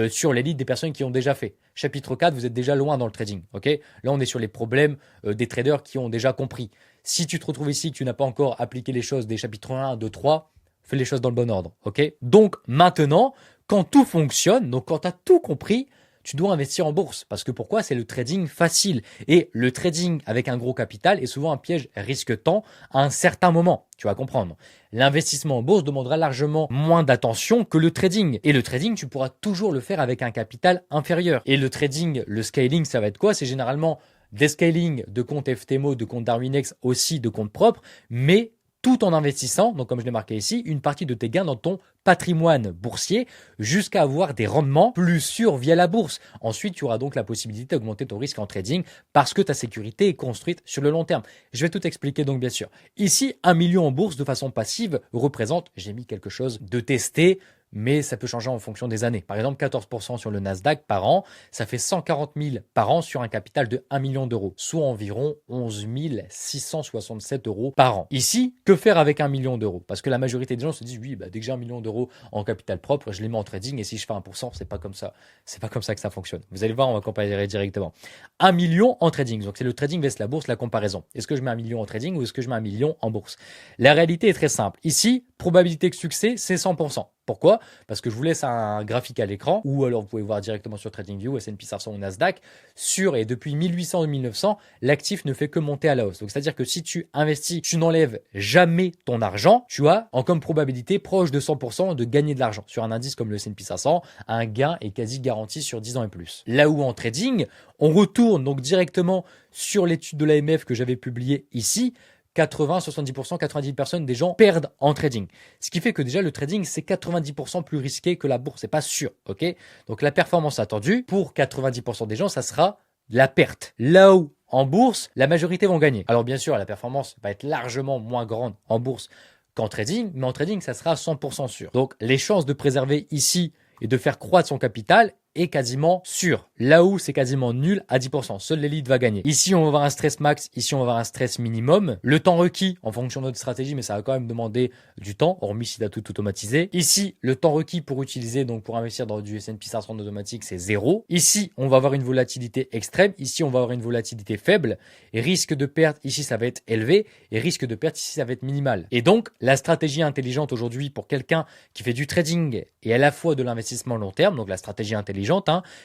sur l'élite des personnes qui ont déjà fait. Chapitre 4, vous êtes déjà loin dans le trading. Ok? Là, on est sur les problèmes des traders qui ont déjà compris. Si tu te retrouves ici, que tu n'as pas encore appliqué les choses des chapitres 1, 2, 3, fais les choses dans le bon ordre. Ok? Donc, maintenant, quand tout fonctionne, donc quand tu as tout compris, tu dois investir en bourse. Parce que pourquoi? C'est le trading facile. Et le trading avec un gros capital est souvent un piège risque-temps à un certain moment. Tu vas comprendre. L'investissement en bourse demandera largement moins d'attention que le trading. Et le trading, tu pourras toujours le faire avec un capital inférieur. Et le trading, le scaling, ça va être quoi? C'est généralement des scaling de comptes FTMO, de comptes Darwinex, aussi de comptes propres, mais tout en investissant, donc comme je l'ai marqué ici, une partie de tes gains dans ton patrimoine boursier jusqu'à avoir des rendements plus sûrs via la bourse. Ensuite, tu auras donc la possibilité d'augmenter ton risque en trading parce que ta sécurité est construite sur le long terme. Je vais tout expliquer donc bien sûr. Ici, 1 million en bourse de façon passive représente, j'ai mis quelque chose de testé, mais ça peut changer en fonction des années. Par exemple, 14% sur le Nasdaq par an, ça fait 140 000 par an sur un capital de 1 million d'euros, soit environ 11 667 euros par an. Ici, que faire avec 1 million d'euros? Parce que la majorité des gens se disent, oui, bah, dès que j'ai 1 million d'euros en capital propre, je les mets en trading et si je fais 1%, c'est pas comme ça. C'est pas comme ça que ça fonctionne. Vous allez voir, on va comparer directement. 1 million en trading. Donc, c'est le trading vs la bourse, la comparaison. Est-ce que je mets 1 million en trading ou est-ce que je mets 1 million en bourse? La réalité est très simple. Ici, probabilité de succès, c'est 100%. Pourquoi? Parce que je vous laisse un graphique à l'écran, ou alors vous pouvez voir directement sur TradingView, S&P 500 ou Nasdaq, et depuis 1800 ou 1900, l'actif ne fait que monter à la hausse. Donc c'est-à-dire que si tu investis, tu n'enlèves jamais ton argent, tu as en comme probabilité proche de 100% de gagner de l'argent. Sur un indice comme le S&P 500, un gain est quasi garanti sur 10 ans et plus. Là où en trading, on retourne donc directement sur l'étude de l'AMF que j'avais publiée ici, 80, 70%, 90% des gens perdent en trading. Ce qui fait que déjà le trading, c'est 90% plus risqué que la bourse. C'est pas sûr, ok? Donc la performance attendue, pour 90% des gens, ça sera la perte. Là où en bourse, la majorité vont gagner. Alors bien sûr, la performance va être largement moins grande en bourse qu'en trading, mais en trading, ça sera 100% sûr. Donc les chances de préserver ici et de faire croître son capital est quasiment sûr. Là où c'est quasiment nul à 10%. Seule l'élite va gagner. Ici, on va avoir un stress max. Ici, on va avoir un stress minimum. Le temps requis en fonction de notre stratégie, mais ça va quand même demander du temps, hormis si tu as tout automatisé. Ici, le temps requis pour utiliser, donc pour investir dans du S&P 500 automatique, c'est 0. Ici, on va avoir une volatilité extrême. Ici, on va avoir une volatilité faible. Et risque de perte, ici, ça va être élevé. Et risque de perte, ici, ça va être minimal. Et donc, la stratégie intelligente aujourd'hui pour quelqu'un qui fait du trading et à la fois de l'investissement long terme, donc la stratégie intelligente,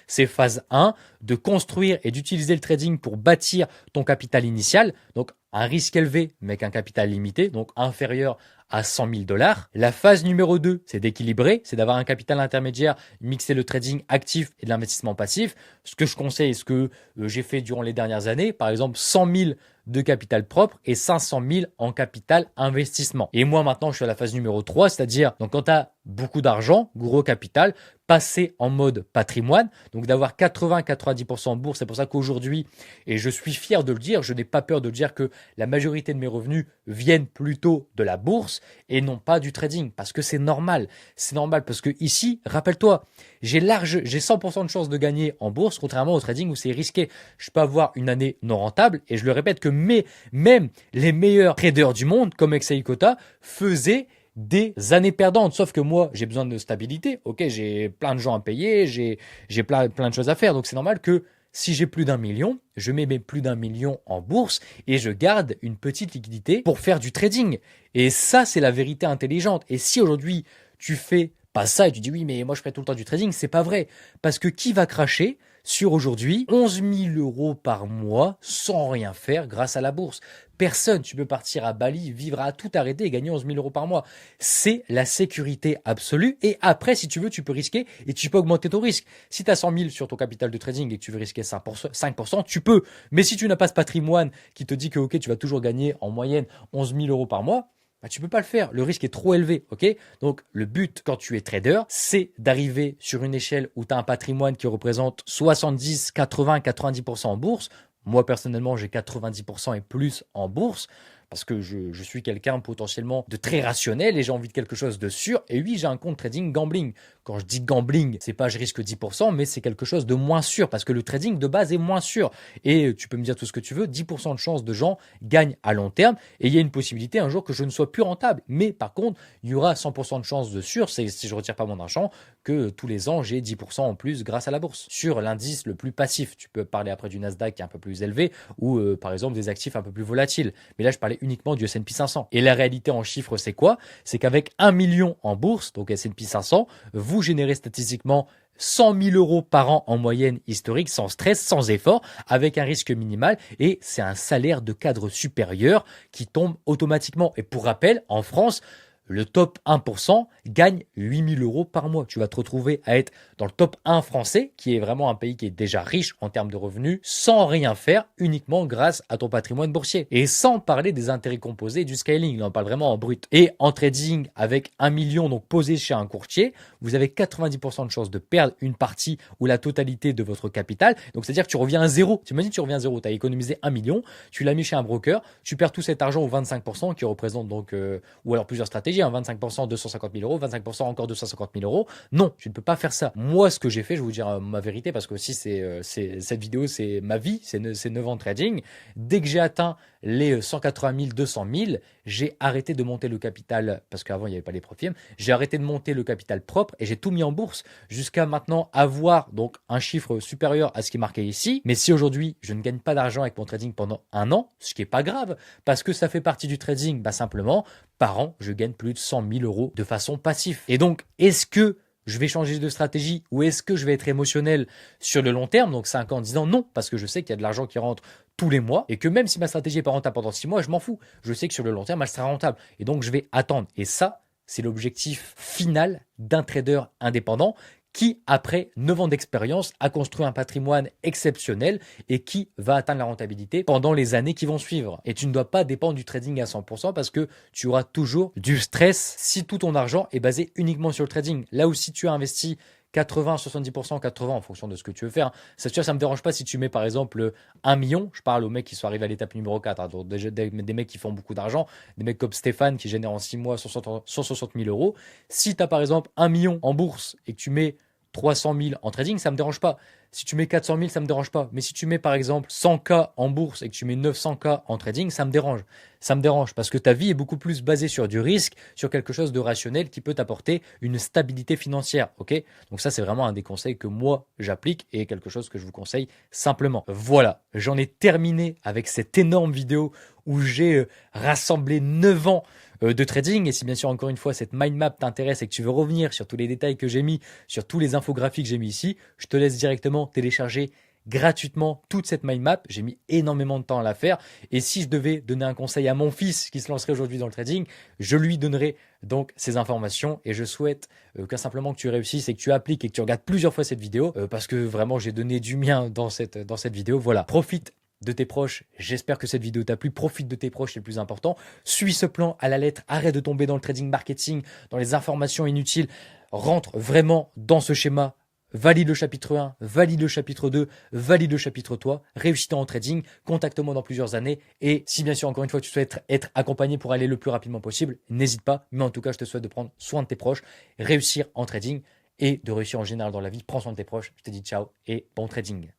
c'est phase 1, de construire et d'utiliser le trading pour bâtir ton capital initial. Donc, un risque élevé, mais qu'un capital limité, donc inférieur à 100 000 $. La phase numéro 2, c'est d'équilibrer, c'est d'avoir un capital intermédiaire, mixer le trading actif et de l'investissement passif. Ce que je conseille, ce que j'ai fait durant les dernières années, par exemple 100 000 de capital propre et 500 000 en capital investissement. Et moi maintenant, je suis à la phase numéro 3, c'est-à-dire donc quand tu as beaucoup d'argent, gros capital, passer en mode patrimoine, donc d'avoir 80-90% en bourse. C'est pour ça qu'aujourd'hui, et je suis fier de le dire, je n'ai pas peur de dire que la majorité de mes revenus viennent plutôt de la bourse et non pas du trading, parce que c'est normal. C'est normal parce que ici, rappelle-toi, j'ai 100% de chances de gagner en bourse, contrairement au trading où c'est risqué. Je peux avoir une année non rentable et je le répète que même les meilleurs traders du monde, comme Excel Kota, faisaient des années perdantes. Sauf que moi, j'ai besoin de stabilité. Ok, j'ai plein de gens à payer, j'ai plein de choses à faire. Donc c'est normal que si j'ai plus d'1 million, je mets mes plus d'1 million en bourse et je garde une petite liquidité pour faire du trading. Et ça, c'est la vérité intelligente. Et si aujourd'hui, tu fais pas ça et tu dis oui, mais moi je fais tout le temps du trading, c'est pas vrai. Parce que qui va cracher sur aujourd'hui 11 000 euros par mois sans rien faire grâce à la bourse? Personne. Tu peux partir à Bali, vivre à tout arrêter et gagner 11 000 euros par mois. C'est la sécurité absolue. Et après, si tu veux, tu peux risquer et tu peux augmenter ton risque. Si tu as 100 000 sur ton capital de trading et que tu veux risquer 5%, tu peux. Mais si tu n'as pas ce patrimoine qui te dit que ok, tu vas toujours gagner en moyenne 11 000 euros par mois, bah, tu peux pas le faire. Le risque est trop élevé, ok? Donc, le but quand tu es trader, c'est d'arriver sur une échelle où tu as un patrimoine qui représente 70, 80, 90% en bourse. Moi, personnellement, j'ai 90% et plus en bourse parce que je suis quelqu'un potentiellement de très rationnel et j'ai envie de quelque chose de sûr. Et oui, j'ai un compte trading gambling. Quand je dis gambling, c'est pas je risque 10%, mais c'est quelque chose de moins sûr parce que le trading de base est moins sûr. Et tu peux me dire tout ce que tu veux, 10% de chance de gens gagnent à long terme et il y a une possibilité un jour que je ne sois plus rentable. Mais par contre, il y aura 100% de chance de sûr, c'est si je retire pas mon argent, que tous les ans, j'ai 10% en plus grâce à la bourse. Sur l'indice le plus passif, tu peux parler après du Nasdaq qui est un peu plus élevé ou par exemple des actifs un peu plus volatiles. Mais là, je parlais uniquement du S&P 500. Et la réalité en chiffres, c'est quoi? C'est qu'avec 1 million en bourse, donc S&P 500, vous générez statistiquement 100 000 euros par an en moyenne historique, sans stress, sans effort, avec un risque minimal. Et c'est un salaire de cadre supérieur qui tombe automatiquement. Et pour rappel, en France, le top 1% gagne 8 000 euros par mois. Tu vas te retrouver à être dans le top 1 français, qui est vraiment un pays qui est déjà riche en termes de revenus, sans rien faire, uniquement grâce à ton patrimoine boursier. Et sans parler des intérêts composés et du scaling, là on parle vraiment en brut. Et en trading, avec 1 million donc posé chez un courtier, vous avez 90% de chances de perdre une partie ou la totalité de votre capital. Donc c'est-à-dire que tu reviens à zéro. Tu imagines, tu reviens à zéro, tu as économisé 1 million, tu l'as mis chez un broker, tu perds tout cet argent au 25% qui représente donc, ou alors plusieurs stratégies, 25%, 250 000 euros, 25% encore 250 000 euros. Non, tu ne peux pas faire ça. Moi, ce que j'ai fait, je vais vous dire ma vérité parce que aussi cette vidéo, c'est ma vie, c'est 9 ans de trading. Dès que j'ai atteint les 180 000, 200 000, j'ai arrêté de monter le capital parce qu'avant, il n'y avait pas les profils. J'ai arrêté de monter le capital propre et j'ai tout mis en bourse jusqu'à maintenant avoir donc un chiffre supérieur à ce qui est marqué ici. Mais si aujourd'hui, je ne gagne pas d'argent avec mon trading pendant un an, ce qui n'est pas grave parce que ça fait partie du trading, bah simplement, par an, je gagne plus de 100 000 euros de façon passive. Et donc, est-ce que je vais changer de stratégie ou est-ce que je vais être émotionnel sur le long terme, donc 5 ans, en disant non, parce que je sais qu'il y a de l'argent qui rentre tous les mois et que même si ma stratégie n'est pas rentable pendant 6 mois, je m'en fous. Je sais que sur le long terme, elle sera rentable. Et donc, je vais attendre. Et ça, c'est l'objectif final d'un trader indépendant qui, après 9 ans d'expérience, a construit un patrimoine exceptionnel et qui va atteindre la rentabilité pendant les années qui vont suivre. Et tu ne dois pas dépendre du trading à 100% parce que tu auras toujours du stress si tout ton argent est basé uniquement sur le trading. Là où si tu as investi 80, 70%, 80 en fonction de ce que tu veux faire. Ça me dérange pas si tu mets par exemple 1 million. Je parle aux mecs qui sont arrivés à l'étape numéro 4. Hein, donc des mecs qui font beaucoup d'argent. Des mecs comme Stéphane qui génèrent en 6 mois 160 000 euros. Si tu as par exemple 1 million en bourse et que tu mets 300 000 en trading, ça me dérange pas. Si tu mets 400 000, ça me dérange pas. Mais si tu mets par exemple 100K en bourse et que tu mets 900K en trading, ça me dérange. Ça me dérange parce que ta vie est beaucoup plus basée sur du risque, sur quelque chose de rationnel qui peut t'apporter une stabilité financière. Ok? Donc ça, c'est vraiment un des conseils que moi, j'applique et quelque chose que je vous conseille simplement. Voilà, j'en ai terminé avec cette énorme vidéo où j'ai rassemblé 9 ans de trading. Et si bien sûr, encore une fois, cette mind map t'intéresse et que tu veux revenir sur tous les détails que j'ai mis, sur tous les infographies que j'ai mis ici, je te laisse directement télécharger gratuitement toute cette mind map. J'ai mis énormément de temps à la faire. Et si je devais donner un conseil à mon fils qui se lancerait aujourd'hui dans le trading, je lui donnerais donc ces informations. Et je souhaite que simplement que tu réussisses et que tu appliques et que tu regardes plusieurs fois cette vidéo parce que vraiment, j'ai donné du mien dans cette vidéo. Voilà, profite de tes proches. J'espère que cette vidéo t'a plu. Profite de tes proches, c'est le plus important. Suis ce plan à la lettre. Arrête de tomber dans le trading marketing, dans les informations inutiles. Rentre vraiment dans ce schéma valide le chapitre 1, valide le chapitre 2, valide le chapitre 3, réussis-toi en trading, contacte-moi dans plusieurs années et si bien sûr encore une fois tu souhaites être accompagné pour aller le plus rapidement possible, n'hésite pas, mais en tout cas je te souhaite de prendre soin de tes proches, réussir en trading et de réussir en général dans la vie, prends soin de tes proches, je te dis ciao et bon trading.